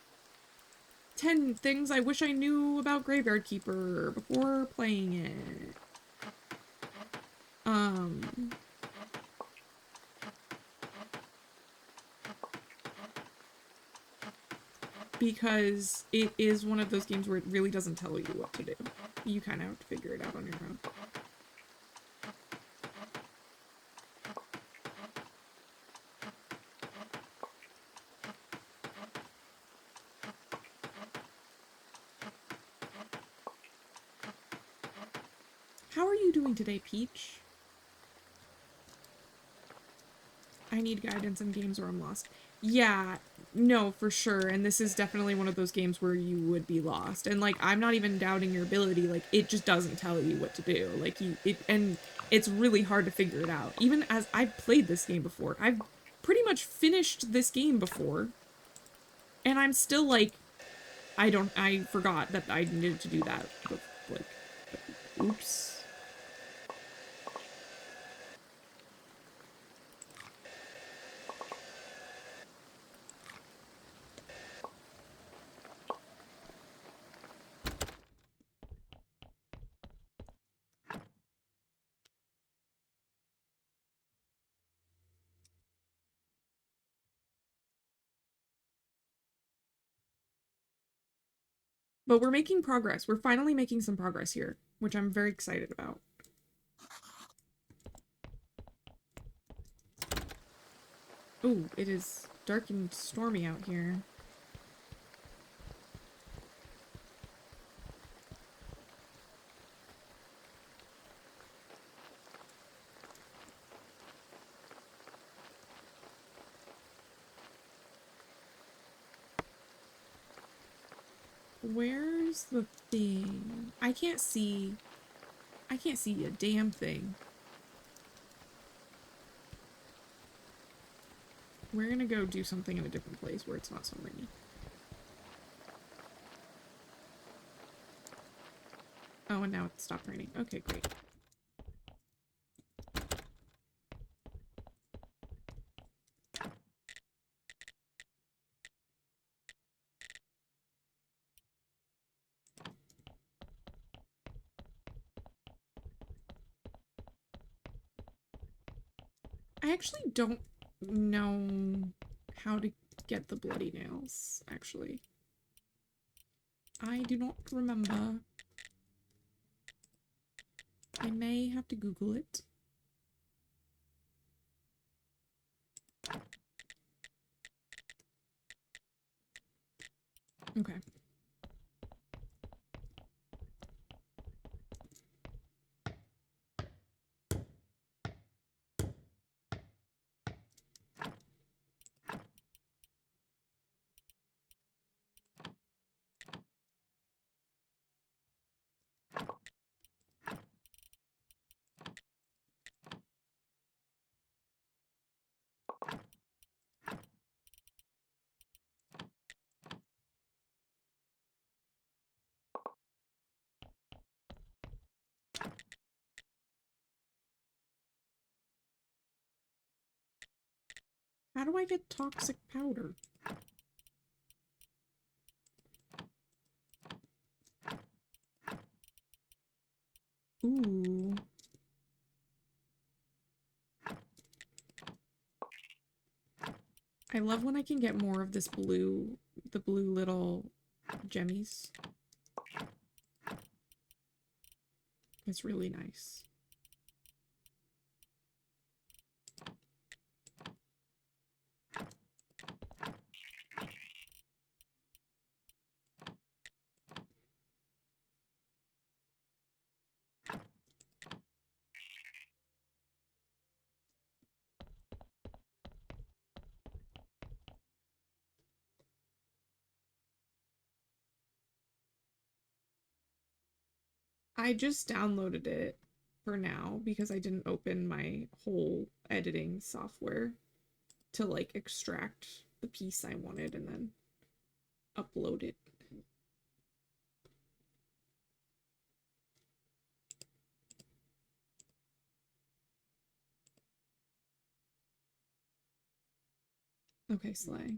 10 things I wish I knew about Graveyard Keeper before playing it. Because it is one of those games where it really doesn't tell you what to do. You kind of have to figure it out on your own. How are you doing today, Peach? I need guidance in games where I'm lost. Yeah, no, for sure. And this is definitely one of those games where you would be lost. And like, I'm not even doubting your ability. Like, it just doesn't tell you what to do. Like, and it's really hard to figure it out. Even as I've played this game before. I've pretty much finished this game before. And I'm still like, I forgot that I needed to do that. But, like, oops. But we're making progress. We're finally making some progress here, which I'm very excited about. Ooh, it is dark and stormy out here. Where's the thing? I can't see a damn thing. We're gonna go do something in a different place where it's not so rainy. Oh, and now it stopped raining. Okay, great. I actually don't know how to get the bloody nails, actually. I do not remember. I may have to Google it. Okay. How do I get toxic powder? Ooh. I love when I can get more of this blue, the blue little gemmies. It's really nice. I just downloaded it for now because I didn't open my whole editing software to like extract the piece I wanted and then upload it. Okay, slay.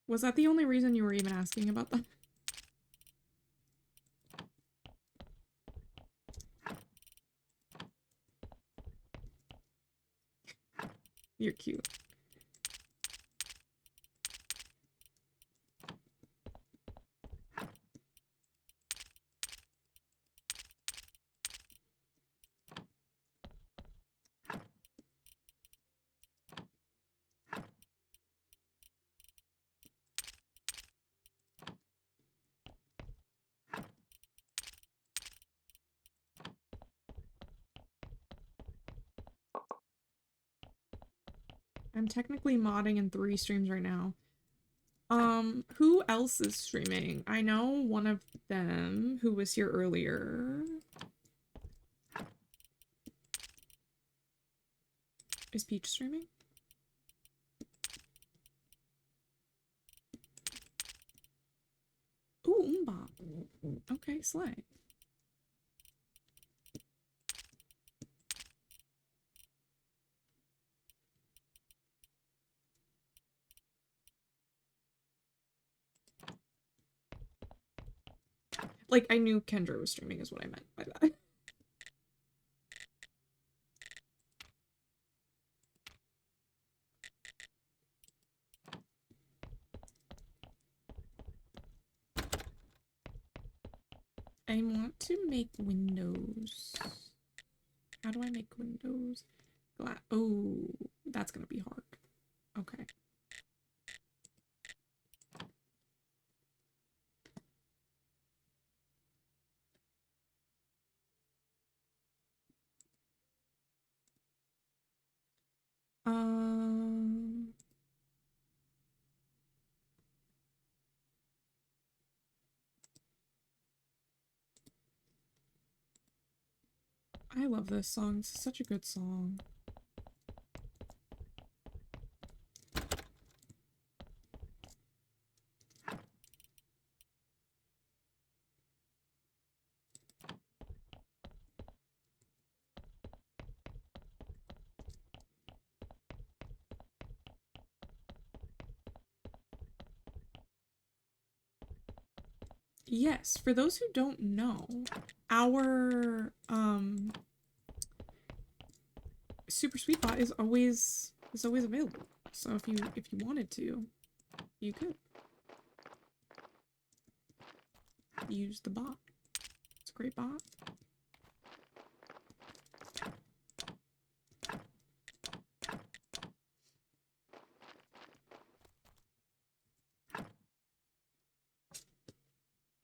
Was that the only reason you were even asking about that? You're cute. I'm technically modding in 3 streams right now. Who else is streaming? I know one of them who was here earlier. Is Peach streaming? Ooh, Umbop. Okay, slay. Like, I knew Kendra was streaming is what I meant by that. I want to make windows. How do I make windows? Oh, that's gonna be hard. Okay. Um, I love this song. It's such a good song. Yes, for those who don't know, our Super Sweet Bot is always available. So if you wanted to, you could use the bot. It's a great bot.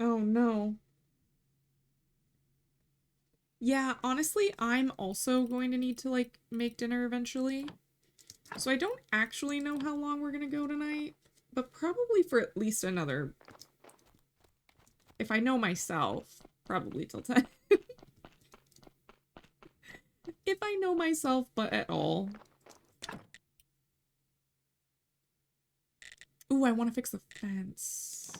Oh no. Yeah, honestly, I'm also going to need to, like, make dinner eventually. So I don't actually know how long we're gonna go tonight, but probably for at least another... If I know myself, probably till 10. If I know myself, but at all. Ooh, I want to fix the fence.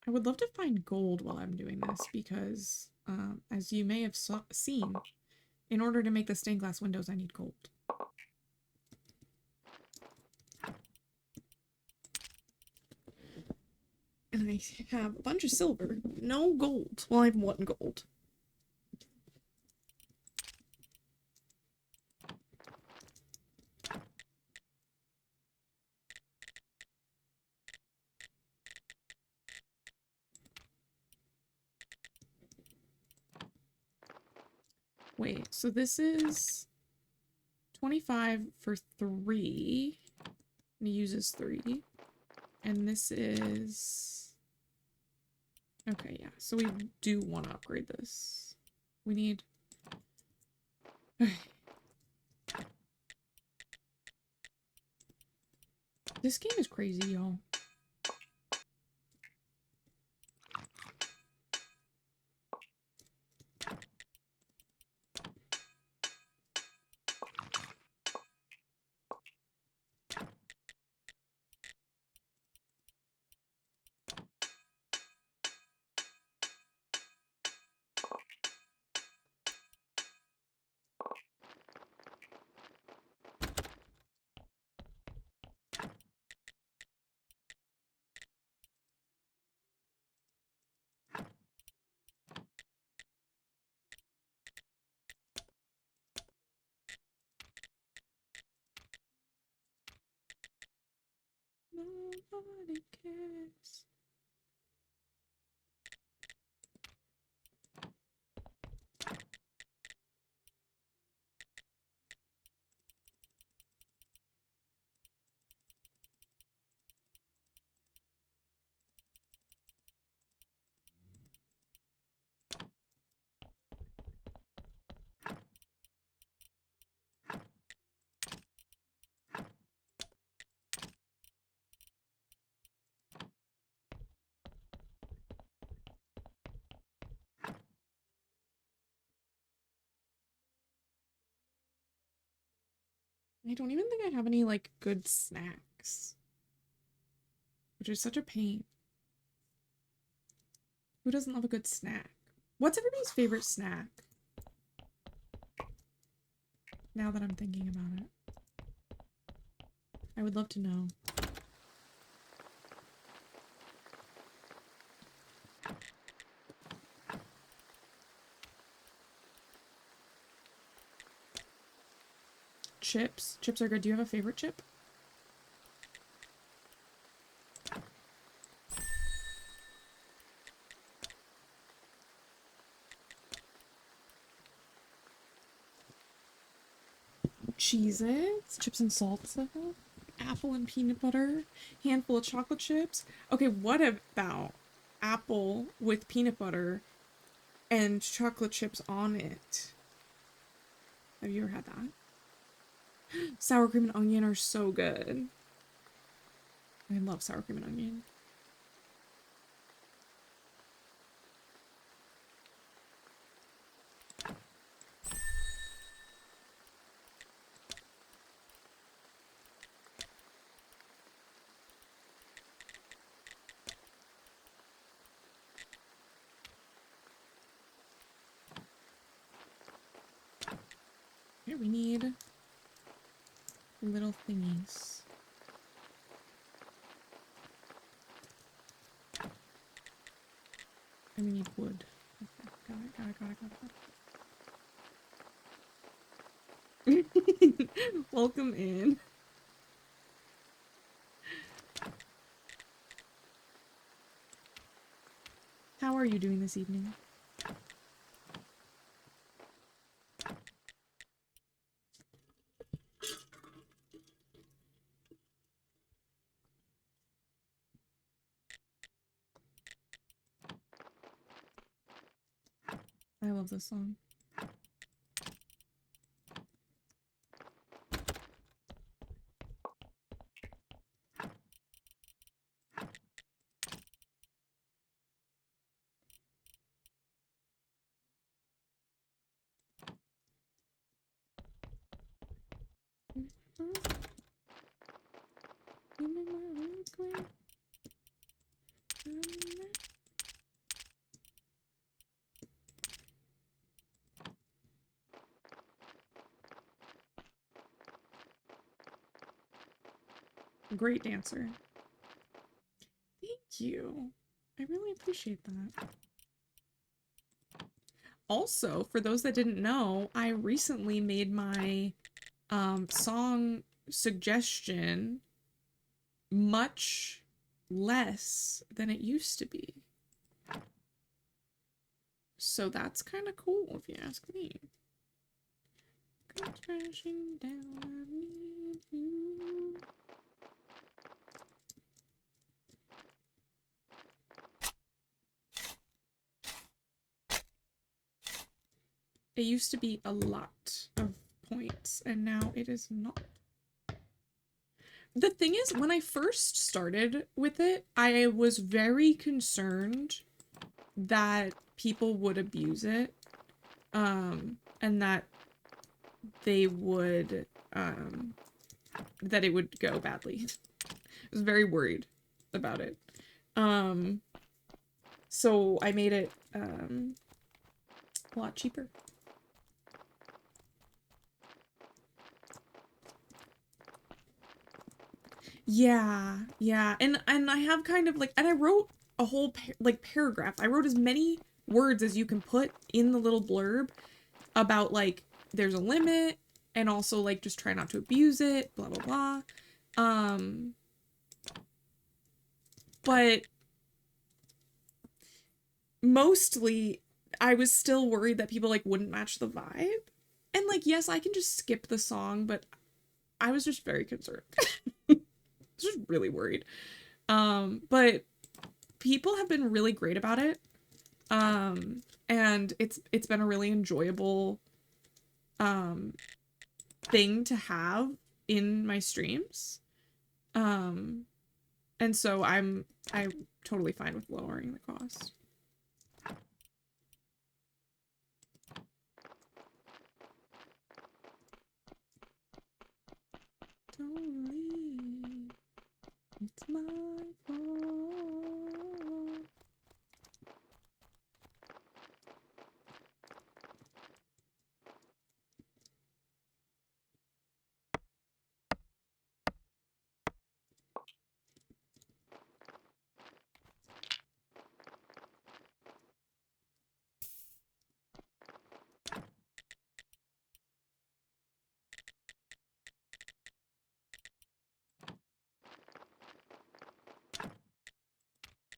I would love to find gold while I'm doing this because, as you may have seen, in order to make the stained glass windows, I need gold. And I have a bunch of silver. No gold. Well, I have 1 gold. Wait, so this is 25 for 3. And he uses 3. And this is... Okay, yeah. So we do want to upgrade this. We need... This game is crazy, y'all. Nobody cares. I don't even think I have any, like, good snacks. Which is such a pain. Who doesn't love a good snack? What's everybody's favorite snack? Now that I'm thinking about it. I would love to know. Chips. Chips are good. Do you have a favorite chip? Cheez-Its, chips and salsa, apple and peanut butter, handful of chocolate chips. Okay, what about apple with peanut butter and chocolate chips on it? Have you ever had that? Sour cream and onion are so good. I love sour cream and onion. Here we need little thingies. And we need wood. Okay, got it. Welcome in. How are you doing this evening? I love this song. Great dancer. Thank you. I really appreciate that. Also, for those that didn't know, I recently made my song suggestion much less than it used to be. So that's kind of cool if you ask me. comes crashing down. I need you. It used to be a lot of points, and now it is not. The thing is, when I first started with it, I was very concerned that people would abuse it, and that they would, that it would go badly. I was very worried about it. So I made it, a lot cheaper. Yeah, and I have kind of like, and I wrote a whole paragraph. I wrote as many words as you can put in the little blurb about like there's a limit, and also like just try not to abuse it, blah blah blah. But mostly I was still worried that people like wouldn't match the vibe. And like, yes, I can just skip the song, but I was just very concerned. Just really worried. But people have been really great about it. And it's been a really enjoyable thing to have in my streams. And so I'm totally fine with lowering the cost. Don't leave. It's my fault.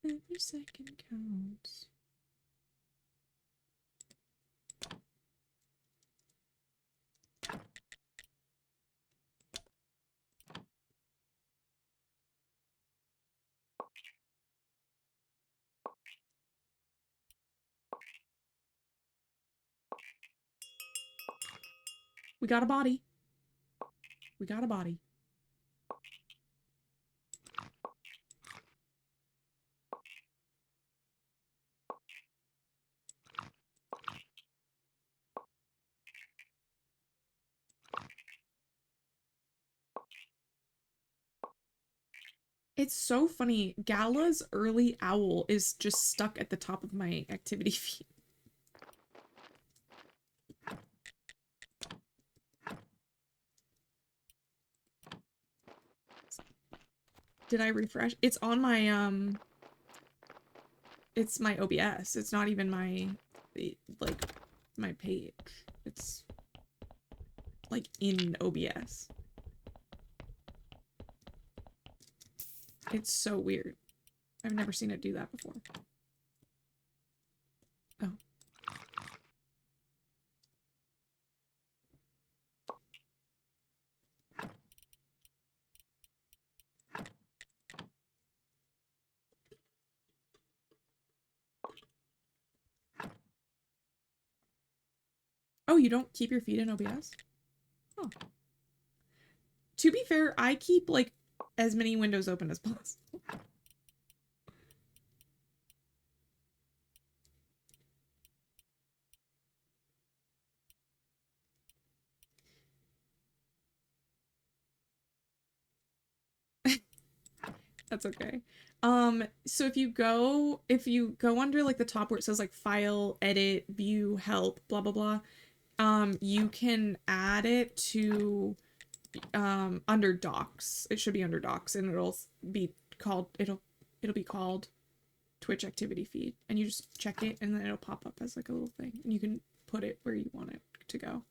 Every second counts. We got a body. We got a body. It's so funny. Gala's early owl is just stuck at the top of my activity feed. Did I refresh? It's on my, it's my OBS. It's not even my, like, my page. It's, like, in OBS. It's so weird. I've never seen it do that before. Oh. Oh, you don't keep your feed in OBS? Oh. To be fair, I keep, like, as many windows open as possible. That's okay. So if you go under like the top where it says like file, edit, view, help, blah blah blah, you can add it to under docs. It should be under docs, and it'll be called Twitch activity feed, and you just check it and then it'll pop up as like a little thing, and you can put it where you want it to go.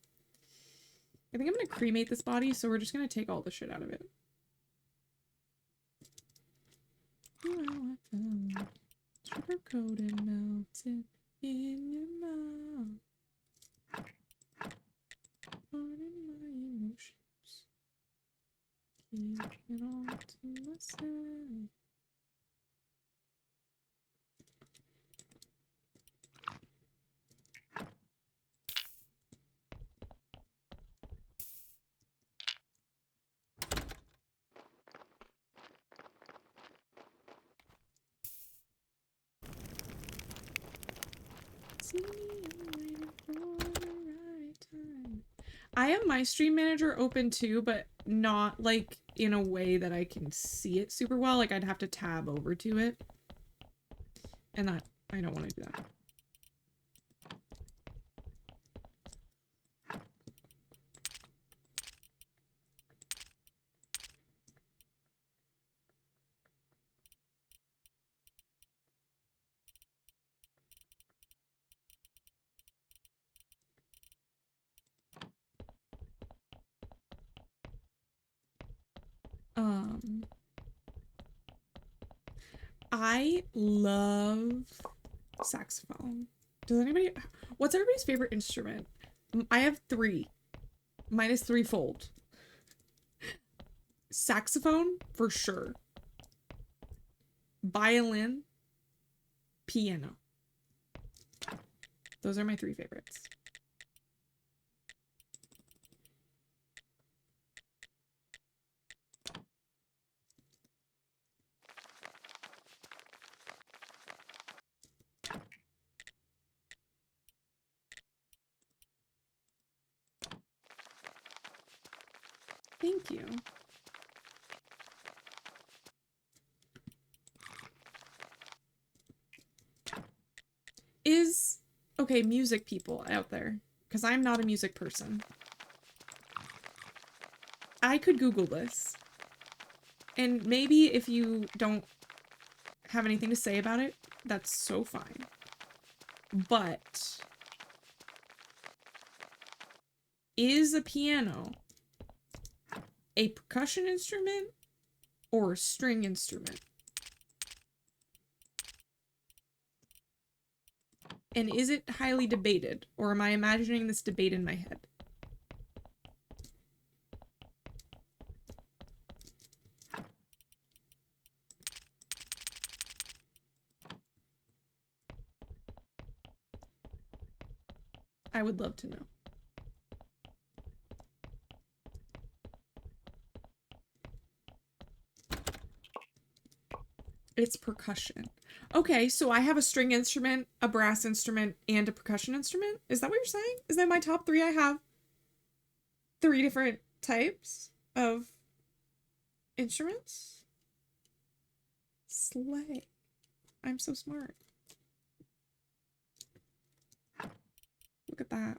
I think I'm gonna cremate this body, so we're just gonna take all the shit out of it. Sugar coated melted in your mouth. Cannot listen. See me waiting for the right time. I have my stream manager open too, but not like in a way that I can see it super well. Like I'd have to tab over to it. And that I don't want to do that. I love saxophone. Does anybody, what's everybody's favorite instrument? I have 3. Mine is threefold. Saxophone, for sure. Violin, piano. Those are my 3 favorites. Thank you. Okay, music people out there, because I'm not a music person. I could Google this. And maybe if you don't have anything to say about it, that's so fine. But is a piano a percussion instrument or a string instrument? And is it highly debated, or am I imagining this debate in my head? I would love to know. It's percussion. Okay, so I have a string instrument, a brass instrument, and a percussion instrument? Is that what you're saying? Is that my top 3? I have 3 different types of instruments? Slay. I'm so smart. Look at that.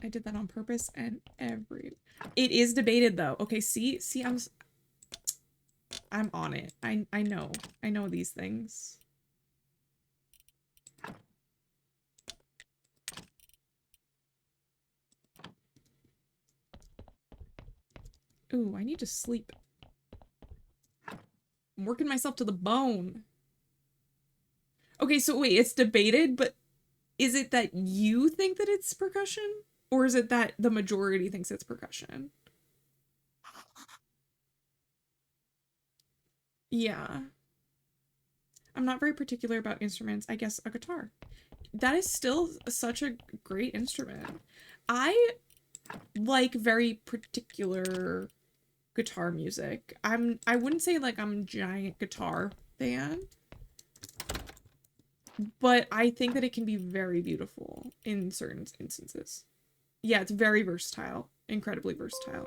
I did that on purpose and it is debated though. Okay, see, I'm on it. I know these things. Ooh, I need to sleep. I'm working myself to the bone. Okay, so wait, it's debated, but is it that you think that it's percussion? Or is it that the majority thinks it's percussion? Yeah. I'm not very particular about instruments. I guess a guitar. That is still such a great instrument. I like very particular guitar music. I wouldn't say like I'm a giant guitar fan, but I think that it can be very beautiful in certain instances. Yeah, it's very versatile. Incredibly versatile.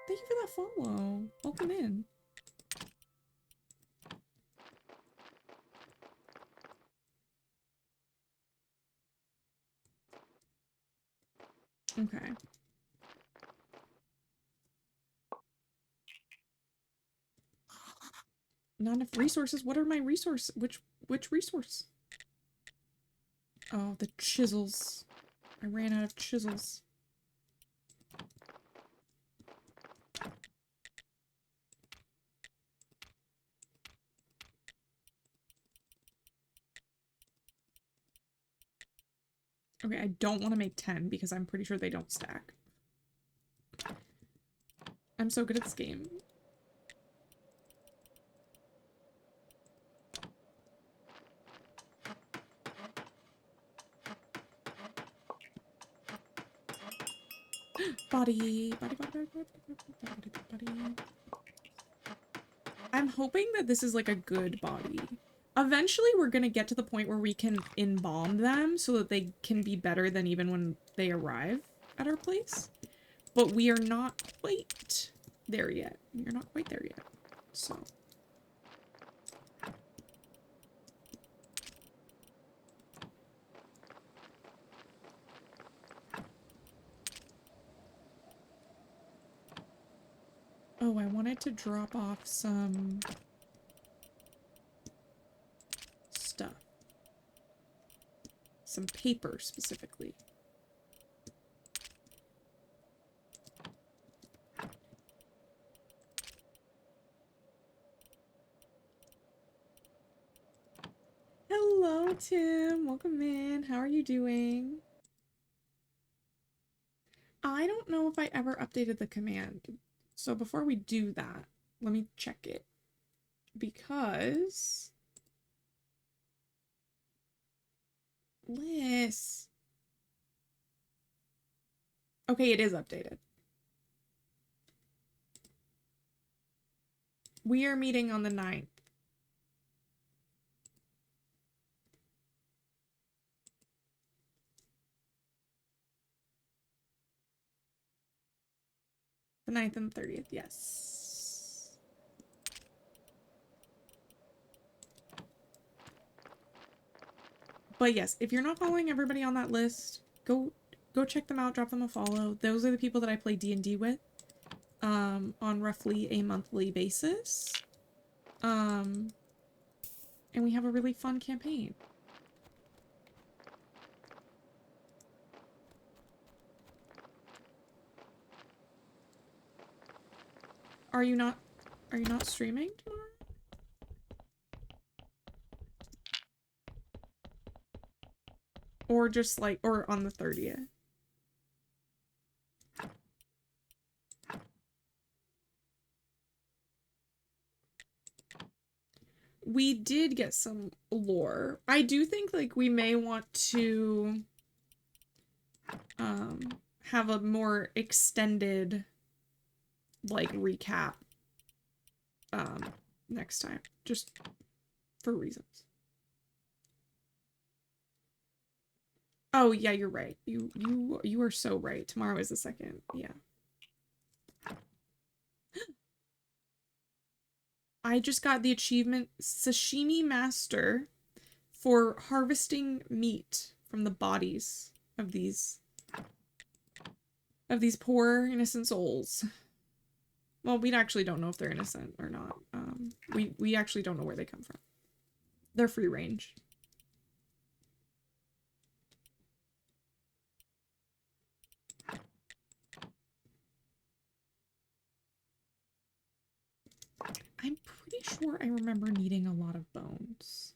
Thank you for that follow. Welcome in. Okay. Not enough resources. What are my resources? Which resource? Oh, the chisels. I ran out of chisels. Okay, I don't want to make 10 because I'm pretty sure they don't stack. I'm so good at this game. Body. I'm hoping that this is like a good body. Eventually, we're gonna get to the point where we can embalm them so that they can be better than even when they arrive at our place. But we are not quite there yet. We are not quite there yet. So. Oh, I wanted to drop off some stuff. Some paper, specifically. Hello, Tim. Welcome in. How are you doing? I don't know if I ever updated the command. So before we do that, let me check it. Because... Liz. Okay, it is updated. We are meeting on the 9th. The 9th and 30th, yes. But yes, if you're not following everybody on that list, go check them out, drop them a follow. Those are the people that I play D&D with on roughly a monthly basis. And we have a really fun campaign. Are you not streaming tomorrow? Or just like, or on the 30th? We did get some lore. I do think like we may want to have a more extended like recap next time, just for reasons. Oh yeah, you're right. You are so right. Tomorrow is the 2nd. Yeah. I just got the achievement Sashimi Master for harvesting meat from the bodies of these poor innocent souls. Well, we actually don't know if they're innocent or not. We actually don't know where they come from. They're free range. I'm pretty sure I remember needing a lot of bones.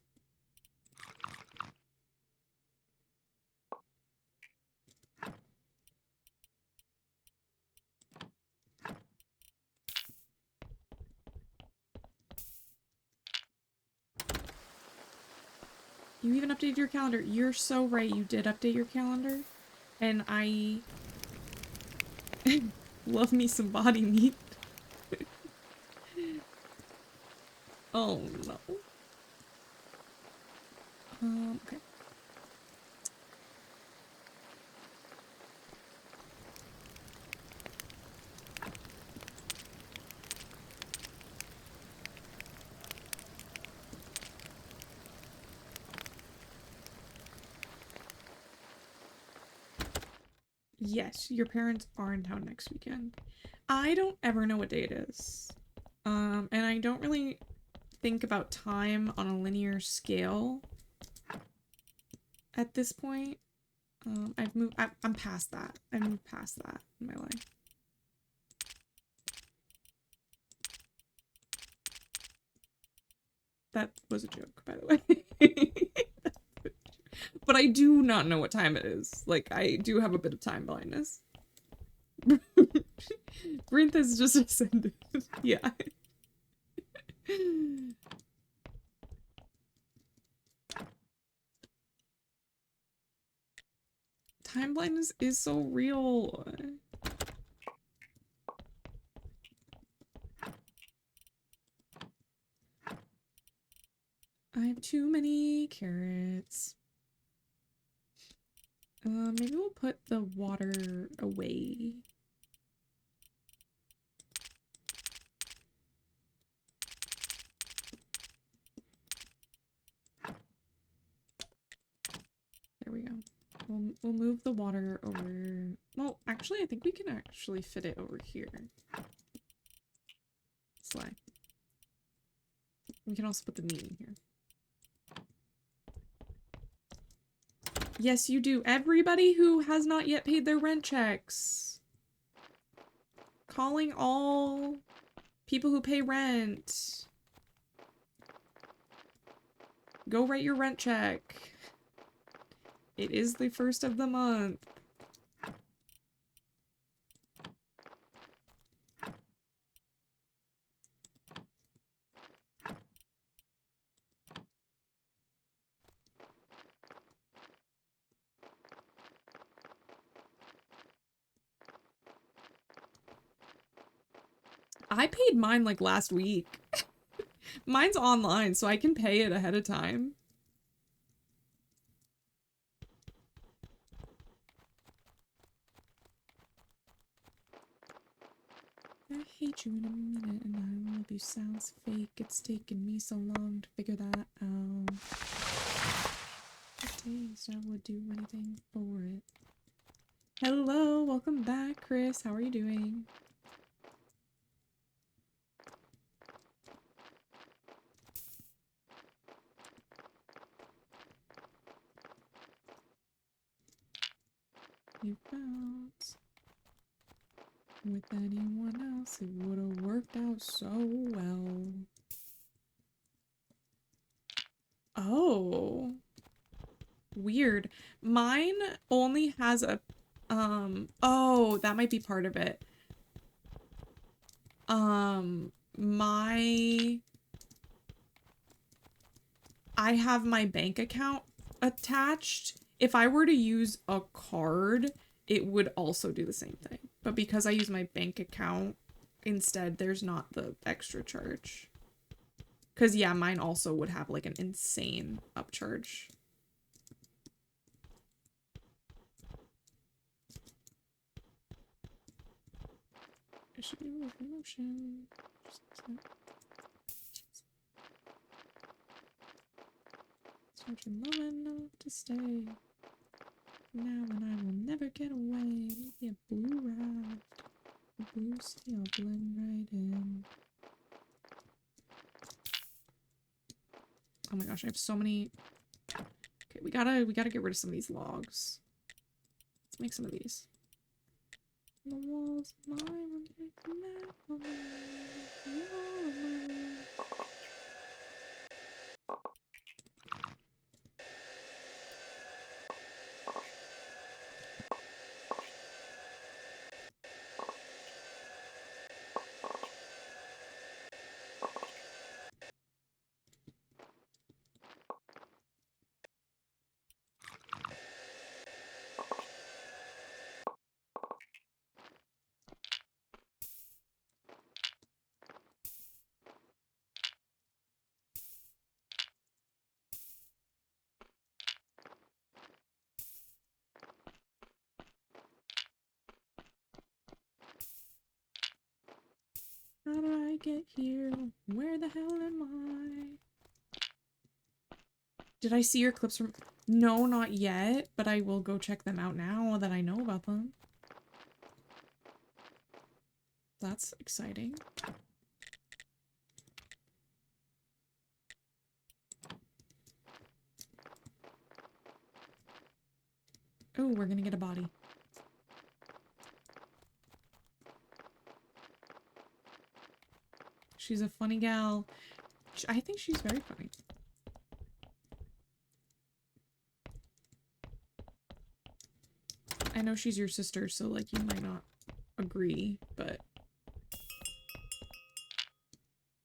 You even updated your calendar. You're so right. You did update your calendar. And I love me some body meat. Oh no. Okay. Yes, your parents are in town next weekend. I don't ever know what day it is. And I don't really think about time on a linear scale at this point. I'm past that. I moved past that in my life. That was a joke, by the way. But I do not know what time it is. Like, I do have a bit of time blindness. Brinth has just ascended. Yeah. Time blindness is so real. I have too many carrots. Maybe we'll put the water away. There we go. We'll move the water over. Well, actually, I think we can actually fit it over here. Sly. We can also put the meat in here. Yes, you do. Everybody who has not yet paid their rent checks. Calling all people who pay rent. Go write your rent check. It is the first of the month. I paid mine like last week. Mine's online, so I can pay it ahead of time. I hate you in a minute and I love you sounds fake. It's taken me so long to figure that out. The taste, I would do anything for it. Hello, welcome back, Chris. How are you doing? You felt with anyone else, it would have worked out so well. Oh, weird. Mine only has a, oh, that might be part of it. I have my bank account attached. If I were to use a card, it would also do the same thing. But because I use my bank account instead, there's not the extra charge. Because, yeah, mine also would have, like, an insane upcharge. I should be moved from motion. Such a moment not to stay. Now and I will never get away. Maybe a blue raft. A blue sea, I'll blend right in. Oh my gosh, I have so many. Okay, we gotta get rid of some of these logs. Let's make some of these. The walls of my room, the wall of my room. How did I get here? Where the hell am I? Did I see your clips from... No, not yet, but I will go check them out now that I know about them. That's exciting. Oh, we're gonna get a body. She's a funny gal. I think she's very funny. I know she's your sister, so like you might not agree, but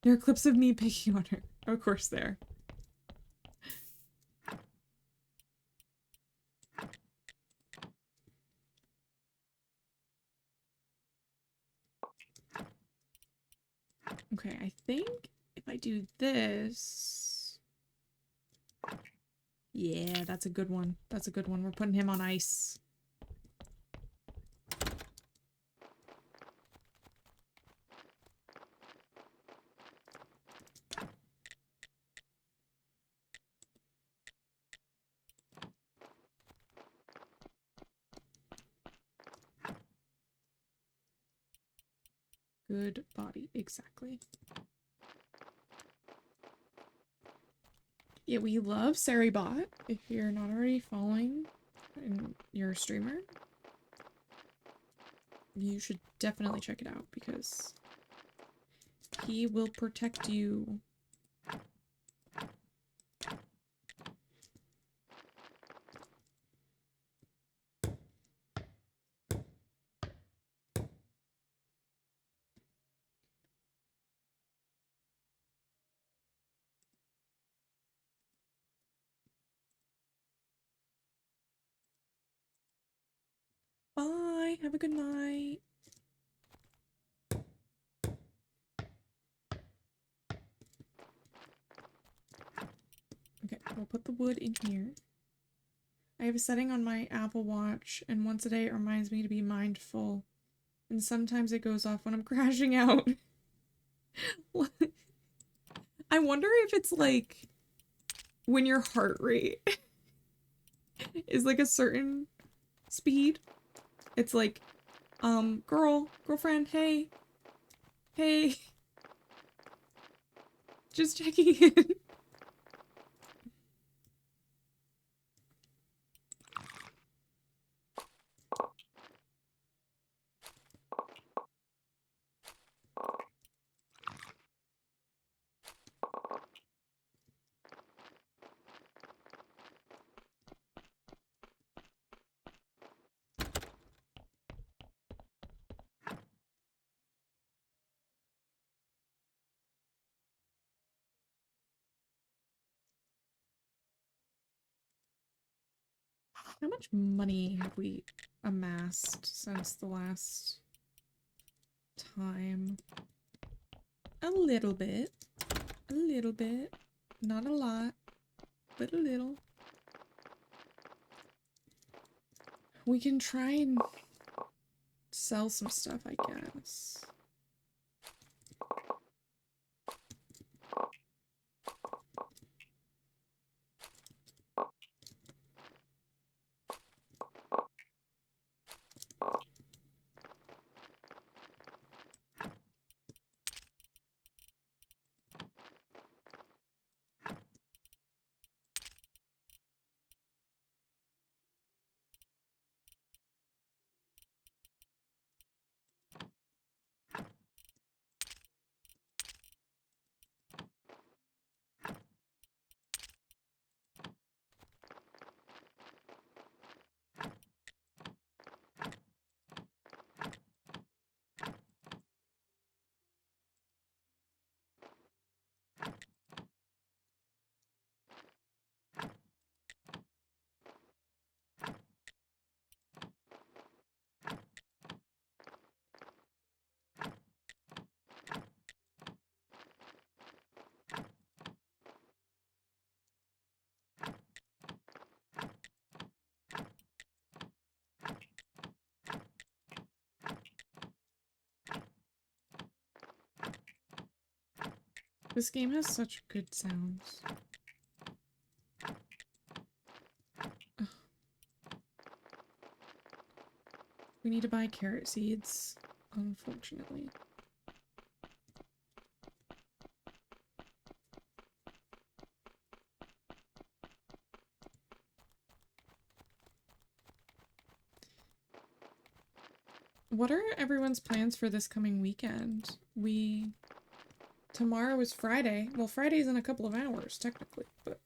there are clips of me picking on her. Of course there. Okay, I think if I do this... Yeah, that's a good one. That's a good one. We're putting him on ice. Good body, exactly. Yeah, we love Saribot. If you're not already following and you're a streamer, you should definitely check it out because he will protect you. Bye. Have a good night. Okay, we'll put the wood in here. I have a setting on my Apple Watch, and once a day it reminds me to be mindful. And sometimes it goes off when I'm crashing out. I wonder if it's like when your heart rate is like a certain speed. It's like, girlfriend, hey, just checking in. How much money have we amassed since the last time? A little bit. A little bit. Not a lot, but a little. We can try and sell some stuff, I guess. This game has such good sounds. Ugh. We need to buy carrot seeds, unfortunately. What are everyone's plans for this coming weekend? Tomorrow is Friday. Well, Friday's in a couple of hours, technically, but...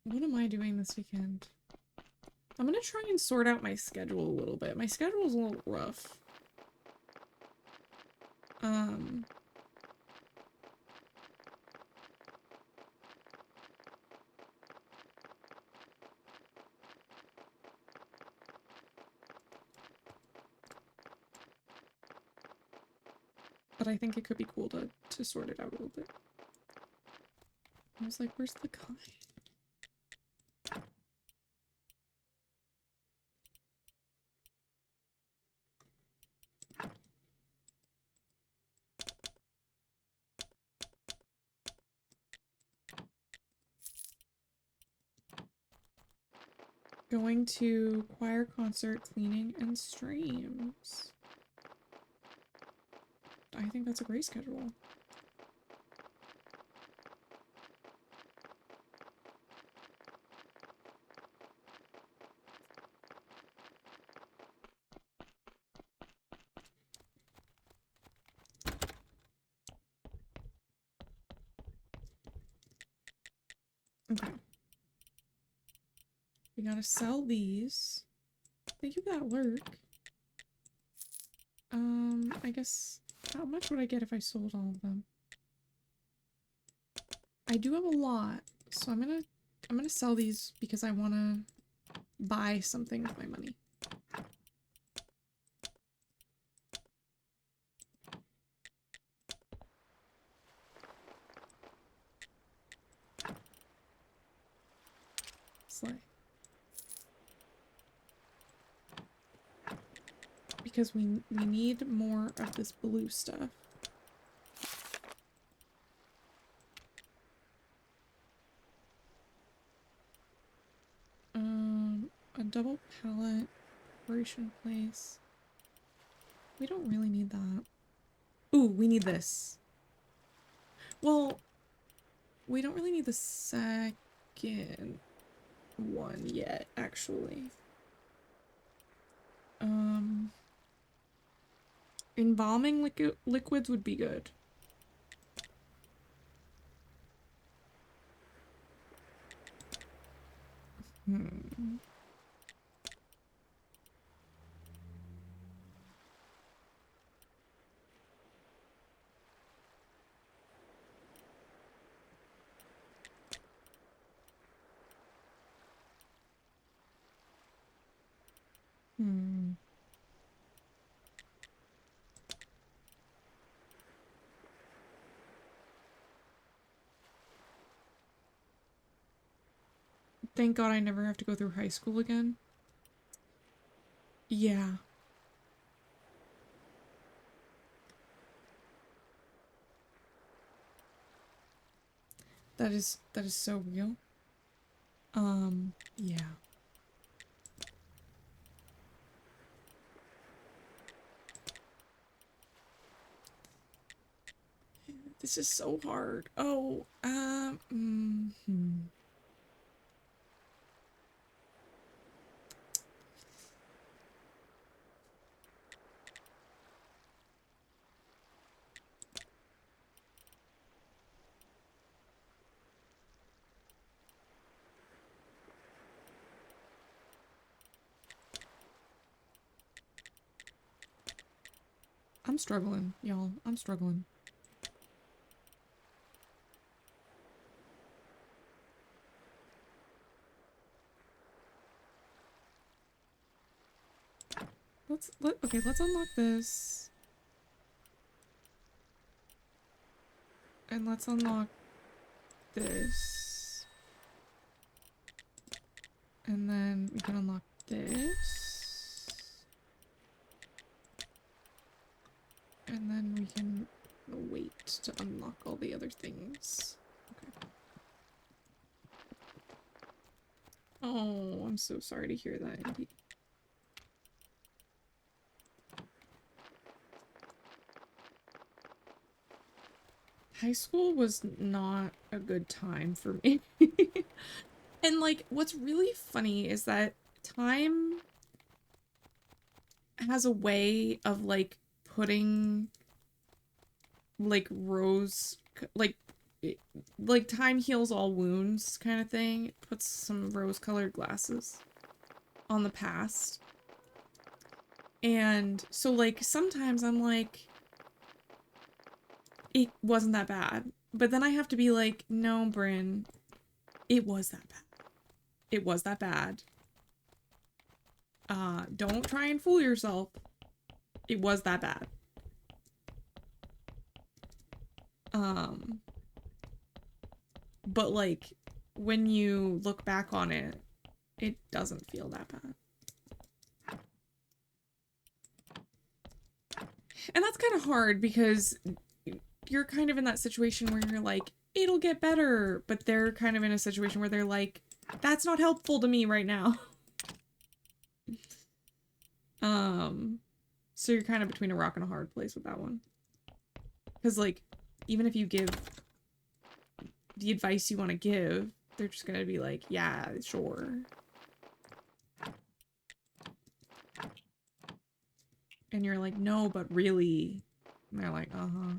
what am I doing this weekend? I'm gonna try and sort out my schedule a little bit. My schedule is a little rough. But I think it could be cool to sort it out a little bit. I was like, where's the guy? Going to choir, concert, cleaning, and streams. I think that's a great schedule. Okay. We gotta sell these. I think that'll work. I guess, how much would I get if I sold all of them? I do have a lot, so I'm gonna sell these because I wanna buy something with my money. Slay. Because we need more of this blue stuff. A double pallet, operation place. We don't really need that. Ooh, we need this. Well, we don't really need the second one yet, actually. Embalming liquids would be good. Thank God I never have to go through high school again. Yeah. That is so real. Yeah. This is so hard. Oh, I'm struggling, y'all. I'm struggling. Okay, let's unlock this. And let's unlock this. And then we can unlock this. And then we can wait to unlock all the other things. Okay. Oh, I'm so sorry to hear that, Andy. High school was not a good time for me. And like, what's really funny is that time has a way of like putting like like time heals all wounds kind of thing. It puts some rose-colored glasses. on the past. And so, like, sometimes I'm like, it wasn't that bad. But then I have to be like, no, Bryn, it was that bad. It was that bad. Don't try and fool yourself. It was that bad. But like, when you look back on it, it doesn't feel that bad. And that's kind of hard because you're kind of in that situation where you're like, it'll get better, but they're kind of in a situation where they're like, that's not helpful to me right now. So you're kind of between a rock and a hard place with that one. Because, like, even if you give the advice you want to give, they're just gonna be like, yeah, sure. And you're like, no, but really. And they're like, uh-huh.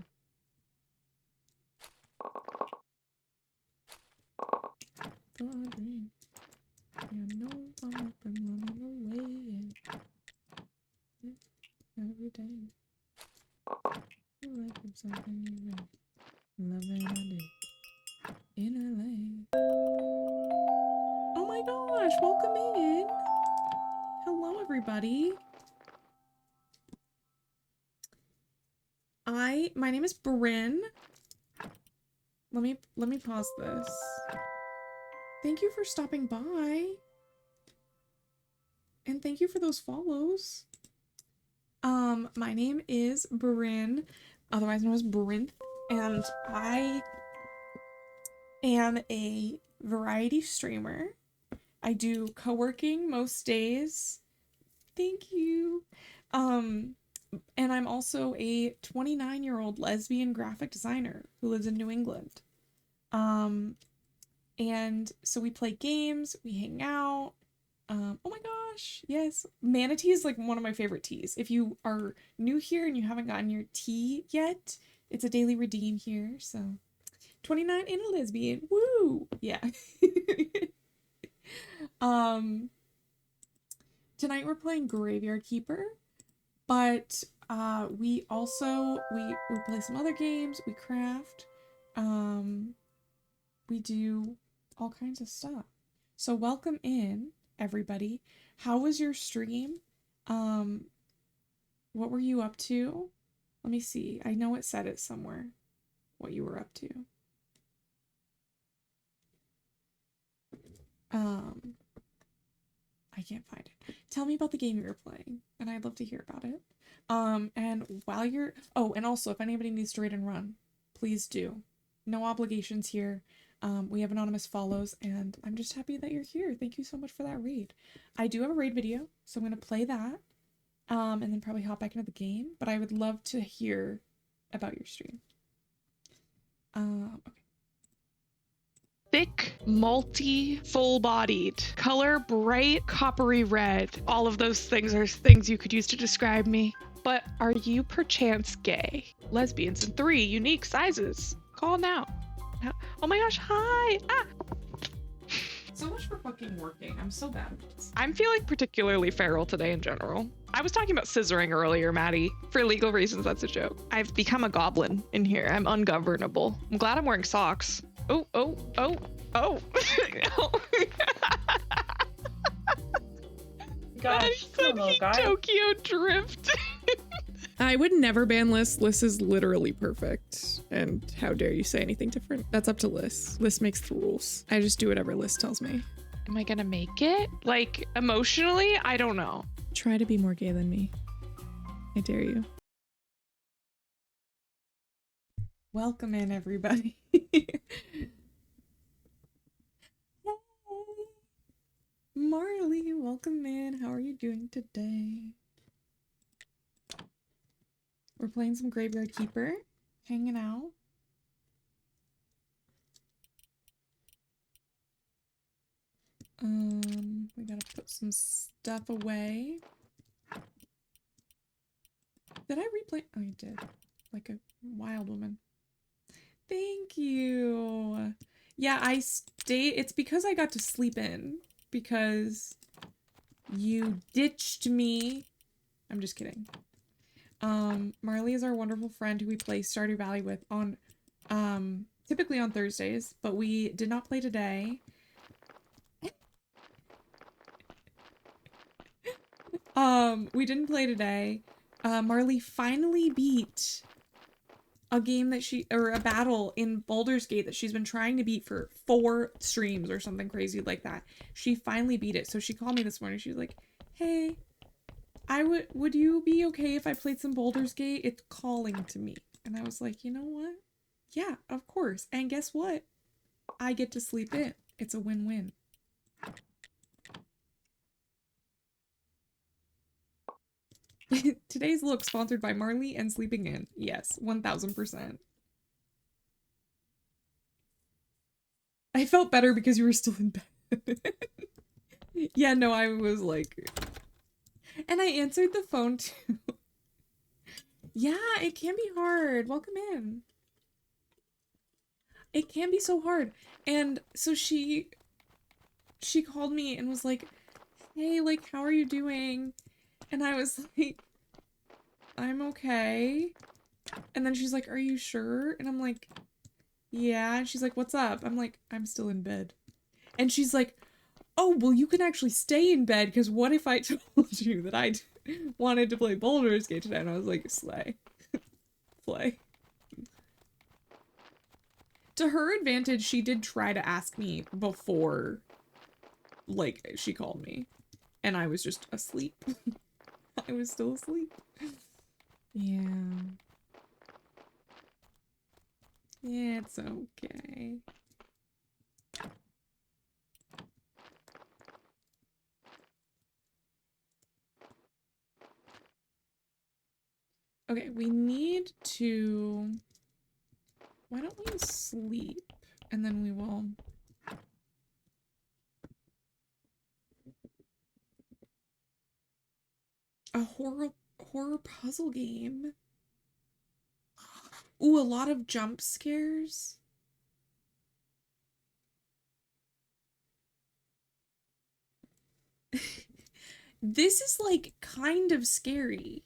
You know I'm up and running away. Every day. You like something you know. Loving a day. In LA. Oh my gosh, welcome in. Hello, everybody. My name is Bryn. Let me pause this. Thank you for stopping by. And thank you for those follows. My name is Bryn, otherwise known as Brinth, and I am a variety streamer. I do co-working most days. Thank you. And I'm also a 29-year-old lesbian graphic designer who lives in New England. And so we play games, we hang out. Oh my gosh, yes. Manatee is like one of my favorite teas. If you are new here and you haven't gotten your tea yet, it's a daily redeem here, so. 29 and a lesbian, woo! Yeah. Tonight we're playing Graveyard Keeper, but we also, we play some other games, we craft, we do all kinds of stuff. So welcome in, everybody. How was your stream? What were you up to? Let me see. I know it said it somewhere, what you were up to. I can't find it. Tell me about the game you were playing, and I'd love to hear about it. And while you're... Oh, and also, if anybody needs to raid and run, please do. No obligations here. We have anonymous follows, and I'm just happy that you're here. Thank you so much for that raid. I do have a raid video, so I'm going to play that, and then probably hop back into the game, but I would love to hear about your stream. Okay. Thick, malty, full-bodied, color bright, coppery red. All of those things are things you could use to describe me. But are you perchance gay? Lesbians in 3 unique sizes. Call now. Oh my gosh, hi! Ah! So much for fucking working. I'm so bad at this. I'm feeling particularly feral today in general. I was talking about scissoring earlier, Maddie. For legal reasons, that's a joke. I've become a goblin in here. I'm ungovernable. I'm glad I'm wearing socks. Oh. Gosh, hello, guys. Tokyo Drift. I would never ban Liz. Liz is literally perfect. And how dare you say anything different? That's up to Liz. Liz makes the rules. I just do whatever Liz tells me. Am I gonna make it? Like, emotionally? I don't know. Try to be more gay than me. I dare you. Welcome in, everybody. Marley, welcome in. How are you doing today? We're playing some Graveyard Keeper, hanging out. We gotta put some stuff away. Did I replay? Oh, you did. Like a wild woman. Thank you. Yeah, I stayed. It's because I got to sleep in. Because You ditched me. I'm just kidding. Marley is our wonderful friend who we play Stardew Valley with on, typically on Thursdays, but we did not play today. We didn't play today. Marley finally beat a game that a battle in Baldur's Gate that she's been trying to beat for 4 streams or something crazy like that. She finally beat it. So she called me this morning. She was like, hey, would you be okay if I played some Baldur's Gate? It's calling to me. And I was like, you know what? Yeah, of course. And guess what? I get to sleep in. It's a win-win. Today's look sponsored by Marley and Sleeping In. Yes, 1000%. I felt better because you were still in bed. Yeah, no, I was like... And I answered the phone too. Yeah, it can be hard. Welcome in. It can be so hard. And so she called me and was like, hey, like, how are you doing? And I was like, I'm okay. And then she's like, are you sure? And I'm like, yeah. And she's like, what's up? I'm like, I'm still in bed. And she's like, oh, well, you can actually stay in bed, because what if I told you that I wanted to play Baldur's Gate today? And I was like, slay. Slay. To her advantage, she did try to ask me before, like, she called me. And I was just asleep. I was still asleep. Yeah. Yeah, it's okay. Okay, we need to... Why don't we sleep? And then we will... A horror puzzle game. Ooh, a lot of jump scares. This is like kind of scary.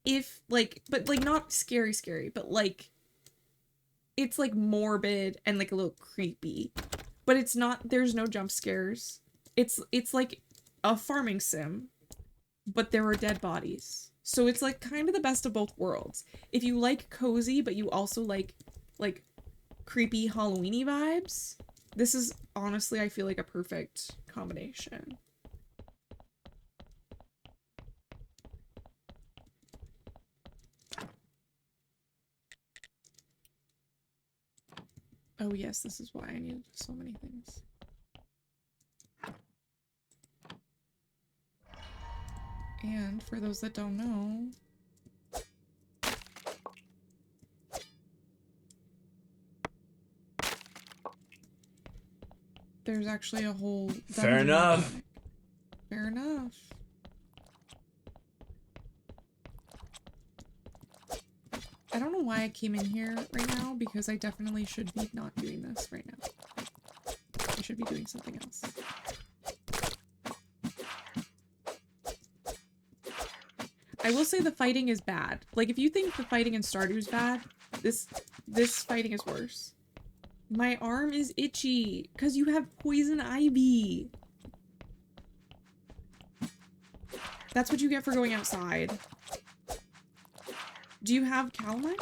If like, but like not scary, but like it's like morbid and like a little creepy. But it's not, there's no jump scares. It's like a farming sim, but there are dead bodies. So it's like kind of the best of both worlds. If you like cozy, but you also like creepy Halloween-y vibes, this is honestly, I feel like a perfect combination. Oh yes, this is why I need so many things. And for those that don't know, there's actually a whole Fair enough. Mechanic. Fair enough. I don't know why I came in here right now, because I definitely should be not doing this right now. I should be doing something else. I will say the fighting is bad. Like, if you think the fighting in Stardew is bad, this fighting is worse. My arm is itchy because you have poison ivy. That's what you get for going outside. Do you have calamine?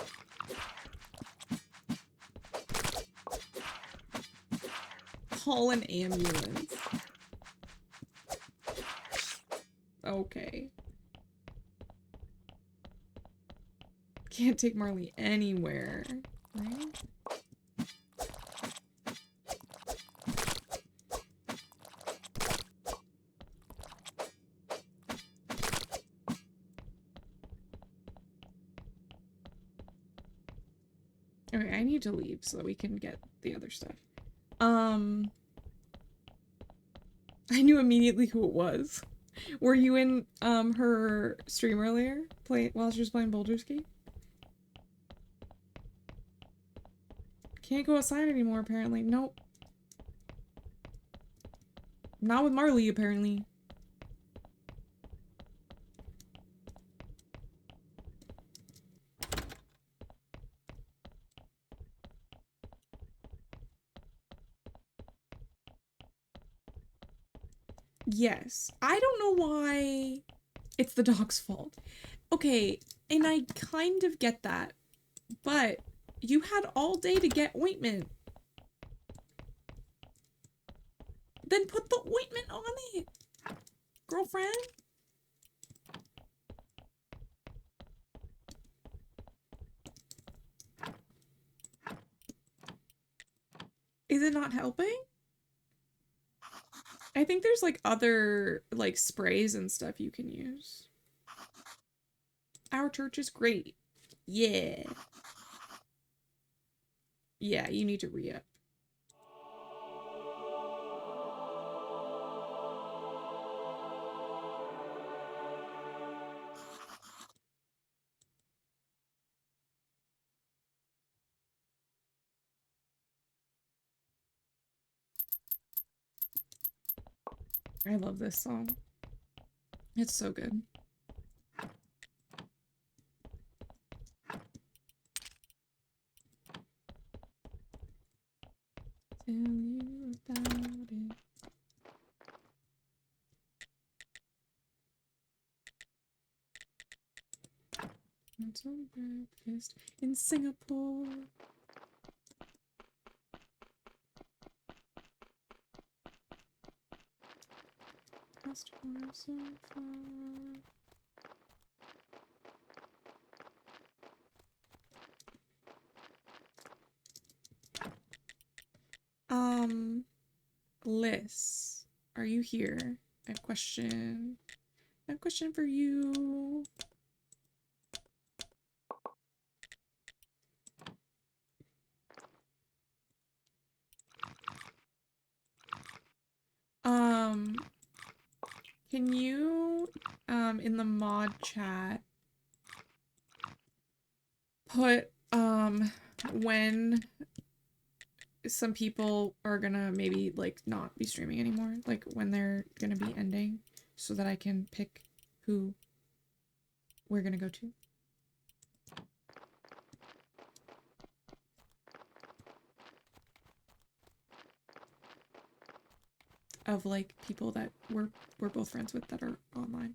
Call an ambulance. Okay. Can't take Marley anywhere, right? Okay, I need to leave so that we can get the other stuff. I knew immediately who it was. Were you in her stream earlier, while she was playing Baldur's Gate? Can't go outside anymore, apparently. Nope. Not with Marley, apparently. Yes. I don't know why it's the dog's fault. Okay, and I kind of get that, but you had all day to get ointment. Then put the ointment on it, girlfriend. Is it not helping? I think there's like other like sprays and stuff you can use. Our church is great. Yeah. Yeah, you need to re-up. I love this song. It's so good. Tell you about it. What's on breakfast in Singapore? Past far so far. Liz, are you here? I have a question. I have a question for you. Can you, in the mod chat, put, when some people are gonna maybe, like, not be streaming anymore, like, when they're gonna be ending, so that I can pick who we're gonna go to? Of, like, people that we're both friends with that are online.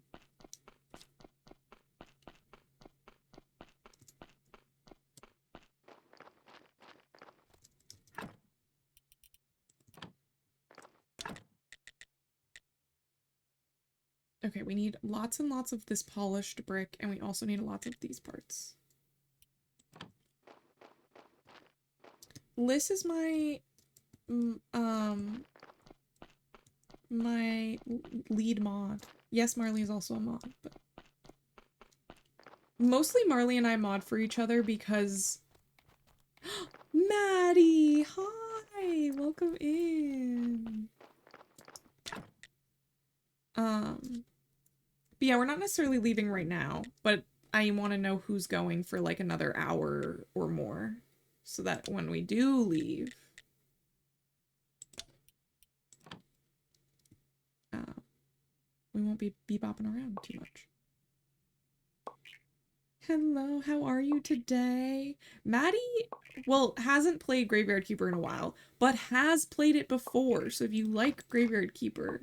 Okay, we need lots and lots of this polished brick, and we also need lots of these parts. Liz is my, my lead mod. Yes, Marley is also a mod, but mostly Marley and I mod for each other because Maddie, hi, welcome in. But yeah, we're not necessarily leaving right now, but I want to know who's going for like another hour or more, so that when we do leave, we won't be bopping around too much. Hello, how are you today? Maddie, well, hasn't played Graveyard Keeper in a while, but has played it before, so if you like Graveyard Keeper,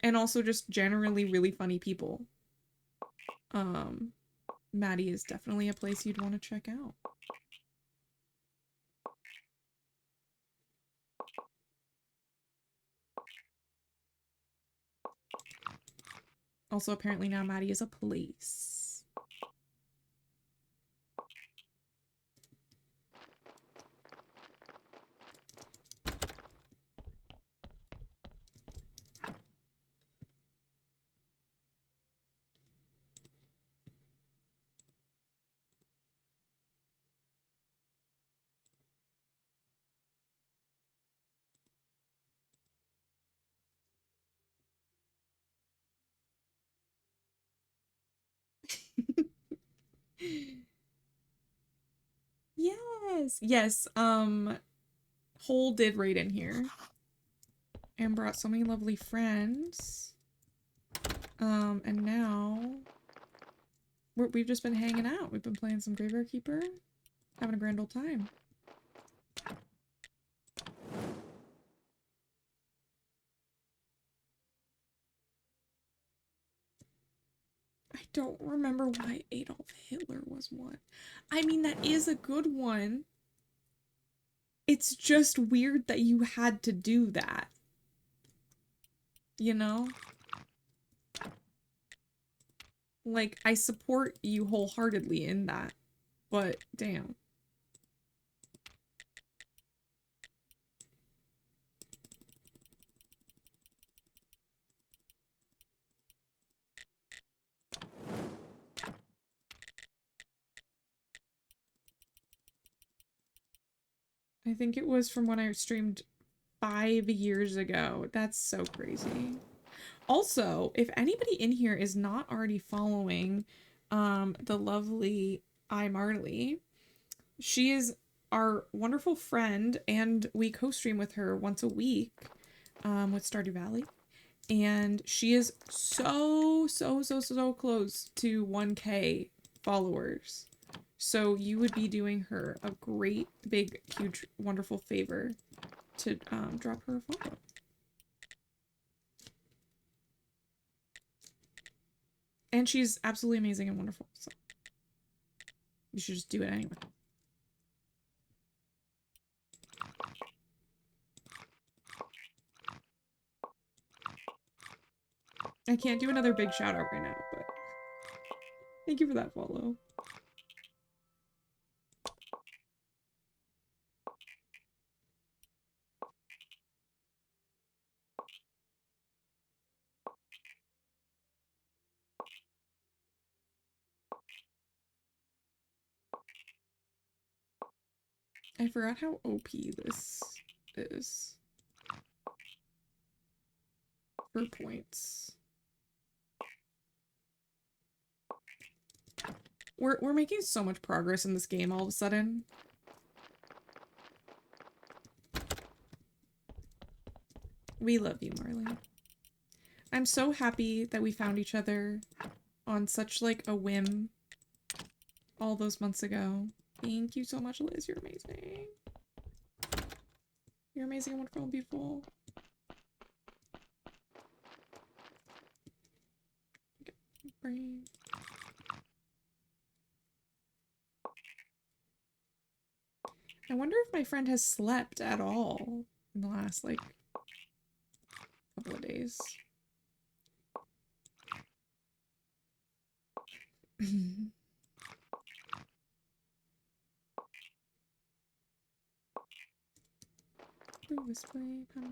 and also just generally really funny people, Maddie is definitely a place you'd want to check out. Also, apparently now Maddie is a place. Yes, yes, Hole did raid in here and brought so many lovely friends. And now we've just been hanging out. We've been playing some Graveyard Keeper, having a grand old time. don't remember why Adolf Hitler was one. I mean, that is a good one. It's just weird that you had to do that. You know? Like, I support you wholeheartedly in that, but damn. I think it was from when I streamed 5 years ago. That's so crazy. Also, if anybody in here is not already following the lovely iMarley, she is our wonderful friend and we co-stream with her once a week with Stardew Valley. And she is so close to 1K followers. So you would be doing her a great, big, huge, wonderful favor to drop her a follow. And she's absolutely amazing and wonderful, so you should just do it anyway. I can't do another big shout out right now, but thank you for that follow. I forgot how OP this is. For points. We're making so much progress in this game all of a sudden. We love you, Marley. I'm so happy that we found each other on such like a whim all those months ago. Thank you so much, Liz. You're amazing. You're amazing and wonderful and beautiful. Brain. I wonder if my friend has slept at all in the last, like, couple of days. Blue display, blue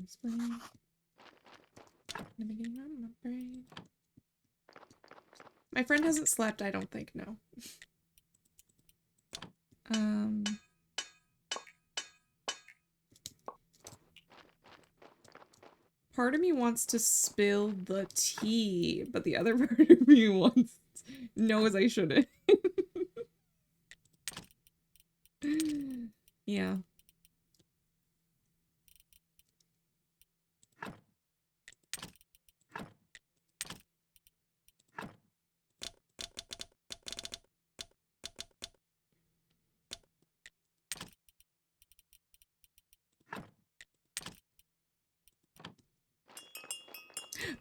display. In the beginning of my brain. My friend hasn't slept, I don't think, no. Part of me wants to spill the tea, but the other part of me knows I shouldn't. Yeah.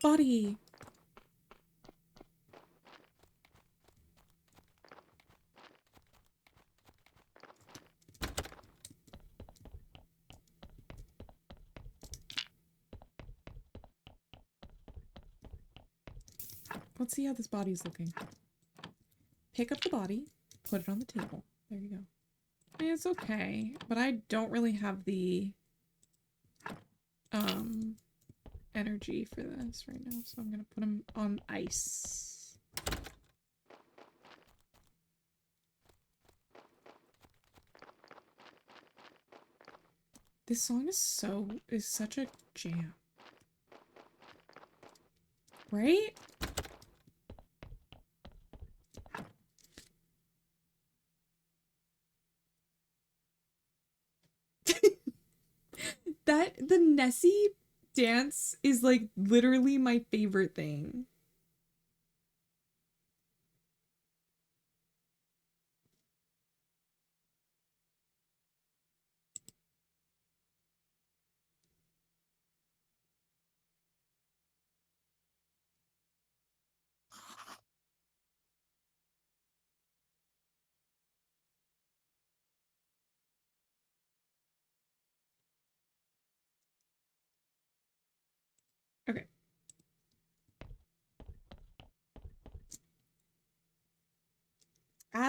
Body. Let's see how this body's looking. Pick up the body, put it on the table. There you go. I mean, it's okay, but I don't really have the energy for this right now, so I'm gonna put him on ice. This song is such a jam. Right? The Nessie dance is like literally my favorite thing.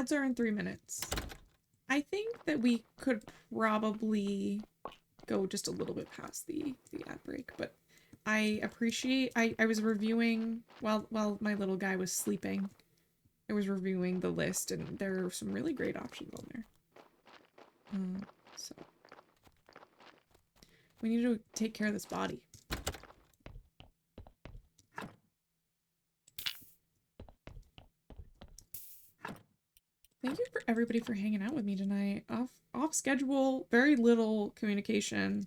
ads are in 3 minutes. I think that we could probably go just a little bit past the ad break, but I appreciate, I was reviewing, while my little guy was sleeping, I was reviewing the list, and there are some really great options on there. So we need to take care of this body. Thank you for everybody for hanging out with me tonight. Off schedule, very little communication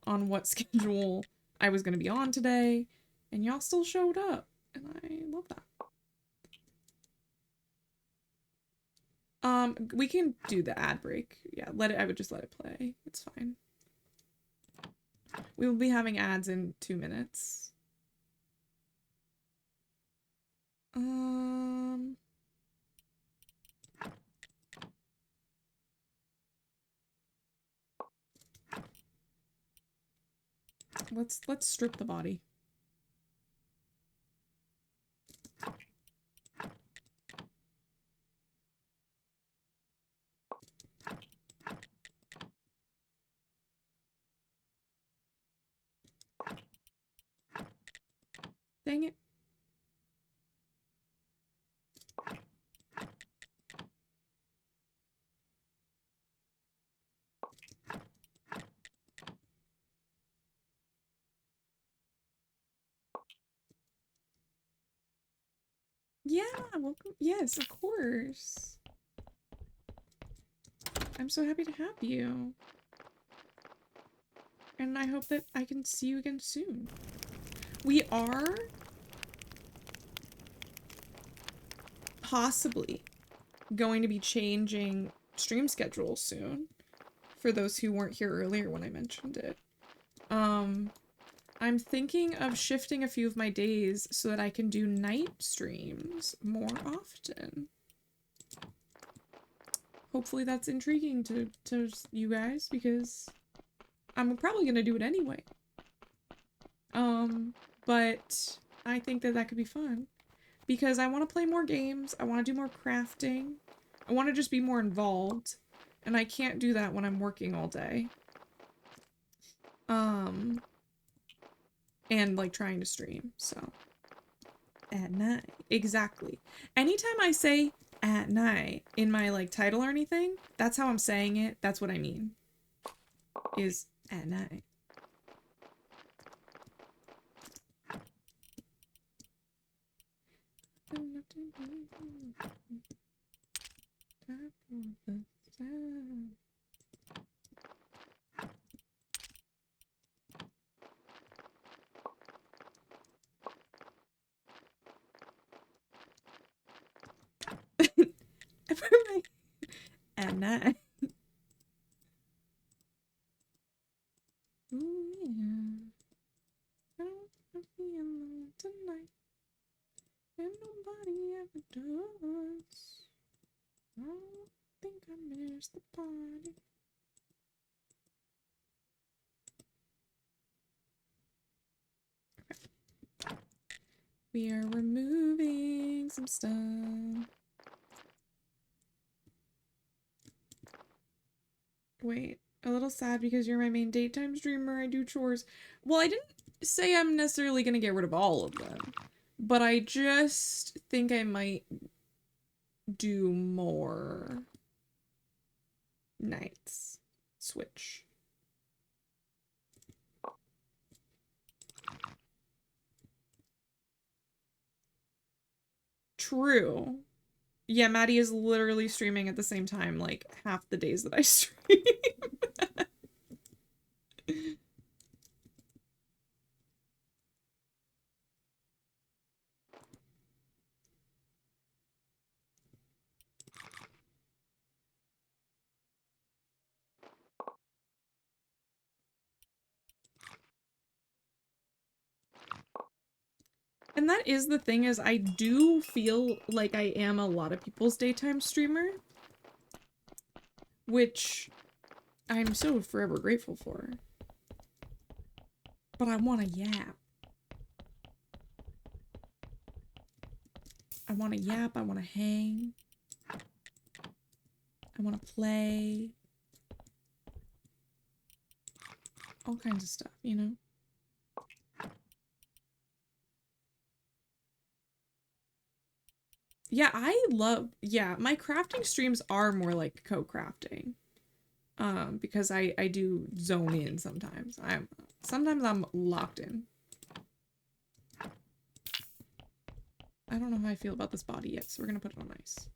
on what schedule I was going to be on today, and y'all still showed up, and I love that. We can do the ad break. Yeah, I would just let it play. It's fine. We will be having ads in 2 minutes. Let's strip the body. Dang it. Yeah, welcome. Yes, of course. I'm so happy to have you. And I hope that I can see you again soon. We are possibly going to be changing stream schedules soon. For those who weren't here earlier when I mentioned it. I'm thinking of shifting a few of my days so that I can do night streams more often. Hopefully that's intriguing to you guys, because I'm probably gonna do it anyway. But I think that could be fun. Because I want to play more games, I want to do more crafting, I want to just be more involved, and I can't do that when I'm working all day. And like trying to stream, so. At night. Exactly. Anytime I say at night in my like title or anything, that's how I'm saying it. That's what I mean. Is at night. At night. Ooh, yeah. I don't wanna be alone tonight. And nobody ever does. I don't think I missed the party. Okay. We are removing some stuff. Wait, a little sad because you're my main daytime streamer. I do chores. Well, I didn't say I'm necessarily gonna get rid of all of them, but I just think I might do more nights. Switch. True. Yeah, Maddie is literally streaming at the same time, like, half the days that I stream. And that is the thing, is I do feel like I am a lot of people's daytime streamer, which I'm so forever grateful for. But I want to yap. I want to yap, I want to hang. I want to play. All kinds of stuff, you know? Yeah, yeah, my crafting streams are more like co-crafting. Because I do zone in sometimes. Sometimes I'm locked in. I don't know how I feel about this body yet, so we're gonna put it on ice.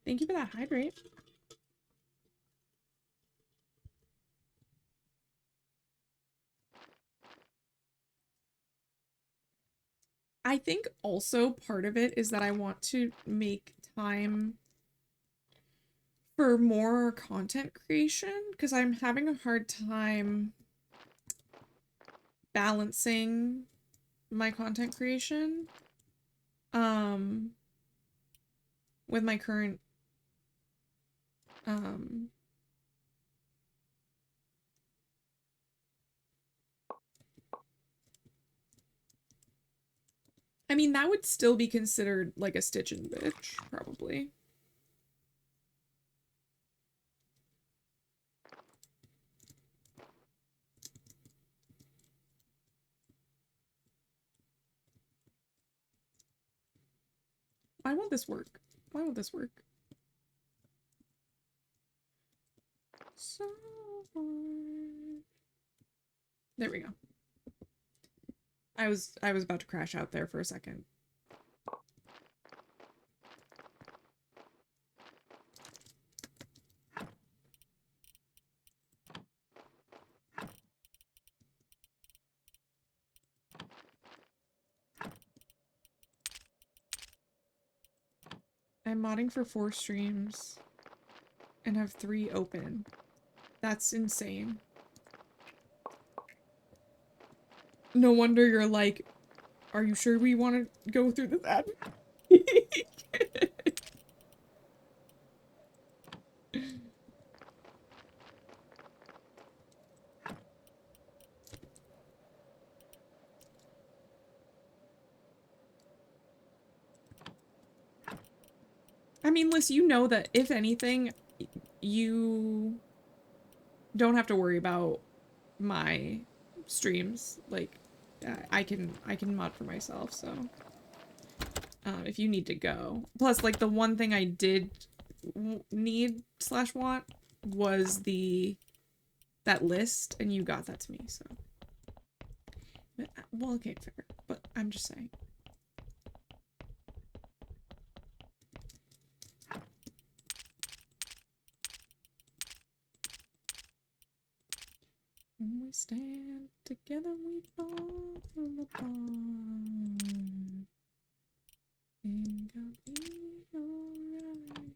Thank you for that hydrate. I think also part of it is that I want to make time for more content creation because I'm having a hard time balancing my content creation with my current I mean, that would still be considered like a stitching bitch, probably. Why won't this work? Why won't this work? So hard. There we go. I was about to crash out there for a second. I'm modding for 4 streams and have 3 open. That's insane. No wonder you're like, are you sure we want to go through this ad? I mean, Liz, you know that if anything, you don't have to worry about my streams. Like, I can mod for myself, so if you need to go. Plus, like, the one thing I did need / want was that list, and you got that to me, so. But, well, okay, fair, but I'm just saying. When we stand together, we fall apart. Think I'll be alright.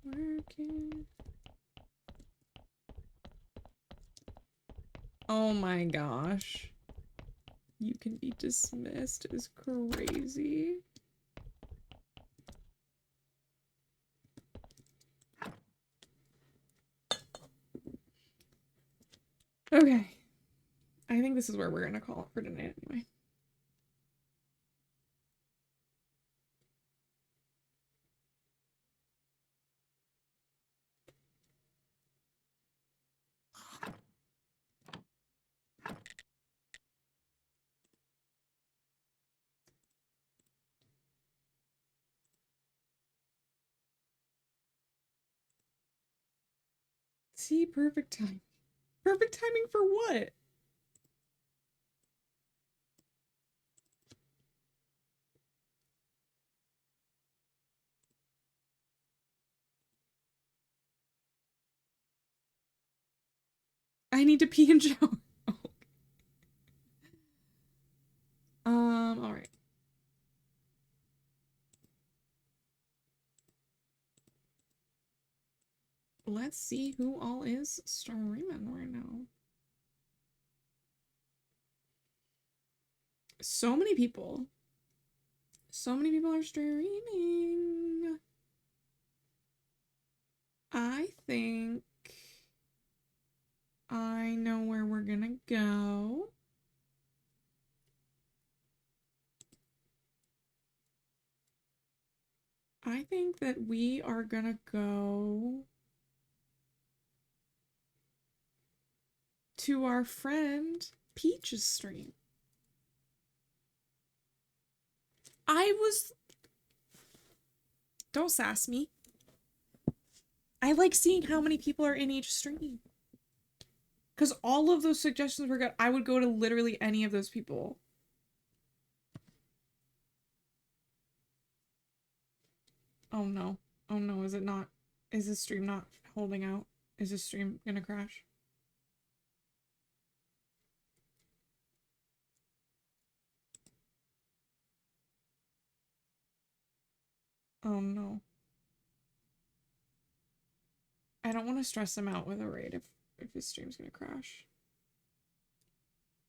Working. Oh my gosh. You can be dismissed is crazy. Okay. I think this is where we're gonna call it for tonight anyway. See, perfect time. Perfect timing for what? I need to pee and shower. All right. Let's see who all is streaming right now. So many people. So many people are streaming. I think I know where we're gonna go. I think that we are gonna go to our friend Peach's stream. Don't sass me. I like seeing how many people are in each stream. Because all of those suggestions were good. I would go to literally any of those people. Oh no. Oh no, is it not? Is this stream not holding out? Is this stream gonna crash? Oh no. I don't want to stress him out with a raid if his stream's gonna crash.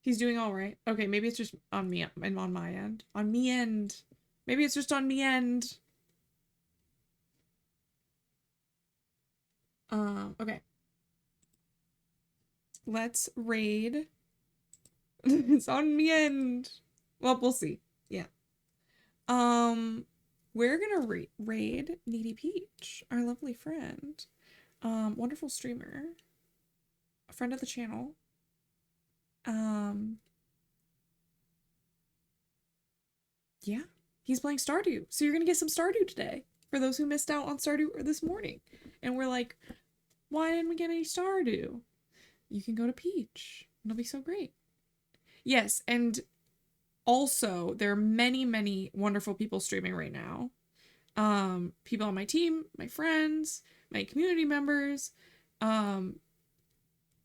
He's doing all right. Okay, maybe it's just on me and on my end. On me end. Maybe it's just on me end. Okay. Let's raid. It's on me end. Well, we'll see. Yeah. We're gonna raid Needy Peach, our lovely friend. Wonderful streamer. A friend of the channel. Yeah. He's playing Stardew. So you're gonna get some Stardew today. For those who missed out on Stardew this morning. And we're like, why didn't we get any Stardew? You can go to Peach. It'll be so great. Yes, and also there are many, many wonderful people streaming right now. People on my team, my friends, my community members.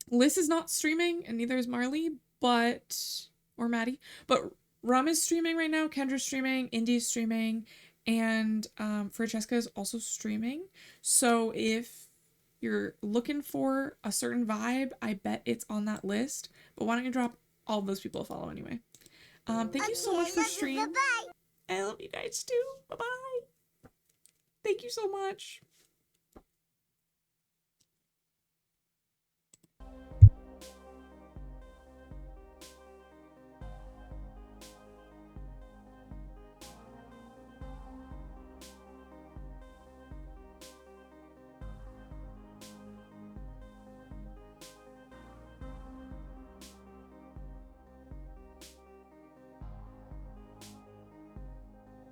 Liz is not streaming, and neither is Marley, or Maddie, but Rum is streaming right now, Kendra's streaming, Indy's streaming, and Francesca is also streaming. So if you're looking for a certain vibe, I bet it's on that list. But why don't you drop all of those people a follow anyway? Thank you so much for streaming. I love you guys too. Bye-bye. Thank you so much.